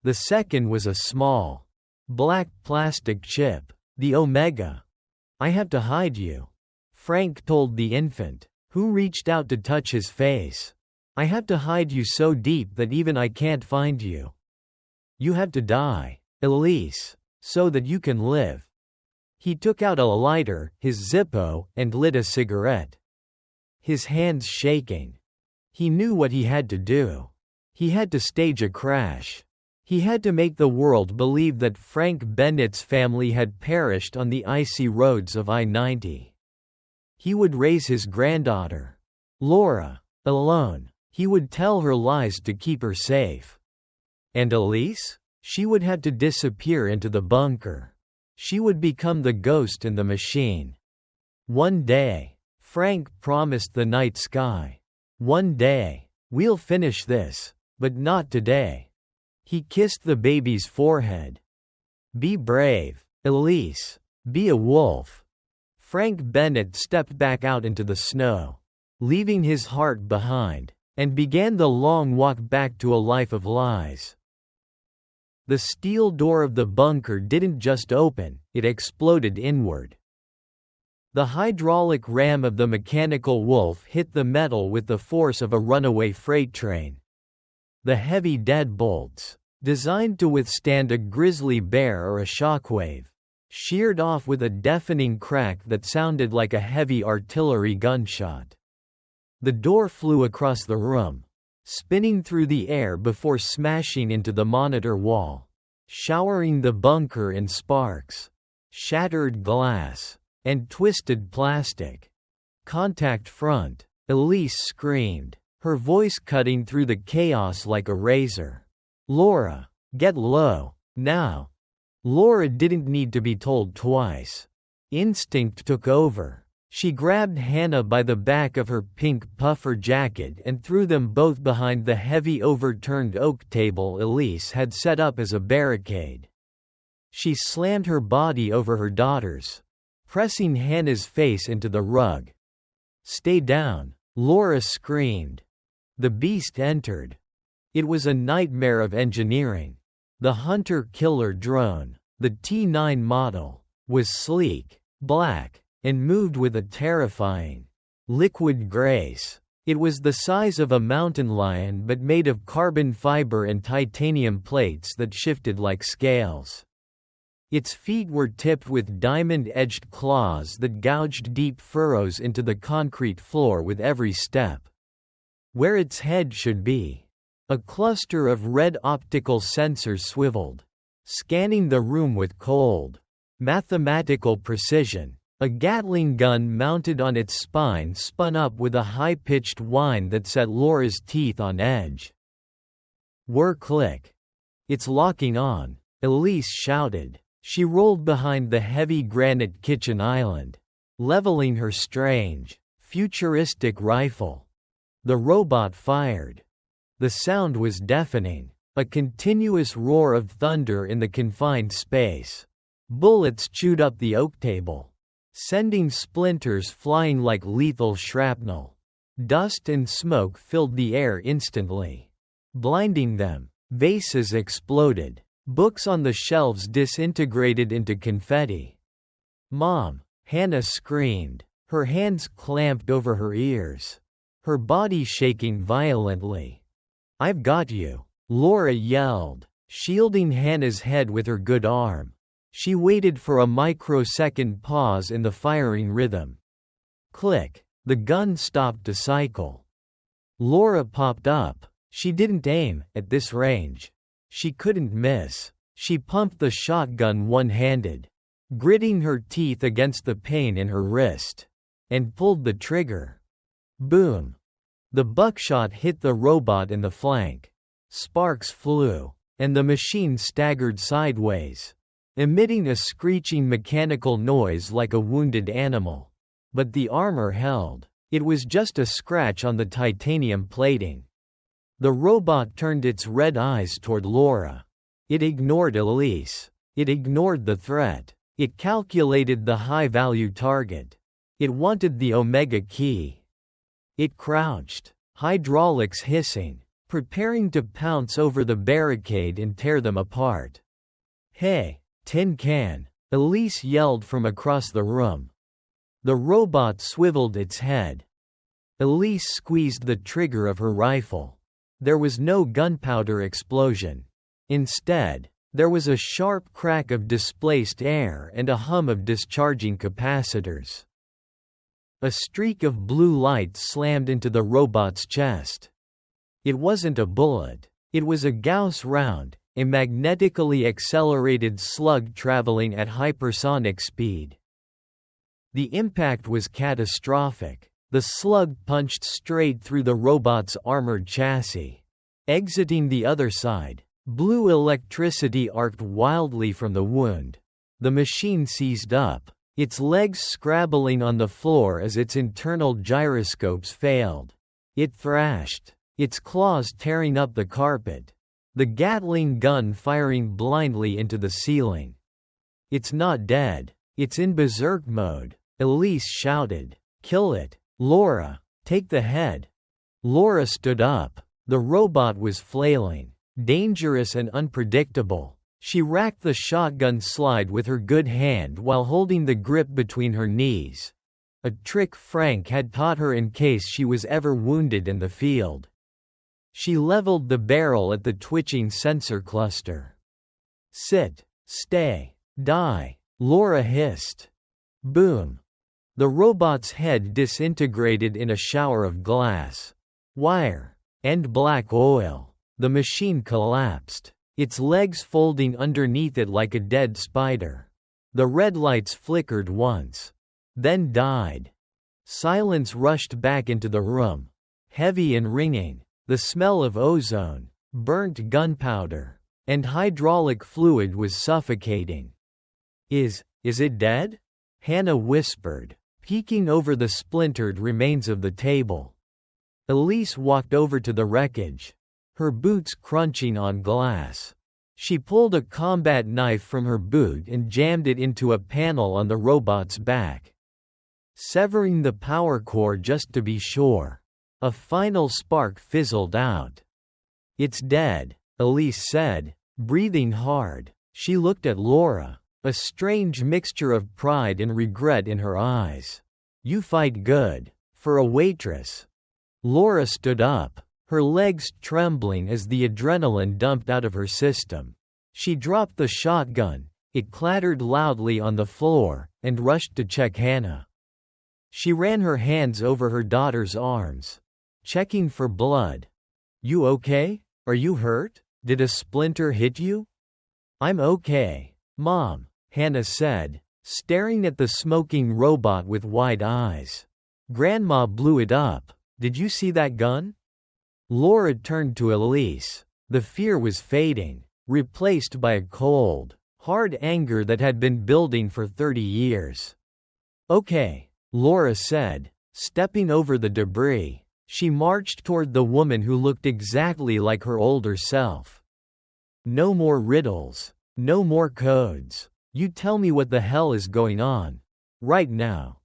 The second was a small, black plastic chip. The Omega. I have to hide you, Frank told the infant, who reached out to touch his face. I have to hide you so deep that even I can't find you. You have to die, Elise, so that you can live. He took out a lighter, his Zippo, and lit a cigarette. His hands shaking. He knew what he had to do. He had to stage a crash. He had to make the world believe that Frank Bennett's family had perished on the icy roads of I-90. He would raise his granddaughter, Laura, alone. He would tell her lies to keep her safe. And Elise? She would have to disappear into the bunker. She would become the ghost in the machine. One day, Frank promised the night sky. One day, we'll finish this, but not today. He kissed the baby's forehead. Be brave, Elise. Be a wolf. Frank Bennett stepped back out into the snow, leaving his heart behind, and began the long walk back to a life of lies. The steel door of the bunker didn't just open, it exploded inward. The hydraulic ram of the mechanical wolf hit the metal with the force of a runaway freight train. The heavy deadbolts, designed to withstand a grizzly bear or a shockwave, sheared off with a deafening crack that sounded like a heavy artillery gunshot. The door flew across the room, spinning through the air before smashing into the monitor wall, showering the bunker in sparks, shattered glass, and twisted plastic. Contact front, Elise screamed, her voice cutting through the chaos like a razor. Laura, get low, now. Laura didn't need to be told twice. Instinct took over. She grabbed Hannah by the back of her pink puffer jacket and threw them both behind the heavy overturned oak table Elise had set up as a barricade. She slammed her body over her daughter's, pressing Hannah's face into the rug. Stay down, Laura screamed. The beast entered. It was a nightmare of engineering. The hunter-killer drone, the T-9 model, was sleek, black, and moved with a terrifying, liquid grace. It was the size of a mountain lion but made of carbon fiber and titanium plates that shifted like scales. Its feet were tipped with diamond-edged claws that gouged deep furrows into the concrete floor with every step. Where its head should be, a cluster of red optical sensors swiveled, scanning the room with cold, mathematical precision. A Gatling gun mounted on its spine spun up with a high-pitched whine that set Laura's teeth on edge. Whir click. It's locking on, Elise shouted. She rolled behind the heavy granite kitchen island, leveling her strange, futuristic rifle. The robot fired. The sound was deafening, a continuous roar of thunder in the confined space. Bullets chewed up the oak table, sending splinters flying like lethal shrapnel. Dust and smoke filled the air instantly, blinding them. Vases exploded. Books on the shelves disintegrated into confetti. Mom, Hannah screamed, her hands clamped over her ears, her body shaking violently. I've got you, Laura yelled, shielding Hannah's head with her good arm. She waited for a microsecond pause in the firing rhythm. Click. The gun stopped to cycle. Laura popped up. She didn't aim at this range. She couldn't miss. She pumped the shotgun one-handed, gritting her teeth against the pain in her wrist, and pulled the trigger. Boom. The buckshot hit the robot in the flank. Sparks flew, and the machine staggered sideways, emitting a screeching mechanical noise like a wounded animal. But the armor held. It was just a scratch on the titanium plating. The robot turned its red eyes toward Laura. It ignored Elise. It ignored the threat. It calculated the high-value target. It wanted the Omega key. It crouched, hydraulics hissing, preparing to pounce over the barricade and tear them apart. "Hey, tin can!" Elise yelled from across the room. The robot swiveled its head. Elise squeezed the trigger of her rifle. There was no gunpowder explosion. Instead, there was a sharp crack of displaced air and a hum of discharging capacitors. A streak of blue light slammed into the robot's chest. It wasn't a bullet. It was a Gauss round, a magnetically accelerated slug traveling at hypersonic speed. The impact was catastrophic. The slug punched straight through the robot's armored chassis. Exiting the other side, blue electricity arced wildly from the wound. The machine seized up, its legs scrabbling on the floor as its internal gyroscopes failed. It thrashed, its claws tearing up the carpet. The Gatling gun firing blindly into the ceiling. "It's not dead. It's in berserk mode," Elise shouted. "Kill it. Laura, take the head." Laura stood up. The robot was flailing, dangerous and unpredictable. She racked the shotgun slide with her good hand while holding the grip between her knees. A trick Frank had taught her in case she was ever wounded in the field. She leveled the barrel at the twitching sensor cluster. "Sit, stay, die," Laura hissed. Boom. The robot's head disintegrated in a shower of glass, wire, and black oil. The machine collapsed, its legs folding underneath it like a dead spider. The red lights flickered once, then died. Silence rushed back into the room, heavy and ringing. The smell of ozone, burnt gunpowder, and hydraulic fluid was suffocating. Is it dead?" Hannah whispered, peeking over the splintered remains of the table. Elise walked over to the wreckage, her boots crunching on glass. She pulled a combat knife from her boot and jammed it into a panel on the robot's back, severing the power cord just to be sure. A final spark fizzled out. "It's dead," Elise said, breathing hard. She looked at Laura, a strange mixture of pride and regret in her eyes. "You fight good, for a waitress." Laura stood up, her legs trembling as the adrenaline dumped out of her system. She dropped the shotgun, it clattered loudly on the floor, and rushed to check Hannah. She ran her hands over her daughter's arms, checking for blood. "You okay? Are you hurt? Did a splinter hit you?" "I'm okay, Mom," Hannah said, staring at the smoking robot with wide eyes. "Grandma blew it up. Did you see that gun?" Laura turned to Elise. The fear was fading, replaced by a cold, hard anger that had been building for 30 years. "Okay," Laura said, stepping over the debris. She marched toward the woman who looked exactly like her older self. "No more riddles. No more codes. You tell me what the hell is going on. Right now."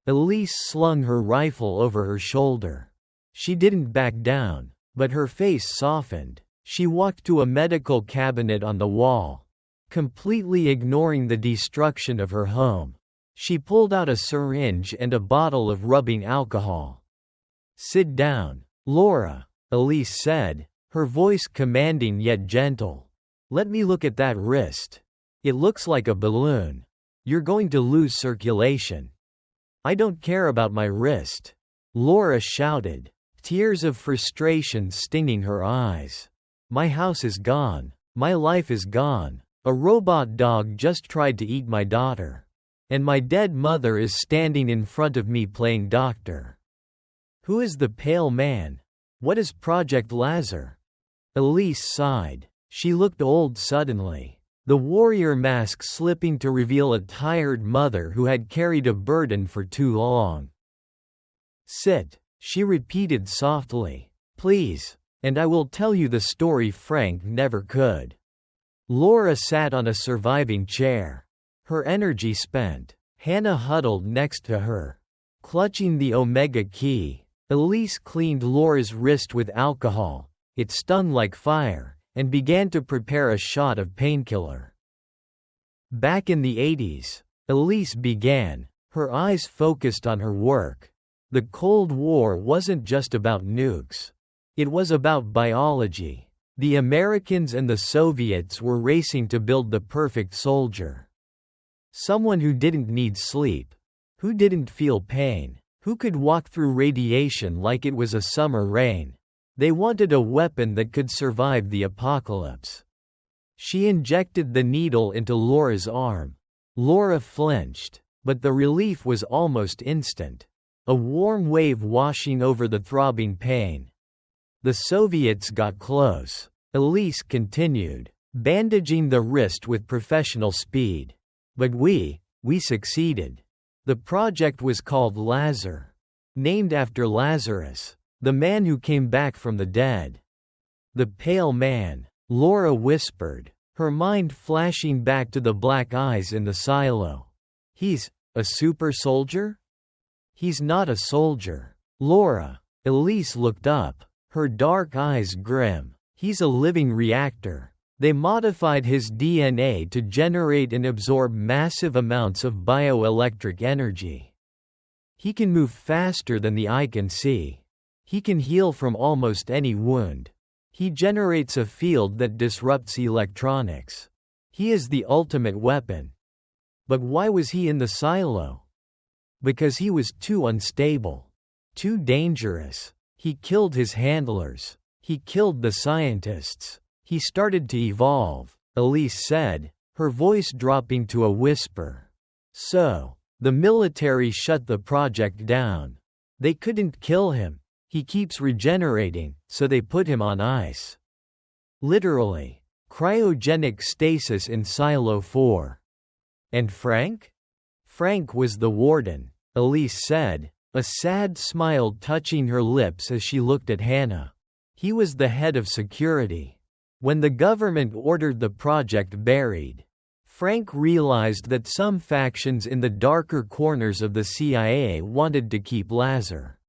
Elise slung her rifle over her shoulder. She didn't back down, but her face softened. She walked to a medical cabinet on the wall, completely ignoring the destruction of her home. She pulled out a syringe and a bottle of rubbing alcohol. "Sit down, Laura," Elise said, her voice commanding yet gentle. "Let me look at that wrist. It looks like a balloon. You're going to lose circulation." "I don't care about my wrist," Laura shouted, tears of frustration stinging her eyes. "My house is gone. My life is gone. A robot dog just tried to eat my daughter. And my dead mother is standing in front of me playing doctor. Who is the pale man? What is Project Lazar?" Elise sighed. She looked old suddenly, the warrior mask slipping to reveal a tired mother who had carried a burden for too long. "Sit," she repeated softly. "Please. And I will tell you the story Frank never could." Laura sat on a surviving chair, her energy spent. Hannah huddled next to her, clutching the Omega key. Elise cleaned Laura's wrist with alcohol. It stung like fire, and began to prepare a shot of painkiller. Back in the 80s, Elise began, her eyes focused on her work. The Cold War wasn't just about nukes. It was about biology. The Americans and the Soviets were racing to build the perfect soldier. Someone who didn't need sleep, who didn't feel pain, who could walk through radiation like it was a summer rain. They wanted a weapon that could survive the apocalypse. She injected the needle into Laura's arm. Laura flinched, but the relief was almost instant. A warm wave washing over the throbbing pain. The Soviets got close. Elise continued, bandaging the wrist with professional speed. But we succeeded. The project was called Lazar, named after Lazarus, the man who came back from the dead. The pale man, Laura whispered, her mind flashing back to the black eyes in the silo. He's a super soldier? He's not a soldier. Laura. Elise looked up, her dark eyes grim. He's a living reactor. They modified his DNA to generate and absorb massive amounts of bioelectric energy. He can move faster than the eye can see. He can heal from almost any wound. He generates a field that disrupts electronics. He is the ultimate weapon. But why was he in the silo? Because he was too unstable. Too dangerous. He killed his handlers. He killed the scientists. He started to evolve, Elise said, her voice dropping to a whisper. So, the military shut the project down. They couldn't kill him. He keeps regenerating, so they put him on ice. Literally. Cryogenic stasis in Silo 4. And Frank? Frank was the warden, Elise said, a sad smile touching her lips as she looked at Hannah. He was the head of security. When the government ordered the project buried, Frank realized that some factions in the darker corners of the CIA wanted to keep Lazar.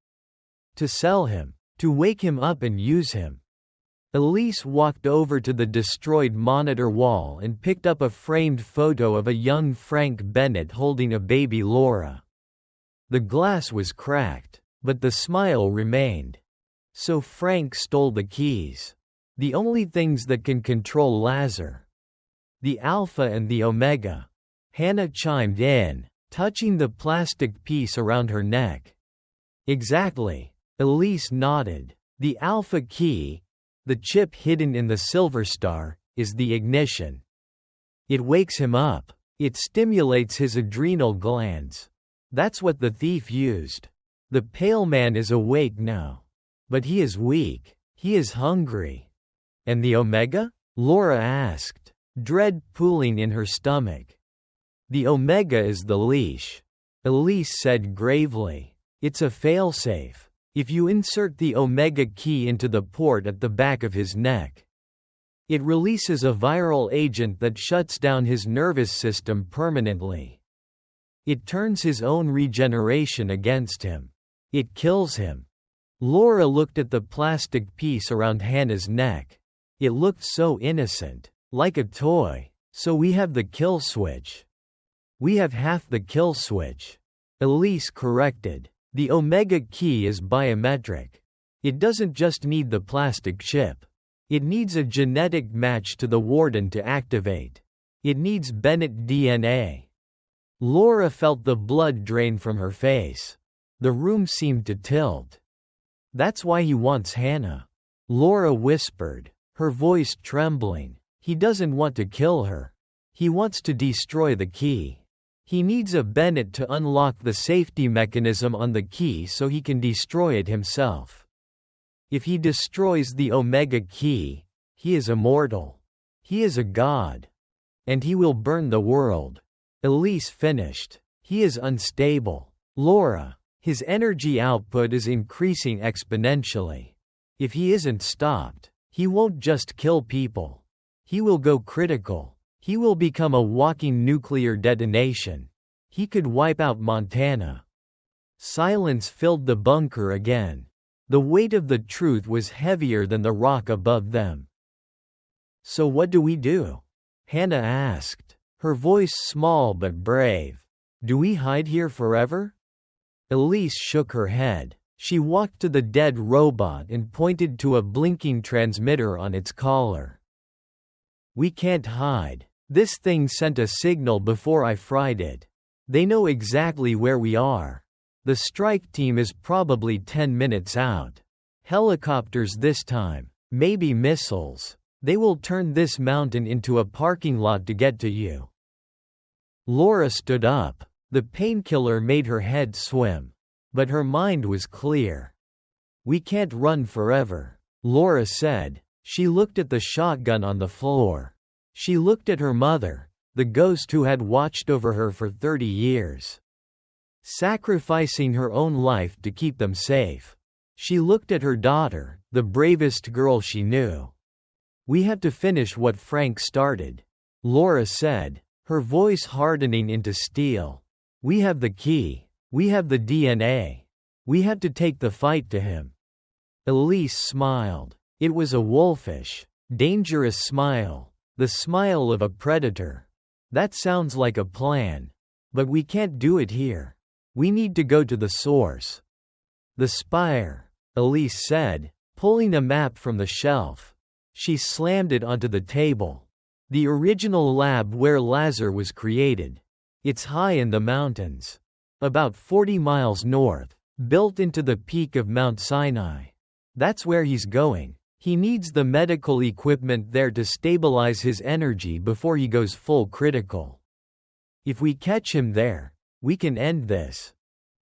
To sell him. To wake him up and use him. Elise walked over to the destroyed monitor wall and picked up a framed photo of a young Frank Bennett holding a baby Laura. The glass was cracked, but the smile remained. So Frank stole the keys. The only things that can control Lazar. The Alpha and the Omega. Hannah chimed in, touching the plastic piece around her neck. Exactly. Elise nodded. The Alpha key, the chip hidden in the silver star, is the ignition. It wakes him up. It stimulates his adrenal glands. That's what the thief used. The pale man is awake now. But he is weak. He is hungry. And the Omega? Laura asked, dread pooling in her stomach. The Omega is the leash. Elise said gravely. It's a failsafe. If you insert the Omega key into the port at the back of his neck, it releases a viral agent that shuts down his nervous system permanently. It turns his own regeneration against him. It kills him. Laura looked at the plastic piece around Hannah's neck. It looked so innocent, like a toy. So we have the kill switch. We have half the kill switch. Elise corrected. The Omega key is biometric. It doesn't just need the plastic chip. It needs a genetic match to the warden to activate. It needs Bennett DNA. Laura felt the blood drain from her face. The room seemed to tilt. That's why he wants Hannah. Laura whispered, her voice trembling. He doesn't want to kill her. He wants to destroy the key. He needs a Bennett to unlock the safety mechanism on the key so he can destroy it himself. If he destroys the Omega key, he is immortal. He is a god. And he will burn the world. Elise finished. He is unstable. Laura. His energy output is increasing exponentially. If he isn't stopped, he won't just kill people. He will go critical. He will become a walking nuclear detonation. He could wipe out Montana. Silence filled the bunker again. The weight of the truth was heavier than the rock above them. "So what do we do?" Hannah asked, her voice small but brave. "Do we hide here forever?" Elise shook her head. She walked to the dead robot and pointed to a blinking transmitter on its collar. "We can't hide. This thing sent a signal before I fried it. They know exactly where we are. The strike team is probably 10 minutes out. Helicopters this time, maybe missiles. They will turn this mountain into a parking lot to get to you." Laura stood up. The painkiller made her head swim. But her mind was clear. "We can't run forever," Laura said. She looked at the shotgun on the floor. She looked at her mother, the ghost who had watched over her for 30 years. Sacrificing her own life to keep them safe. She looked at her daughter, the bravest girl she knew. "We have to finish what Frank started," Laura said, her voice hardening into steel. "We have the key. We have the DNA. We have to take the fight to him." Elise smiled. It was a wolfish, dangerous smile, the smile of a predator. "That sounds like a plan. But we can't do it here. We need to go to the source." "The spire," Elise said, pulling a map from the shelf. She slammed it onto the table. "The original lab where Lazar was created. It's high in the mountains. About 40 miles north, built into the peak of Mount Sinai. That's where he's going. He needs the medical equipment there to stabilize his energy before he goes full critical. If we catch him there, we can end this."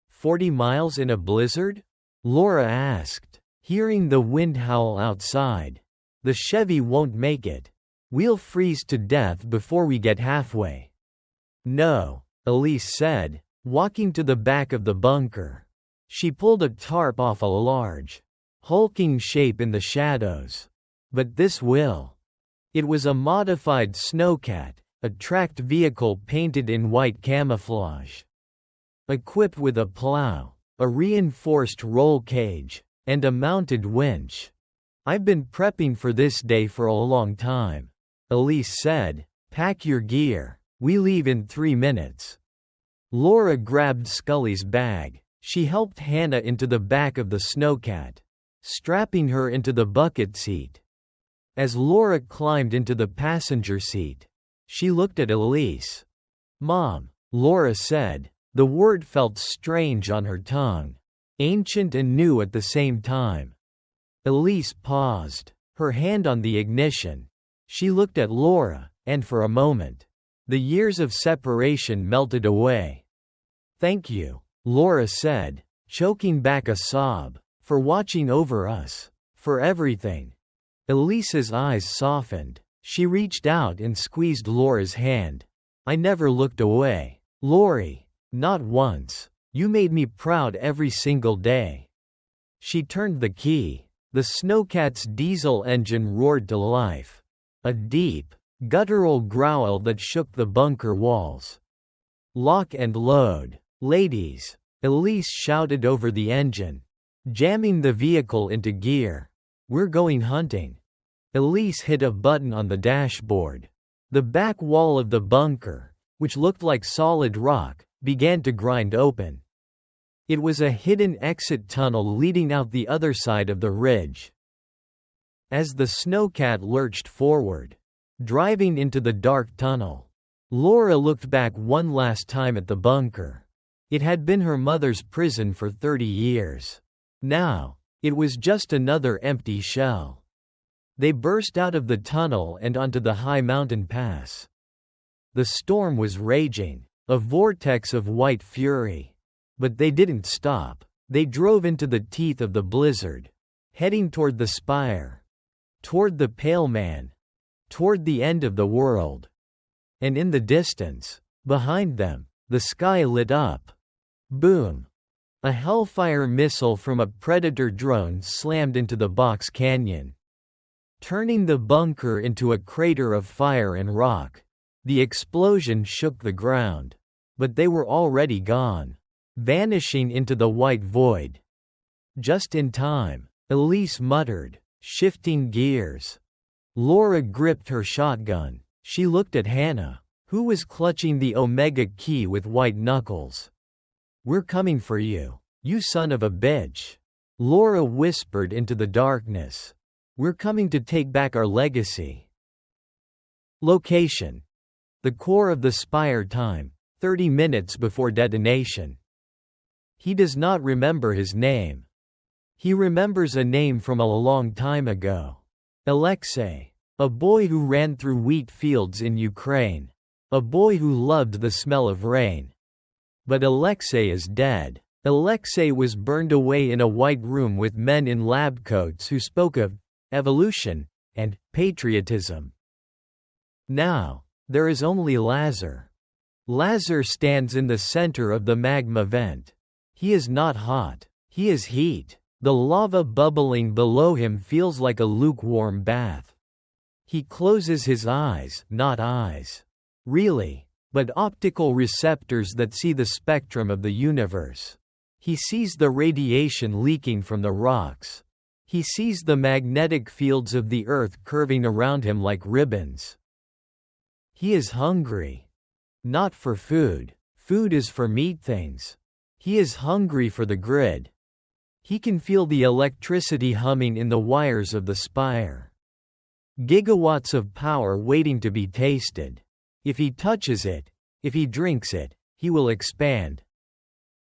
40 miles in a blizzard? Laura asked, hearing the wind howl outside. "The Chevy won't make it. We'll freeze to death before we get halfway." "No," Elise said, walking to the back of the bunker. She pulled a tarp off a large, hulking shape in the shadows. "But this will." It was a modified snowcat, a tracked vehicle painted in white camouflage. Equipped with a plow, a reinforced roll cage, and a mounted winch. "I've been prepping for this day for a long time," Elise said. "Pack your gear. We leave in 3 minutes." Laura grabbed Scully's bag. She helped Hannah into the back of the snowcat, strapping her into the bucket seat. As Laura climbed into the passenger seat, she looked at Elise. "Mom," Laura said. The word felt strange on her tongue, ancient and new at the same time. Elise paused, her hand on the ignition. She looked at Laura, and for a moment, the years of separation melted away. "Thank you," Laura said, choking back a sob, "for watching over us, for everything." Elise's eyes softened. She reached out and squeezed Laura's hand. "I never looked away, Lori, not once. You made me proud every single day." She turned the key. The snowcat's diesel engine roared to life. A deep, guttural growl that shook the bunker walls. "Lock and load, ladies," Elise shouted over the engine, jamming the vehicle into gear. "We're going hunting." Elise hit a button on the dashboard. The back wall of the bunker, which looked like solid rock, began to grind open. It was a hidden exit tunnel leading out the other side of the ridge. As the snowcat lurched forward, driving into the dark tunnel, Laura looked back one last time at the bunker. It had been her mother's prison for 30 years. Now, it was just another empty shell. They burst out of the tunnel and onto the high mountain pass. The storm was raging, a vortex of white fury. But they didn't stop. They drove into the teeth of the blizzard, heading toward the spire, toward the pale man, toward the end of the world. And in the distance, behind them, the sky lit up. Boom! A Hellfire missile from a Predator drone slammed into the box canyon, turning the bunker into a crater of fire and rock. The explosion shook the ground. But they were already gone, vanishing into the white void. Just in time, Elise muttered, shifting gears. Laura gripped her shotgun. She looked at Hannah, who was clutching the Omega key with white knuckles. "We're coming for you, you son of a bitch," Laura whispered into the darkness. "We're coming to take back our legacy." Location: the core of the spire. Time: 30 minutes before detonation. He does not remember his name. He remembers a name from a long time ago. Alexei. A boy who ran through wheat fields in Ukraine. A boy who loved the smell of rain. But Alexei is dead. Alexei was burned away in a white room with men in lab coats who spoke of evolution and patriotism. Now, there is only Lazar. Lazar stands in the center of the magma vent. He is not hot. He is heat. The lava bubbling below him feels like a lukewarm bath. He closes his eyes, not eyes, really, but optical receptors that see the spectrum of the universe. He sees the radiation leaking from the rocks. He sees the magnetic fields of the Earth curving around him like ribbons. He is hungry. Not for food. Food is for meat things. He is hungry for the grid. He can feel the electricity humming in the wires of the spire. Gigawatts of power waiting to be tasted. If he touches it, if he drinks it, he will expand.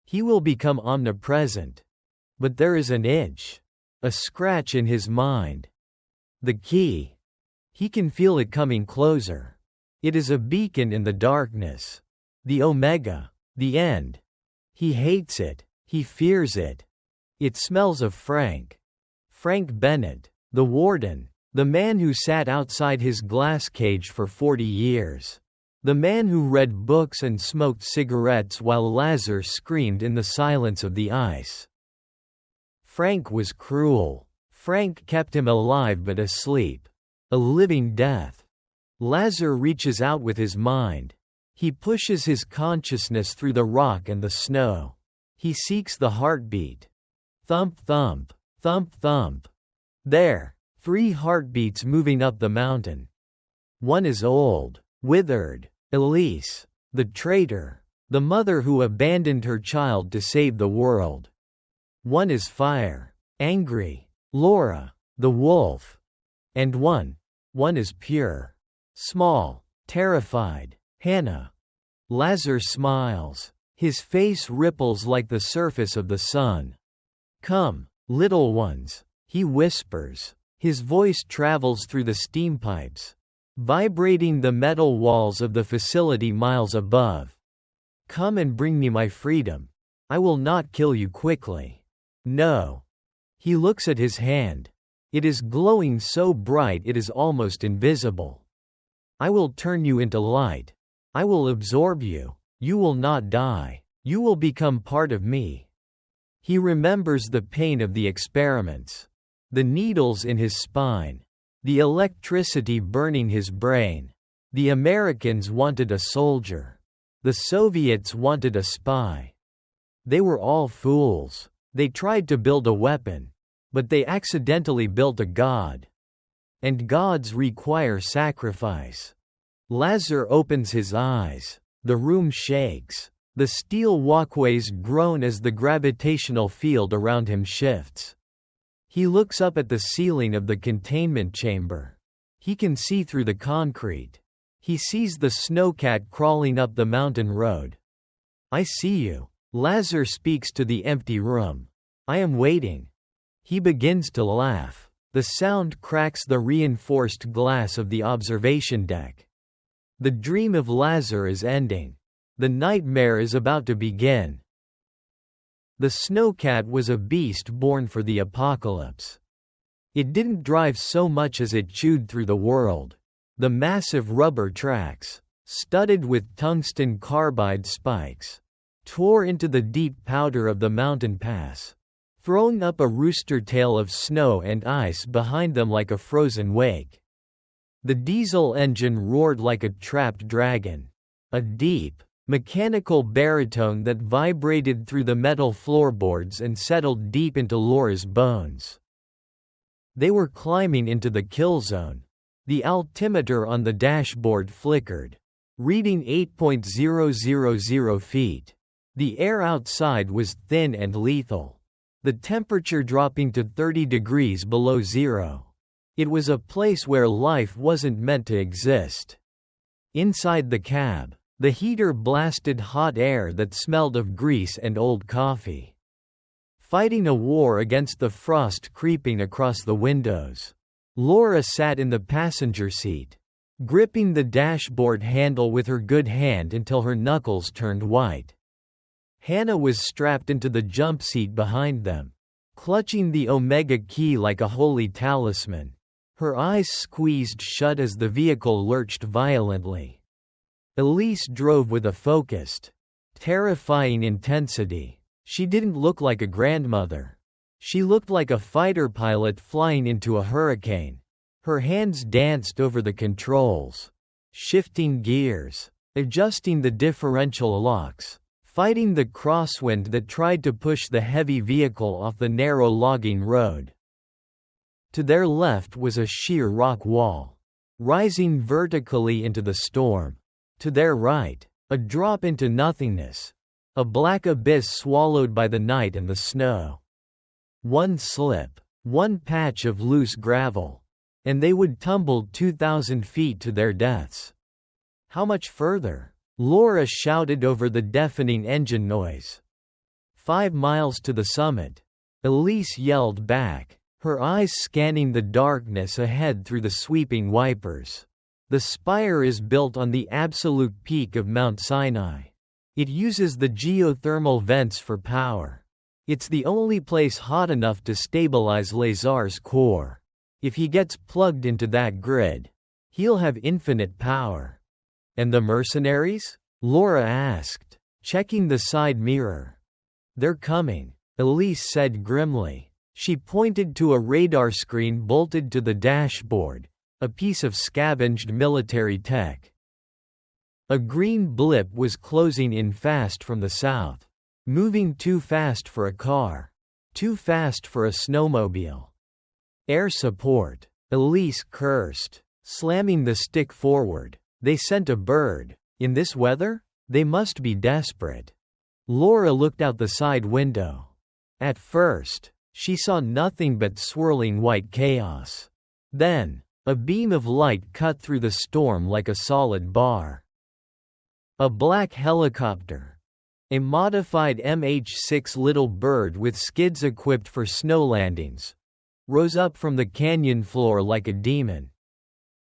He will become omnipresent. But there is an itch, a scratch in his mind. The key. He can feel it coming closer. It is a beacon in the darkness. The Omega. The end. He hates it. He fears it. It smells of Frank. Frank Bennett, the warden. The man who sat outside his glass cage for 40 years. The man who read books and smoked cigarettes while Lazar screamed in the silence of the ice. Frank was cruel. Frank kept him alive but asleep. A living death. Lazar reaches out with his mind. He pushes his consciousness through the rock and the snow. He seeks the heartbeat. Thump thump, thump thump. There. 3 heartbeats moving up the mountain. One is old, withered. Elise, the traitor. The mother who abandoned her child to save the world. One is fire, angry. Laura, the wolf. And one is pure, small, terrified. Hannah. Lazar smiles. His face ripples like the surface of the sun. "Come, little ones," he whispers. His voice travels through the steam pipes, vibrating the metal walls of the facility miles above. "Come and bring me my freedom. I will not kill you quickly. No." He looks at his hand. It is glowing so bright it is almost invisible. "I will turn you into light. I will absorb you. You will not die. You will become part of me." He remembers the pain of the experiments. The needles in his spine. The electricity burning his brain. The Americans wanted a soldier. The Soviets wanted a spy. They were all fools. They tried to build a weapon. But they accidentally built a god. And gods require sacrifice. Lazar opens his eyes. The room shakes. The steel walkways groan as the gravitational field around him shifts. He looks up at the ceiling of the containment chamber. He can see through the concrete. He sees the snowcat crawling up the mountain road. "I see you." Lazar speaks to the empty room. "I am waiting." He begins to laugh. The sound cracks the reinforced glass of the observation deck. The dream of Lazar is ending. The nightmare is about to begin. The snowcat was a beast born for the apocalypse. It didn't drive so much as it chewed through the world. The massive rubber tracks, studded with tungsten carbide spikes, tore into the deep powder of the mountain pass, throwing up a rooster tail of snow and ice behind them like a frozen wake. The diesel engine roared like a trapped dragon. A deep, mechanical baritone that vibrated through the metal floorboards and settled deep into Laura's bones. They were climbing into the kill zone. The altimeter on the dashboard flickered, reading 8.000 feet. The air outside was thin and lethal, the temperature dropping to 30 degrees below zero. It was a place where life wasn't meant to exist. Inside the cab, the heater blasted hot air that smelled of grease and old coffee. Fighting a war against the frost creeping across the windows. Laura sat in the passenger seat, gripping the dashboard handle with her good hand until her knuckles turned white. Hannah was strapped into the jump seat behind them, clutching the Omega key like a holy talisman. Her eyes squeezed shut as the vehicle lurched violently. Elise drove with a focused, terrifying intensity. She didn't look like a grandmother. She looked like a fighter pilot flying into a hurricane. Her hands danced over the controls, shifting gears, adjusting the differential locks, fighting the crosswind that tried to push the heavy vehicle off the narrow logging road. To their left was a sheer rock wall, rising vertically into the storm. To their right, a drop into nothingness, a black abyss swallowed by the night and the snow. One slip, one patch of loose gravel, and they would tumble 2,000 feet to their deaths. How much further? Laura shouted over the deafening engine noise. 5 miles to the summit. Elise yelled back, her eyes scanning the darkness ahead through the sweeping wipers. The spire is built on the absolute peak of Mount Sinai. It uses the geothermal vents for power. It's the only place hot enough to stabilize Lazar's core. If he gets plugged into that grid, he'll have infinite power. And the mercenaries? Laura asked, checking the side mirror. They're coming, Elise said grimly. She pointed to a radar screen bolted to the dashboard, a piece of scavenged military tech. A green blip was closing in fast from the south, moving too fast for a car, too fast for a snowmobile. Air support, Elise cursed, slamming the stick forward. They sent a bird. In this weather? They must be desperate. Laura looked out the side window. At first, she saw nothing but swirling white chaos. Then, a beam of light cut through the storm like a solid bar. A black helicopter. A modified MH-6 Little Bird with skids equipped for snow landings, rose up from the canyon floor like a demon.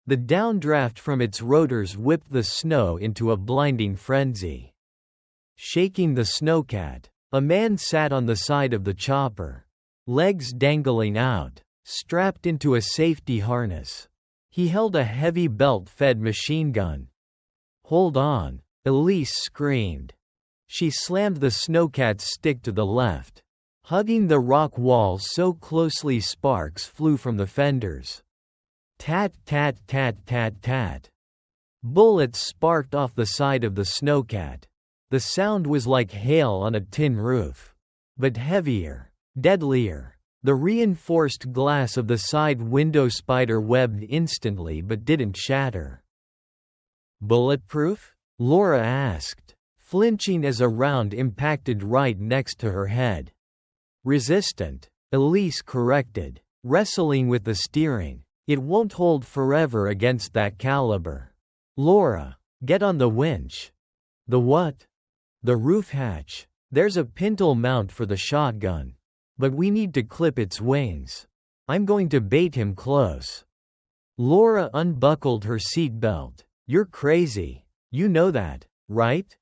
The downdraft from its rotors whipped the snow into a blinding frenzy. Shaking the snowcat, a man sat on the side of the chopper, legs dangling out, strapped into a safety harness. He held a heavy belt-fed machine gun. "Hold on," Elise screamed. She slammed the snowcat's stick to the left, hugging the rock wall so closely sparks flew from the fenders. Tat tat tat tat tat. Bullets sparked off the side of the snowcat. The sound was like hail on a tin roof. But heavier, deadlier. The reinforced glass of the side window spider webbed instantly but didn't shatter. "Bulletproof?" Laura asked, flinching as a round impacted right next to her head. "Resistant," Elise corrected, wrestling with the steering. "It won't hold forever against that caliber." "Laura, get on the winch." "The what?" "The roof hatch. There's a pintle mount for the shotgun. But we need to clip its wings. I'm going to bait him close." Laura unbuckled her seatbelt. "You're crazy. You know that, right?"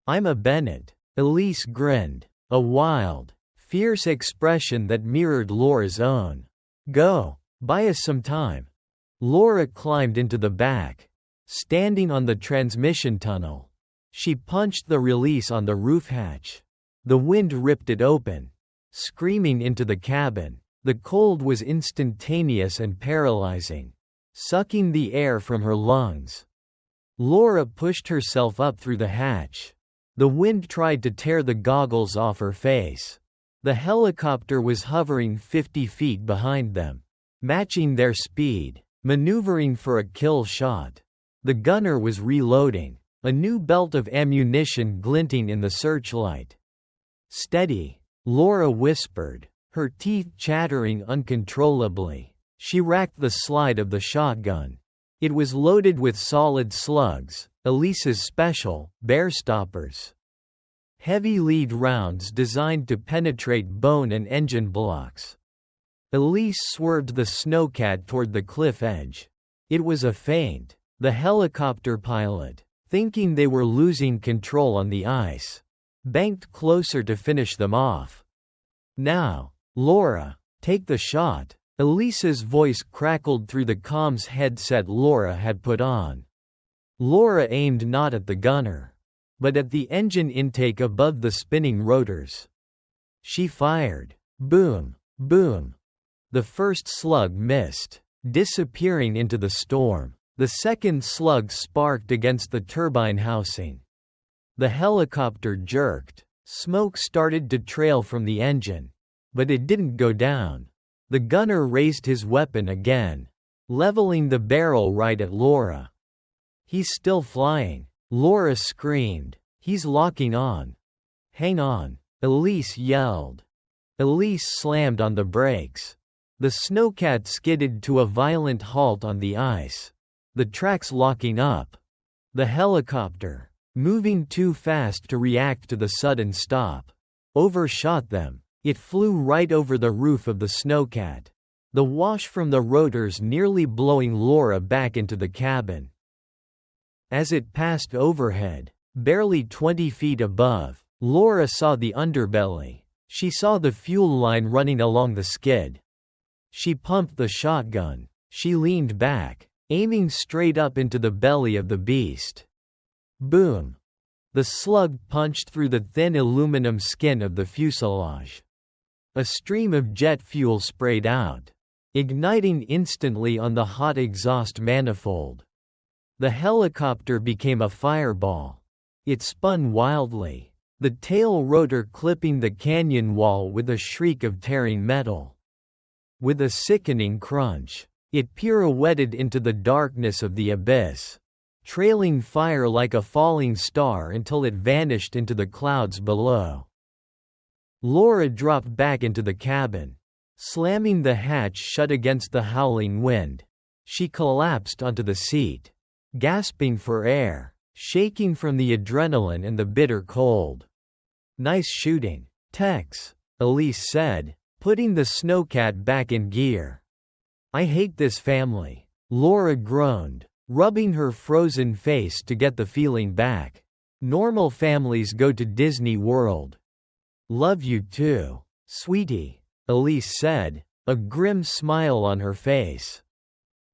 "I'm a Bennett." Elise grinned, a wild, fierce expression that mirrored Laura's own. "Go. Buy us some time." Laura climbed into the back, standing on the transmission tunnel. She punched the release on the roof hatch. The wind ripped it open, screaming into the cabin. The cold was instantaneous and paralyzing, sucking the air from her lungs. Laura pushed herself up through the hatch, The wind tried to tear the goggles off her face. The helicopter was hovering 50 feet behind them, matching their speed, maneuvering for a kill shot. The gunner was reloading, a new belt of ammunition glinting in the searchlight. "Steady," Laura whispered, her teeth chattering uncontrollably. She racked the slide of the shotgun. It was loaded with solid slugs, Elise's special, bear stoppers. Heavy lead rounds designed to penetrate bone and engine blocks. Elise swerved the snowcat toward the cliff edge. It was a feint. The helicopter pilot, thinking they were losing control on the ice, banked closer to finish them off. "Now, Laura, take the shot." Elise's voice crackled through the comms headset Laura had put on. Laura aimed not at the gunner, but at the engine intake above the spinning rotors. She fired. Boom, boom. The first slug missed, disappearing into the storm. The second slug sparked against the turbine housing. The helicopter jerked. Smoke started to trail from the engine, but it didn't go down. The gunner raised his weapon again, leveling the barrel right at Laura. "He's still flying," Laura screamed. "He's locking on." "Hang on," Elise yelled. Elise slammed on the brakes. The snowcat skidded to a violent halt on the ice, the tracks locking up. The helicopter, moving too fast to react to the sudden stop, overshot them. It flew right over the roof of the snowcat, the wash from the rotors nearly blowing Laura back into the cabin. As it passed overhead, barely 20 feet above, Laura saw the underbelly. She saw the fuel line running along the skid. She pumped the shotgun. She leaned back, aiming straight up into the belly of the beast. Boom! The slug punched through the thin aluminum skin of the fuselage. A stream of jet fuel sprayed out, igniting instantly on the hot exhaust manifold. The helicopter became a fireball. It spun wildly, the tail rotor clipping the canyon wall with a shriek of tearing metal. With a sickening crunch, it pirouetted into the darkness of the abyss, trailing fire like a falling star until it vanished into the clouds below. Laura dropped back into the cabin, slamming the hatch shut against the howling wind. She collapsed onto the seat, gasping for air, shaking from the adrenaline and the bitter cold. "Nice shooting, Tex," Elise said, putting the snowcat back in gear. "I hate this family," Laura groaned, rubbing her frozen face to get the feeling back. "Normal families go to Disney World." "Love you too, sweetie," Elise said, a grim smile on her face.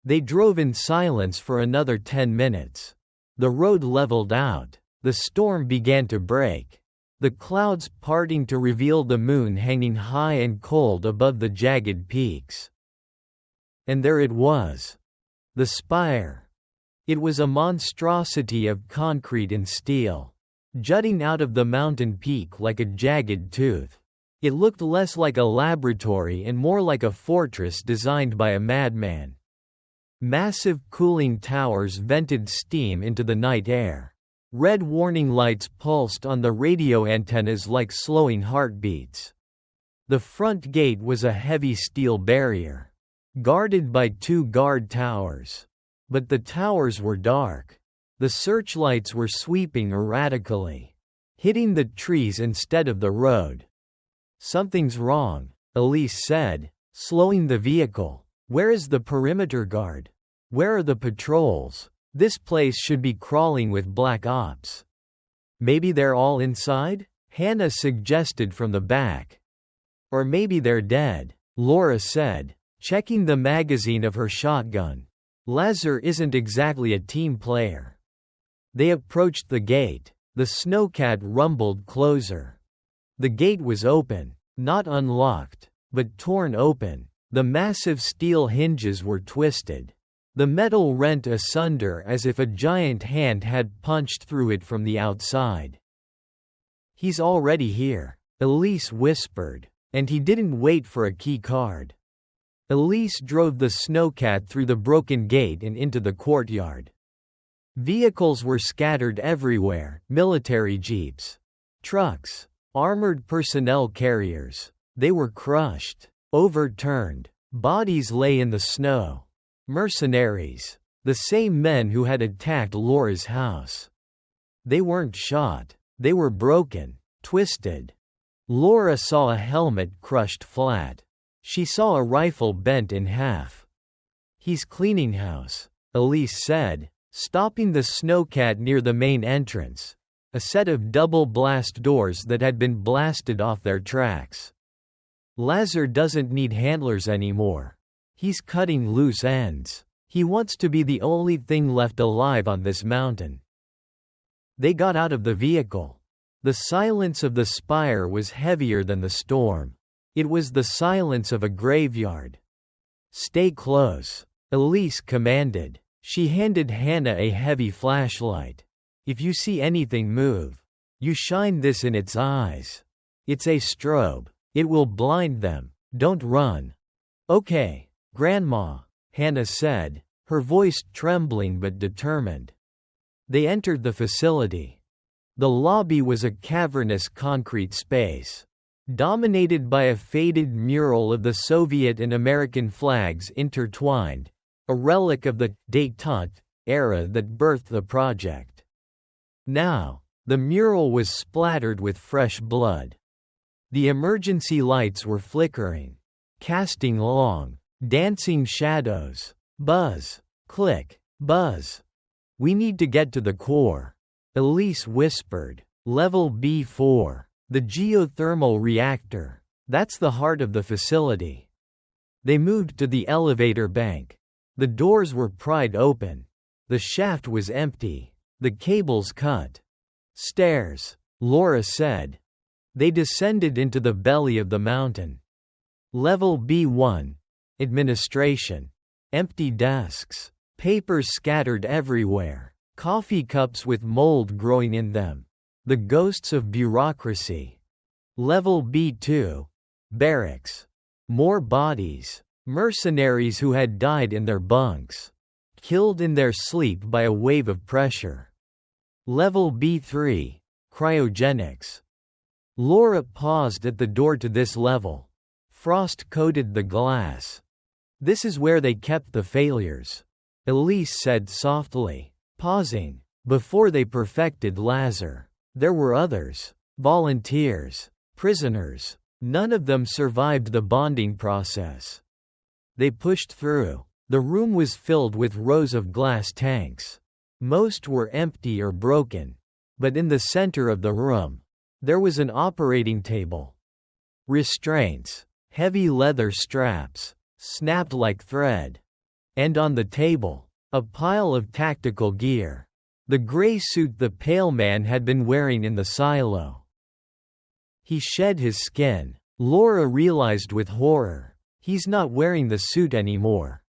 They drove in silence for another 10 minutes. The road leveled out. The storm began to break, the clouds parting to reveal the moon hanging high and cold above the jagged peaks. And there it was. The spire. It was a monstrosity of concrete and steel, jutting out of the mountain peak like a jagged tooth. It looked less like a laboratory and more like a fortress designed by a madman. Massive cooling towers vented steam into the night air. Red warning lights pulsed on the radio antennas like slowing heartbeats. The front gate was a heavy steel barrier, guarded by 2 guard towers. But the towers were dark. The searchlights were sweeping erratically, hitting the trees instead of the road. "Something's wrong," Elise said, slowing the vehicle. "Where is the perimeter guard? Where are the patrols? This place should be crawling with black ops." "Maybe they're all inside?" Hannah suggested from the back. "Or maybe they're dead," Laura said, checking the magazine of her shotgun. "Lazar isn't exactly a team player." They approached the gate. The snowcat rumbled closer. The gate was open, not unlocked, but torn open. The massive steel hinges were twisted. The metal rent asunder as if a giant hand had punched through it from the outside. He's already here, Elise whispered. And he didn't wait for a key card. Elise drove the snowcat through the broken gate and into the courtyard. Vehicles were scattered everywhere, military jeeps, trucks, armored personnel carriers. They were crushed, overturned. Bodies lay in the snow. Mercenaries. The same men who had attacked Laura's house. They weren't shot. They were broken, twisted. Laura saw a helmet crushed flat. She saw a rifle bent in half. He's cleaning house, Elise said, stopping the snowcat near the main entrance. A set of double blast doors that had been blasted off their tracks. Lazar doesn't need handlers anymore. He's cutting loose ends. He wants to be the only thing left alive on this mountain. They got out of the vehicle. The silence of the spire was heavier than the storm. It was the silence of a graveyard. Stay close, Elise commanded. She handed Hannah a heavy flashlight. If you see anything move, you shine this in its eyes. It's a strobe. It will blind them. Don't run. Okay, Grandma, Hannah said, her voice trembling but determined. They entered the facility. The lobby was a cavernous concrete space, dominated by a faded mural of the Soviet and American flags intertwined, a relic of the détente era that birthed the project. Now, the mural was splattered with fresh blood. The emergency lights were flickering, casting long, dancing shadows. Buzz, click, buzz. We need to get to the core, Elise whispered. Level B4, the geothermal reactor. That's the heart of the facility. They moved to the elevator bank. The doors were pried open. The shaft was empty. The cables cut. Stairs, Laura said. They descended into the belly of the mountain. Level B1, administration. Empty desks. Papers scattered everywhere. Coffee cups with mold growing in them. The ghosts of bureaucracy. Level B2, barracks. More bodies. Mercenaries who had died in their bunks. Killed in their sleep by a wave of pressure. Level B3, cryogenics. Laura paused at the door to this level. Frost coated the glass. This is where they kept the failures, Elise said softly, pausing. Before they perfected Lazar, there were others, volunteers, prisoners. None of them survived the bonding process. They pushed through. The room was filled with rows of glass tanks. Most were empty or broken. But in the center of the room, there was an operating table. Restraints, heavy leather straps, snapped like thread. And on the table, a pile of tactical gear. The gray suit the pale man had been wearing in the silo. He shed his skin, Laura realized with horror. He's not wearing the suit anymore.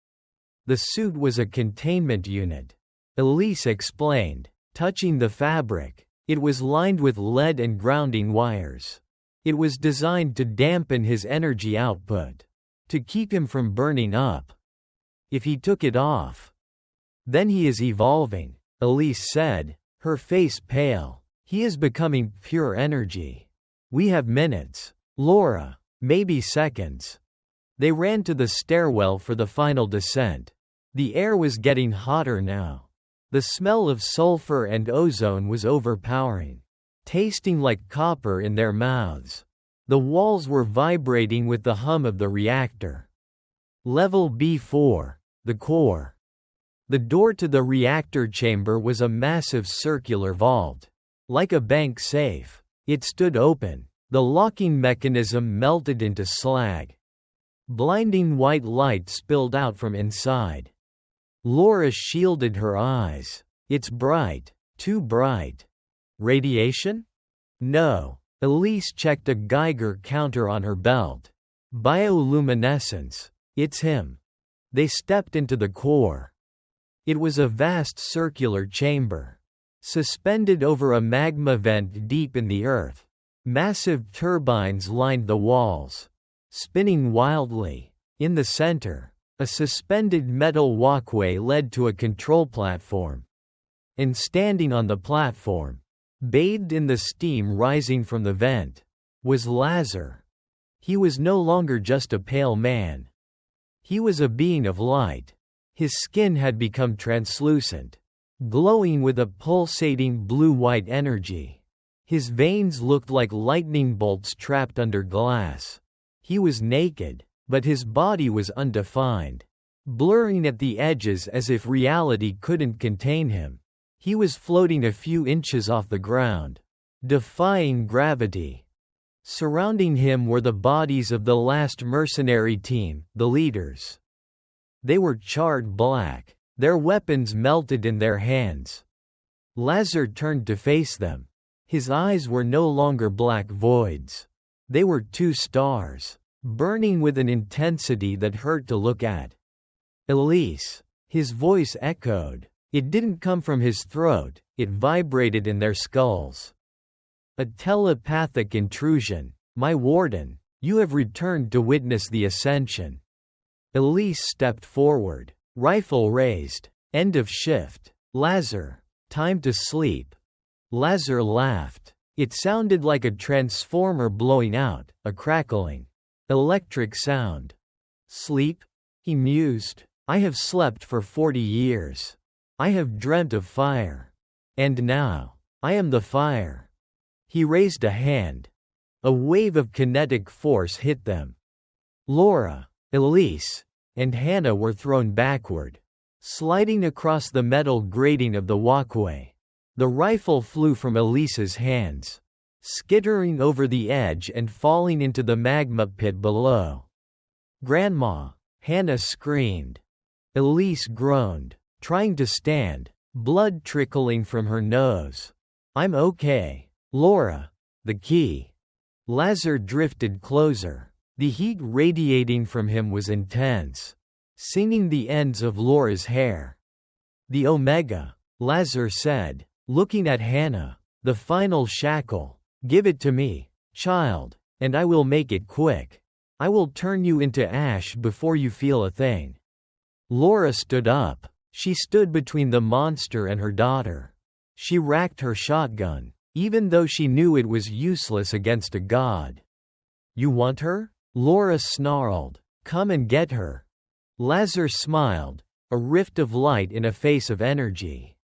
The suit was a containment unit, Elise explained, touching the fabric. It was lined with lead and grounding wires. It was designed to dampen his energy output, to keep him from burning up. If he took it off, then he is evolving, Elise said, her face pale. He is becoming pure energy. We have minutes, Laura, maybe seconds. They ran to the stairwell for the final descent. The air was getting hotter now. The smell of sulfur and ozone was overpowering, tasting like copper in their mouths. The walls were vibrating with the hum of the reactor. Level B4, the core. The door to the reactor chamber was a massive circular vault. Like a bank safe, it stood open. The locking mechanism melted into slag. Blinding white light spilled out from inside. Laura shielded her eyes. It's bright, too bright. Radiation? No. Elise checked a Geiger counter on her belt. Bioluminescence. It's him. They stepped into the core. It was a vast circular chamber, suspended over a magma vent deep in the earth. Massive turbines lined the walls, spinning wildly. In the center, a suspended metal walkway led to a control platform. And standing on the platform, bathed in the steam rising from the vent, was Lazar. He was no longer just a pale man. He was a being of light. His skin had become translucent, glowing with a pulsating blue-white energy. His veins looked like lightning bolts trapped under glass. He was naked, but his body was undefined, blurring at the edges as if reality couldn't contain him. He was floating a few inches off the ground, defying gravity. Surrounding him were the bodies of the last mercenary team, the leaders. They were charred black, their weapons melted in their hands. Lazar turned to face them. His eyes were no longer black voids. They were two stars, burning with an intensity that hurt to look at. Elise. His voice echoed. It didn't come from his throat, it vibrated in their skulls. A telepathic intrusion. My warden, you have returned to witness the ascension. Elise stepped forward, rifle raised. End of shift. Lazar. Time to sleep. Lazar laughed. It sounded like a transformer blowing out, a crackling, electric sound. Sleep? He mused. I have slept for 40 years. I have dreamt of fire. And now, I am the fire. He raised a hand. A wave of kinetic force hit them. Laura, Elise, and Hannah were thrown backward, sliding across the metal grating of the walkway. The rifle flew from Elise's hands, skittering over the edge and falling into the magma pit below. Grandma, Hannah screamed. Elise groaned, trying to stand, blood trickling from her nose. I'm okay. Laura, the key. Lazar drifted closer. The heat radiating from him was intense, singing the ends of Laura's hair. The Omega, Lazar said, looking at Hannah. The final shackle. Give it to me, child, and I will make it quick. I will turn you into ash before you feel a thing. Laura stood up. She stood between the monster and her daughter. She racked her shotgun, even though she knew it was useless against a god. You want her? Laura snarled. Come and get her. Lazar smiled, a rift of light in a face of energy.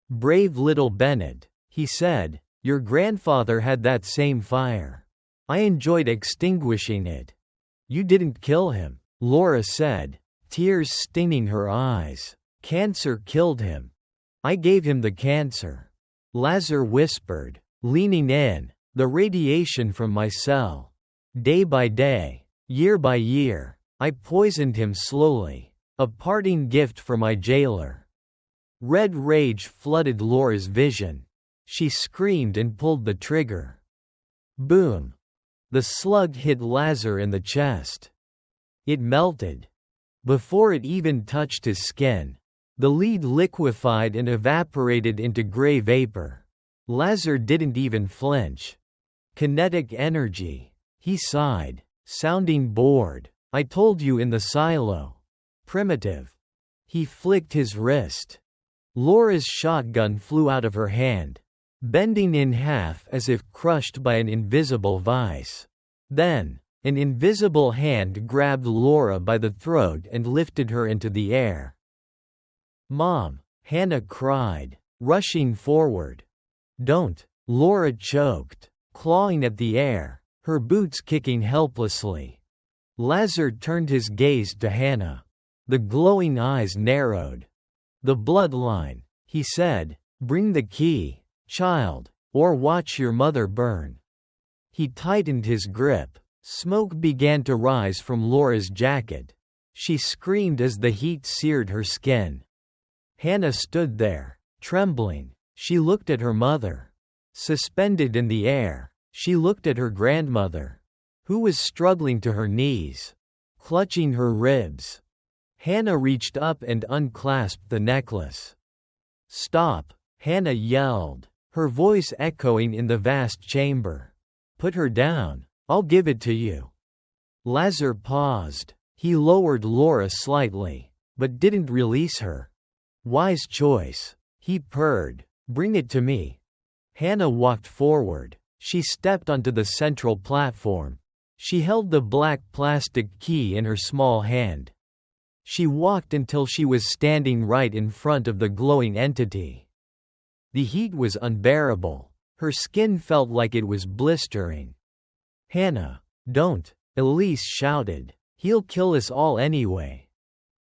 Brave little Bennett, he said, your grandfather had that same fire. I enjoyed extinguishing it. You didn't kill him, Laura said, tears stinging her eyes. Cancer killed him. I gave him the cancer. Lazar whispered, leaning in, the radiation from my cell. Day by day, year by year, I poisoned him slowly, a parting gift for my jailer. Red rage flooded Laura's vision. She screamed and pulled the trigger. Boom! The slug hit Lazar in the chest. It melted. Before it even touched his skin, the lead liquefied and evaporated into gray vapor. Lazar didn't even flinch. Kinetic energy. He sighed, sounding bored. I told you in the silo. Primitive. He flicked his wrist. Laura's shotgun flew out of her hand, bending in half as if crushed by an invisible vice. Then, an invisible hand grabbed Laura by the throat and lifted her into the air. Mom, Hannah cried, rushing forward. Don't, Laura choked, clawing at the air, her boots kicking helplessly. Lazar turned his gaze to Hannah. The glowing eyes narrowed. The bloodline, he said, bring the key, child, or watch your mother burn. He tightened his grip. Smoke began to rise from Laura's jacket. She screamed as the heat seared her skin. Hannah stood there, trembling. She looked at her mother. Suspended in the air, she looked at her grandmother, who was struggling to her knees, clutching her ribs. Hannah reached up and unclasped the necklace. Stop, Hannah yelled, her voice echoing in the vast chamber. Put her down. I'll give it to you. Lazar paused. He lowered Laura slightly, but didn't release her. Wise choice. He purred. Bring it to me. Hannah walked forward. She stepped onto the central platform. She held the black plastic key in her small hand. She walked until she was standing right in front of the glowing entity. The heat was unbearable. Her skin felt like it was blistering. Hannah, don't, Elise shouted. He'll kill us all anyway.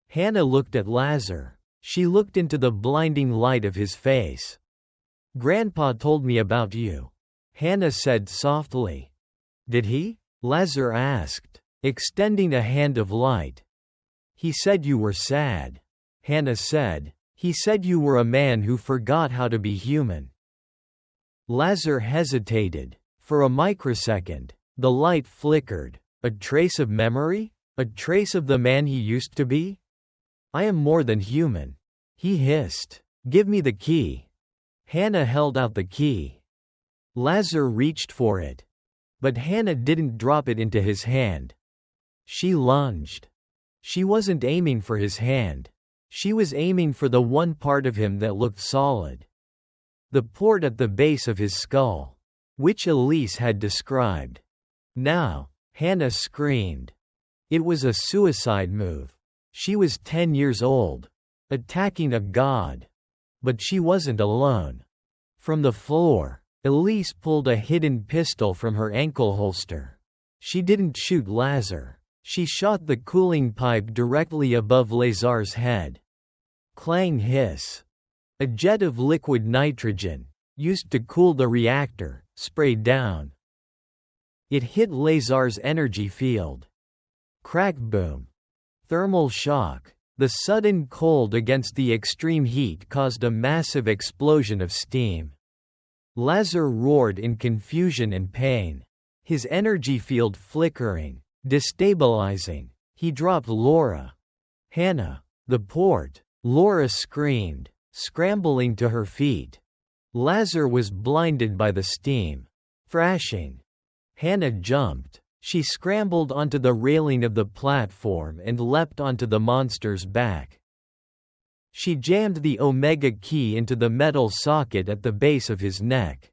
Hannah looked at Lazar. She looked into the blinding light of his face. Grandpa told me about you, Hannah said softly. Did he? Lazar asked, extending a hand of light. He said you were sad, Hannah said. He said you were a man who forgot how to be human. Lazar hesitated. For a microsecond, the light flickered. A trace of memory? A trace of the man he used to be? I am more than human, he hissed. Give me the key. Hannah held out the key. Lazar reached for it. But Hannah didn't drop it into his hand. She lunged. She wasn't aiming for his hand. She was aiming for the one part of him that looked solid. The port at the base of his skull, which Elise had described. Now, Hannah screamed. It was a suicide move. She was 10 years old, attacking a god. But she wasn't alone. From the floor, Elise pulled a hidden pistol from her ankle holster. She didn't shoot Lazar. She shot the cooling pipe directly above Lazar's head. Clang hiss. A jet of liquid nitrogen, used to cool the reactor, sprayed down. It hit Lazar's energy field. Crack boom. Thermal shock. The sudden cold against the extreme heat caused a massive explosion of steam. Lazar roared in confusion and pain. His energy field flickering, destabilizing. He dropped Laura. Hannah. The port. Laura screamed, scrambling to her feet. Lazar was blinded by the steam. Thrashing. Hannah jumped. She scrambled onto the railing of the platform and leapt onto the monster's back. She jammed the Omega key into the metal socket at the base of his neck.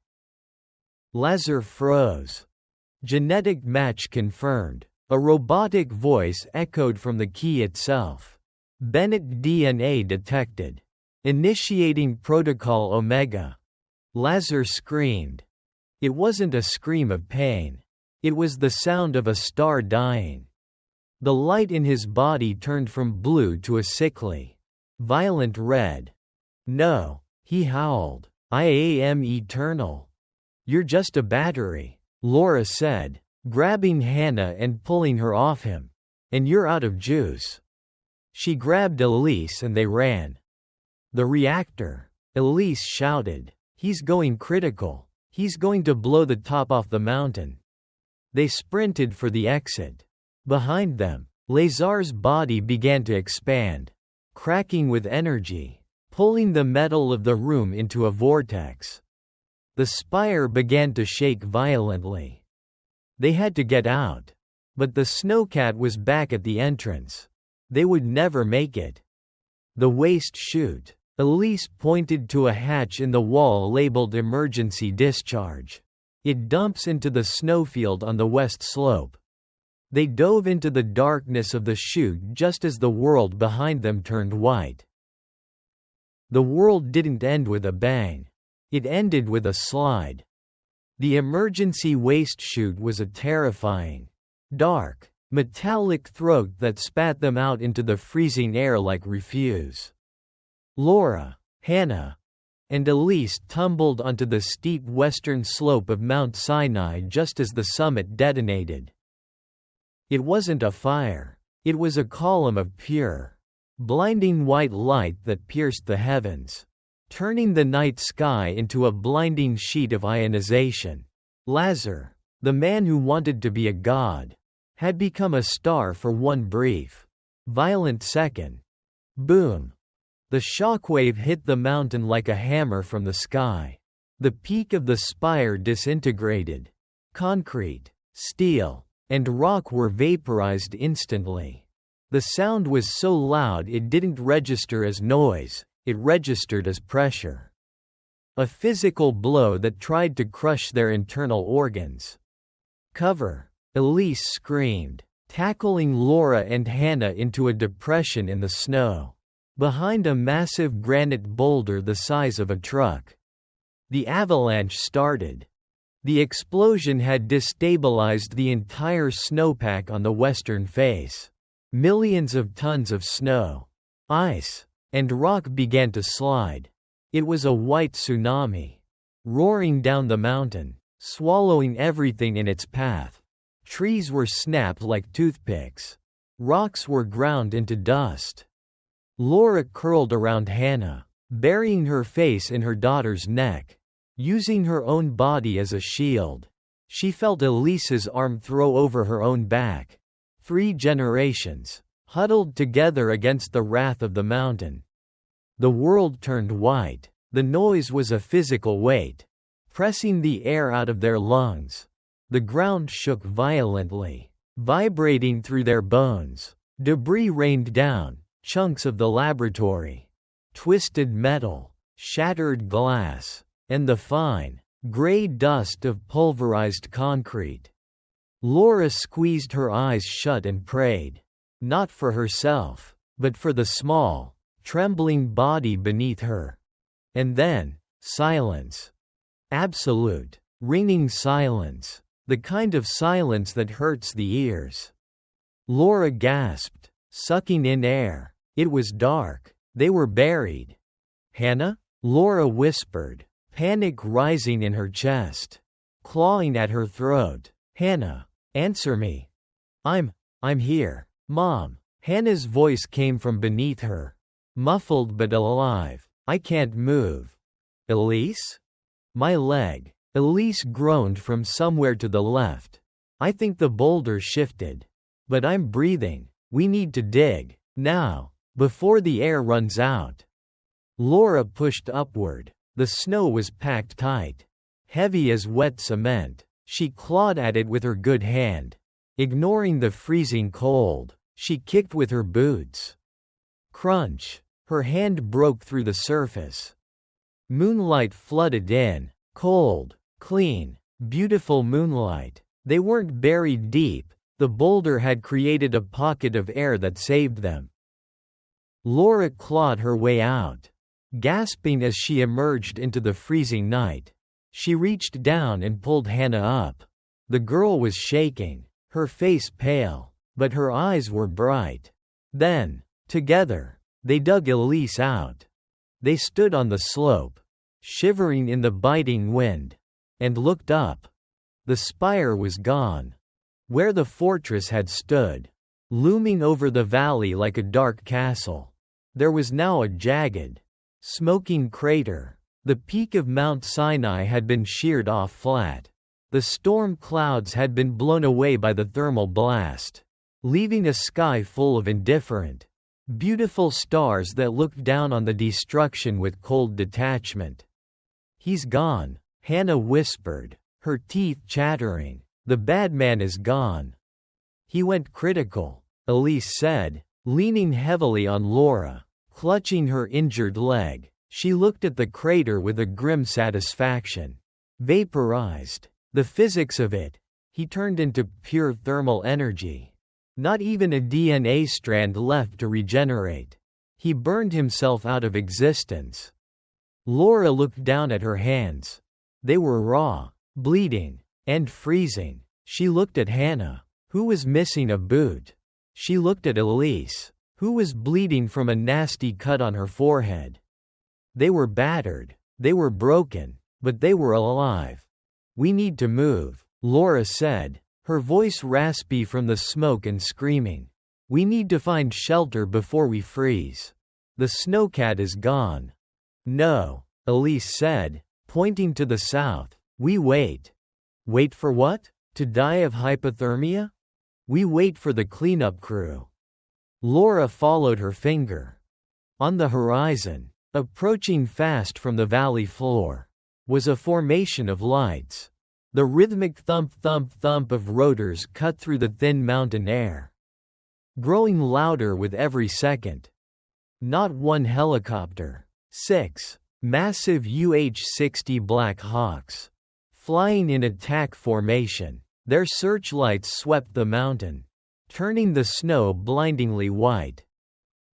Lazar froze. Genetic match confirmed. A robotic voice echoed from the key itself. Bennett DNA detected. Initiating Protocol Omega. Lazar screamed. It wasn't a scream of pain. It was the sound of a star dying. The light in his body turned from blue to a sickly, violent red. No, he howled. I am eternal. You're just a battery, Laura said, grabbing Hannah and pulling her off him. And you're out of juice. She grabbed Elise and they ran. The reactor, Elise shouted. He's going critical. He's going to blow the top off the mountain. They sprinted for the exit. Behind them, Lazar's body began to expand, cracking with energy, pulling the metal of the room into a vortex. The spire began to shake violently. They had to get out. But the snowcat was back at the entrance. They would never make it. The waste chute. Elise pointed to a hatch in the wall labeled emergency discharge. It dumps into the snowfield on the west slope. They dove into the darkness of the chute just as the world behind them turned white. The world didn't end with a bang. It ended with a slide. The emergency waste chute was a terrifying, dark, metallic throat that spat them out into the freezing air like refuse. Laura, Hannah, and Elise tumbled onto the steep western slope of Mount Sinai just as the summit detonated. It wasn't a fire. It was a column of pure, blinding white light that pierced the heavens, turning the night sky into a blinding sheet of ionization. Lazar, the man who wanted to be a god, had become a star for one brief, violent second. Boom! The shockwave hit the mountain like a hammer from the sky. The peak of the spire disintegrated. Concrete, steel, and rock were vaporized instantly. The sound was so loud it didn't register as noise, it registered as pressure. A physical blow that tried to crush their internal organs. Cover! Elise screamed, tackling Laura and Hannah into a depression in the snow, behind a massive granite boulder the size of a truck. The avalanche started. The explosion had destabilized the entire snowpack on the western face. Millions of tons of snow, ice, and rock began to slide. It was a white tsunami, roaring down the mountain, swallowing everything in its path. Trees were snapped like toothpicks. Rocks were ground into dust. Laura curled around Hannah, burying her face in her daughter's neck, using her own body as a shield. She felt Elise's arm throw over her own back. 3 generations, huddled together against the wrath of the mountain. The world turned white. The noise was a physical weight, pressing the air out of their lungs. The ground shook violently, vibrating through their bones. Debris rained down, chunks of the laboratory, twisted metal, shattered glass, and the fine, gray dust of pulverized concrete. Laura squeezed her eyes shut and prayed, not for herself, but for the small, trembling body beneath her. And then, silence. Absolute, ringing silence, the kind of silence that hurts the ears. Laura gasped, sucking in air. It was dark. They were buried. Hannah? Laura whispered, panic rising in her chest, clawing at her throat. Hannah, answer me. I'm here, Mom. Hannah's voice came from beneath her, muffled but alive. I can't move. Elise? My leg. Elise groaned from somewhere to the left. I think the boulder shifted. But I'm breathing. We need to dig, now, before the air runs out. Laura pushed upward. The snow was packed tight, heavy as wet cement. She clawed at it with her good hand. Ignoring the freezing cold, she kicked with her boots. Crunch! Her hand broke through the surface. Moonlight flooded in. Cold, clean, beautiful moonlight. They weren't buried deep. The boulder had created a pocket of air that saved them. Laura clawed her way out, gasping as she emerged into the freezing night. She reached down and pulled Hannah up. The girl was shaking, her face pale, but her eyes were bright. Then, together, they dug Elise out. They stood on the slope, shivering in the biting wind, and looked up. The spire was gone. Where the fortress had stood, looming over the valley like a dark castle, there was now a jagged, smoking crater. The peak of Mount Sinai had been sheared off flat. The storm clouds had been blown away by the thermal blast, leaving a sky full of indifferent, beautiful stars that looked down on the destruction with cold detachment. He's gone, Hannah whispered, her teeth chattering. The bad man is gone. He went critical, Elise said, leaning heavily on Laura, clutching her injured leg. She looked at the crater with a grim satisfaction. Vaporized. The physics of it. He turned into pure thermal energy. Not even a DNA strand left to regenerate. He burned himself out of existence. Laura looked down at her hands. They were raw, bleeding, and freezing. She looked at Hannah, who was missing a boot. She looked at Elise, who was bleeding from a nasty cut on her forehead. They were battered, they were broken, but they were alive. We need to move, Laura said, her voice raspy from the smoke and screaming. We need to find shelter before we freeze. The snowcat is gone. No, Elise said, pointing to the south. We wait. Wait for what? To die of hypothermia? We wait for the cleanup crew. Laura followed her finger. On the horizon, approaching fast from the valley floor, was a formation of lights. The rhythmic thump-thump-thump of rotors cut through the thin mountain air, growing louder with every second. Not one helicopter. 6 massive UH-60 Black Hawks, flying in attack formation. Their searchlights swept the mountain, turning the snow blindingly white.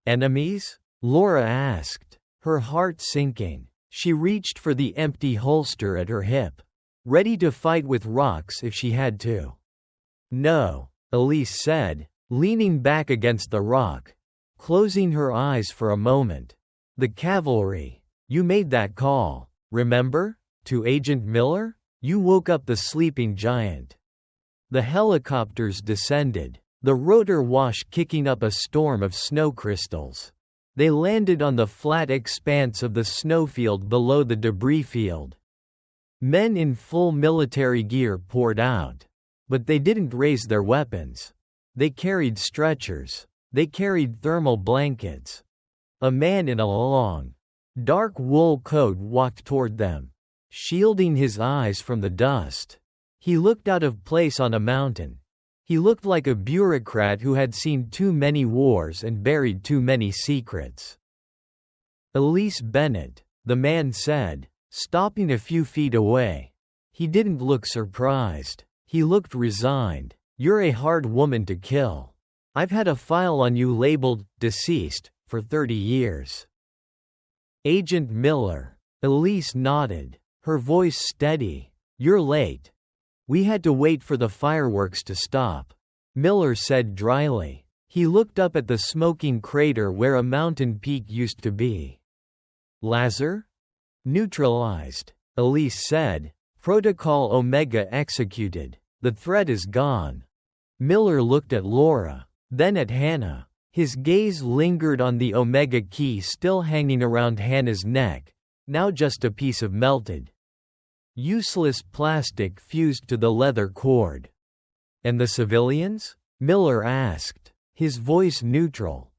Enemies? Laura asked, her heart sinking. She reached for the empty holster at her hip, ready to fight with rocks if she had to. No, Elise said, leaning back against the rock, closing her eyes for a moment. The cavalry. You made that call, remember? To Agent Miller? You woke up the sleeping giant. The helicopters descended, the rotor wash kicking up a storm of snow crystals. They landed on the flat expanse of the snowfield below the debris field. Men in full military gear poured out. But they didn't raise their weapons. They carried stretchers. They carried thermal blankets. A man in a long, dark wool coat walked toward them, shielding his eyes from the dust. He looked out of place on a mountain. He looked like a bureaucrat who had seen too many wars and buried too many secrets. Elise Bennett, the man said, stopping a few feet away. He didn't look surprised. He looked resigned. You're a hard woman to kill. I've had a file on you labeled deceased for 30 years. Agent Miller. Elise nodded, her voice steady. You're late. We had to wait for the fireworks to stop, Miller said dryly. He looked up at the smoking crater where a mountain peak used to be. Lazar? Neutralized, Elise said. Protocol Omega executed. The threat is gone. Miller looked at Laura, then at Hannah. His gaze lingered on the Omega key still hanging around Hannah's neck, now just a piece of melted, useless plastic fused to the leather cord. And the civilians? Miller asked, his voice neutral.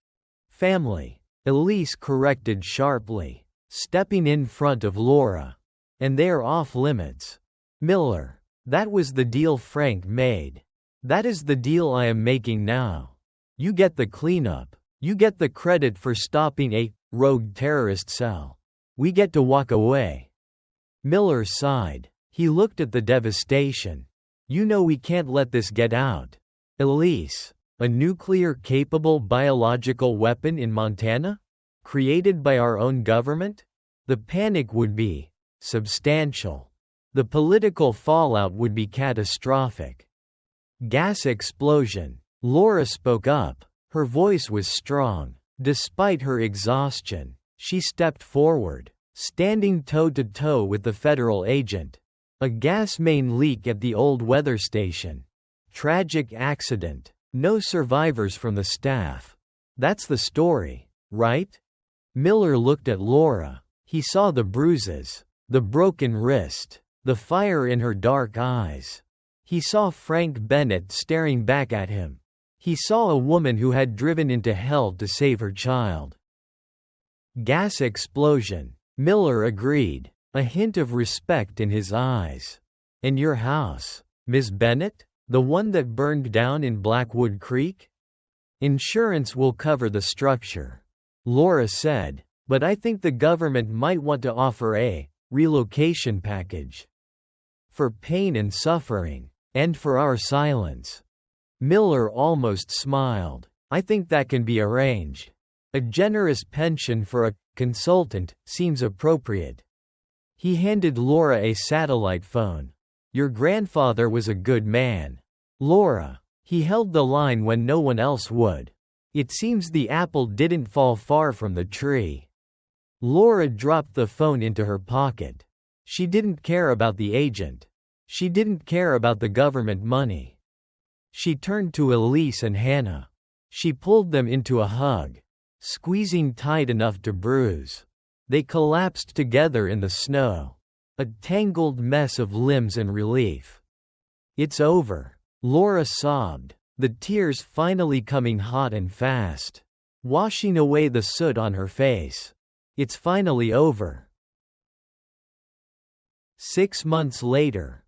Family, Elise corrected sharply, stepping in front of Laura. And they're off limits. Miller, that was the deal Frank made. That is the deal I am making now. You get the cleanup. You get the credit for stopping a rogue terrorist cell. We get to walk away. Miller sighed. He looked at the devastation. You know we can't let this get out. Elise, a nuclear-capable biological weapon in Montana? Created by our own government? The panic would be substantial. The political fallout would be catastrophic. Gas explosion. Laura spoke up. Her voice was strong. Despite her exhaustion, she stepped forward, standing toe-to-toe with the federal agent. A gas main leak at the old weather station. Tragic accident. No survivors from the staff. That's the story, right? Miller looked at Laura. He saw the bruises, the broken wrist, the fire in her dark eyes. He saw Frank Bennett staring back at him. He saw a woman who had driven into hell to save her child. Gas explosion, Miller agreed, a hint of respect in his eyes. And your house, Miss Bennett? The one that burned down in Blackwood Creek? Insurance will cover the structure, Laura said, but I think the government might want to offer a relocation package. For pain and suffering, and for our silence. Miller almost smiled. I think that can be arranged. A generous pension for a consultant seems appropriate. He handed Laura a satellite phone. Your grandfather was a good man. Laura. He held the line when no one else would. It seems the apple didn't fall far from the tree. Laura dropped the phone into her pocket. She didn't care about the agent. She didn't care about the government money. She turned to Elise and Hannah. She pulled them into a hug, squeezing tight enough to bruise. They collapsed together in the snow, a tangled mess of limbs and relief. It's over, Laura sobbed, the tears finally coming hot and fast, washing away the soot on her face. It's finally over. 6 months later.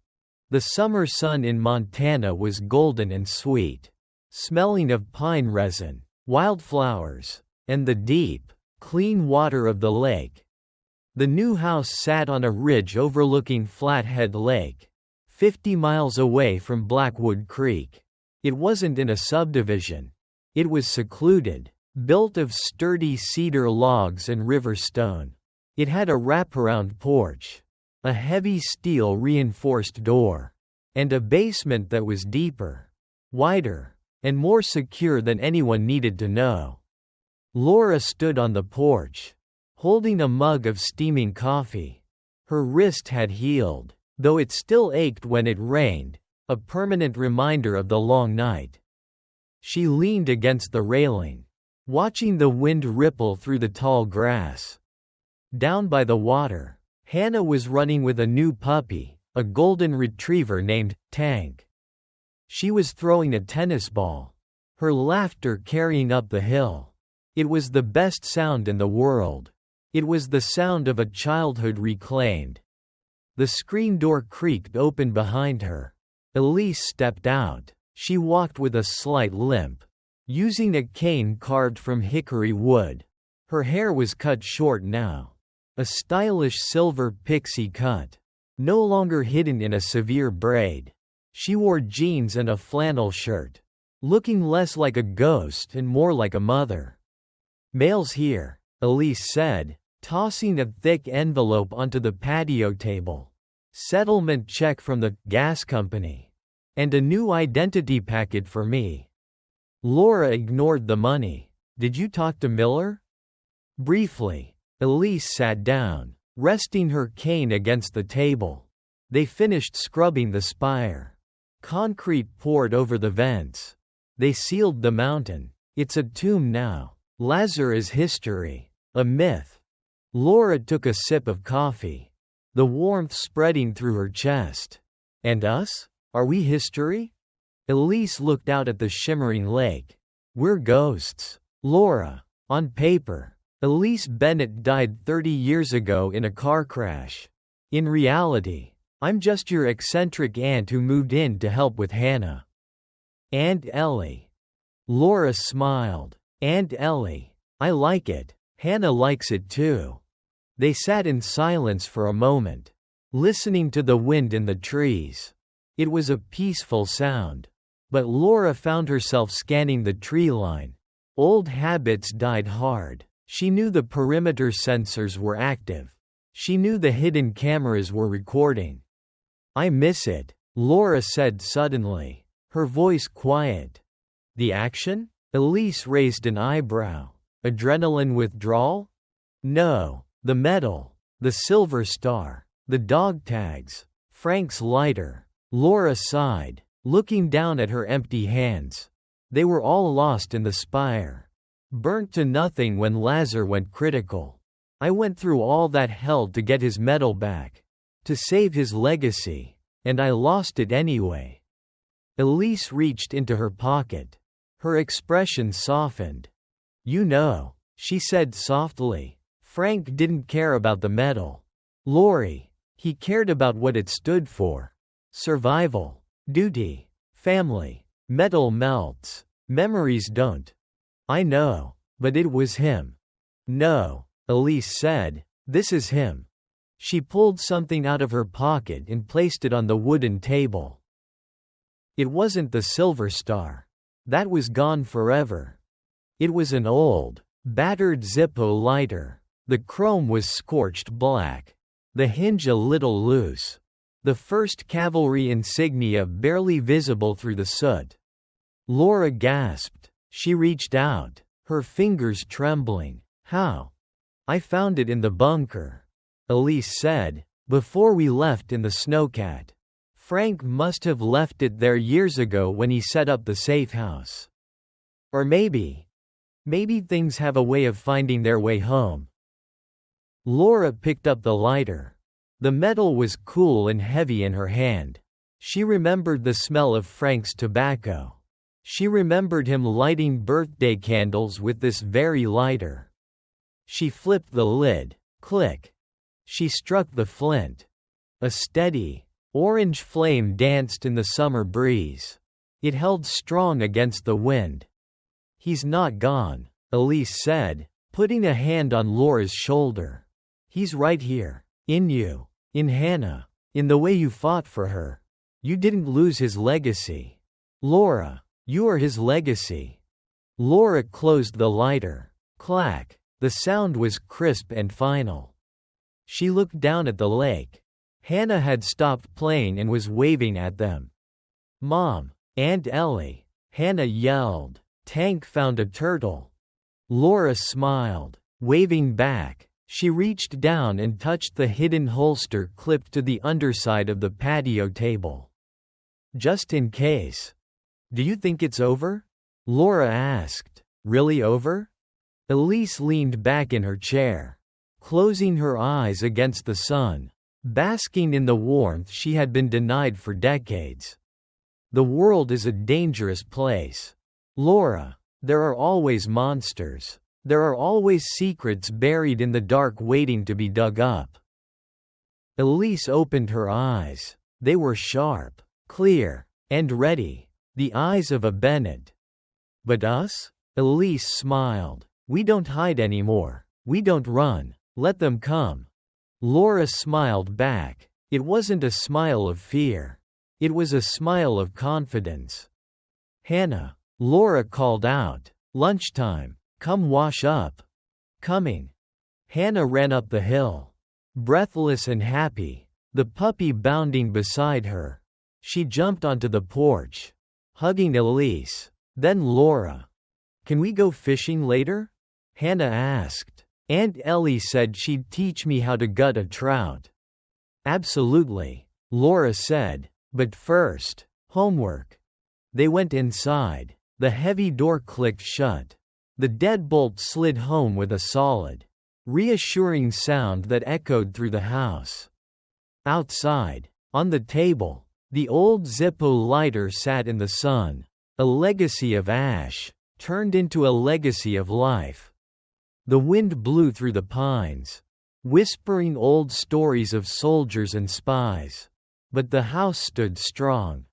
The summer sun in Montana was golden and sweet, smelling of pine resin, wildflowers, and the deep, clean water of the lake. The new house sat on a ridge overlooking Flathead Lake, 50 miles away from Blackwood Creek. It wasn't in a subdivision. It was secluded, built of sturdy cedar logs and river stone. It had a wraparound porch, a heavy steel reinforced door, and a basement that was deeper, wider, and more secure than anyone needed to know. Laura stood on the porch, holding a mug of steaming coffee. Her wrist had healed, though it still ached when it rained, a permanent reminder of the long night. She leaned against the railing, watching the wind ripple through the tall grass. Down by the water, Hannah was running with a new puppy, a golden retriever named Tank. She was throwing a tennis ball, her laughter carrying up the hill. It was the best sound in the world. It was the sound of a childhood reclaimed. The screen door creaked open behind her. Elise stepped out. She walked with a slight limp, using a cane carved from hickory wood. Her hair was cut short now, a stylish silver pixie cut, no longer hidden in a severe braid. She wore jeans and a flannel shirt, looking less like a ghost and more like a mother. "Mail's here," Elise said, tossing a thick envelope onto the patio table. "Settlement check from the gas company. And a new identity packet for me." Laura ignored the money. "Did you talk to Miller?" Briefly. Elise sat down, resting her cane against the table. They finished scrubbing the spire. Concrete poured over the vents. They sealed the mountain. It's a tomb now. Lazar is history, a myth. Laura took a sip of coffee, the warmth spreading through her chest. "And us? Are we history?" Elise looked out at the shimmering lake. "We're ghosts, Laura. On paper, Elise Bennett died 30 years ago in a car crash. In reality, I'm just your eccentric aunt who moved in to help with Hannah." "Aunt Ellie." Laura smiled. "Aunt Ellie. I like it. Hannah likes it too." They sat in silence for a moment, listening to the wind in the trees. It was a peaceful sound. But Laura found herself scanning the tree line. Old habits died hard. She knew the perimeter sensors were active. She knew the hidden cameras were recording. "I miss it," Laura said suddenly, her voice quiet. "The action?" Elise raised an eyebrow. "Adrenaline withdrawal?" "No. The medal. The silver star. The dog tags. Frank's lighter." Laura sighed, looking down at her empty hands. They were all lost in the spire. Burnt to nothing when Lazar went critical. "I went through all that hell to get his medal back. To save his legacy. And I lost it anyway." Elise reached into her pocket. Her expression softened. "You know," she said softly, "Frank didn't care about the medal. Lori. He cared about what it stood for. Survival. Duty. Family. Metal melts. Memories don't." "I know. But it was him." "No," Elise said. "This is him." She pulled something out of her pocket and placed it on the wooden table. It wasn't the silver star. That was gone forever. It was an old, battered Zippo lighter. The chrome was scorched black. The hinge a little loose. The 1st Cavalry insignia barely visible through the soot. Laura gasped. She reached out, her fingers trembling. "How?" "I found it in the bunker," Elise said, "before we left in the snowcat. Frank must have left it there years ago when he set up the safe house. Or maybe things have a way of finding their way home." Laura picked up the lighter. The metal was cool and heavy in her hand. She remembered the smell of Frank's tobacco. She remembered him lighting birthday candles with this very lighter. She flipped the lid. Click. She struck the flint. A steady, Orange flame danced in the summer breeze. It held strong against the wind. "He's not gone," Elise said, putting a hand on Laura's shoulder. "He's right here. In you. In Hannah. In the way you fought for her. You didn't lose his legacy. Laura, you are his legacy." Laura closed the lighter. Clack. The sound was crisp and final. She looked down at the lake. Hannah had stopped playing and was waving at them. "Mom! Aunt Ellie!" Hannah yelled. "Tank found a turtle." Laura smiled, waving back. She reached down and touched the hidden holster clipped to the underside of the patio table. "Just in case." "Do you think it's over?" Laura asked. "Really over?" Elise leaned back in her chair, closing her eyes against the sun, basking in the warmth she had been denied for decades. "The world is a dangerous place. Laura, there are always monsters. There are always secrets buried in the dark waiting to be dug up." Elise opened her eyes. They were sharp, clear, and ready. The eyes of a Bennett. "But us?" Elise smiled. "We don't hide anymore. We don't run. Let them come." Laura smiled back. It wasn't a smile of fear. It was a smile of confidence. "Hannah," Laura called out. "Lunchtime. Come wash up." "Coming." Hannah ran up the hill, breathless and happy, the puppy bounding beside her. She jumped onto the porch, hugging Elise, then Laura. "Can we go fishing later?" Hannah asked. "Aunt Ellie said she'd teach me how to gut a trout." "Absolutely," Laura said. "But first, homework." They went inside. The heavy door clicked shut. The deadbolt slid home with a solid, reassuring sound that echoed through the house. Outside, on the table, the old Zippo lighter sat in the sun, a legacy of ash, turned into a legacy of life. The wind blew through the pines, whispering old stories of soldiers and spies. But the house stood strong.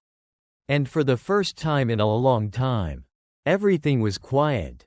And for the first time in a long time, everything was quiet.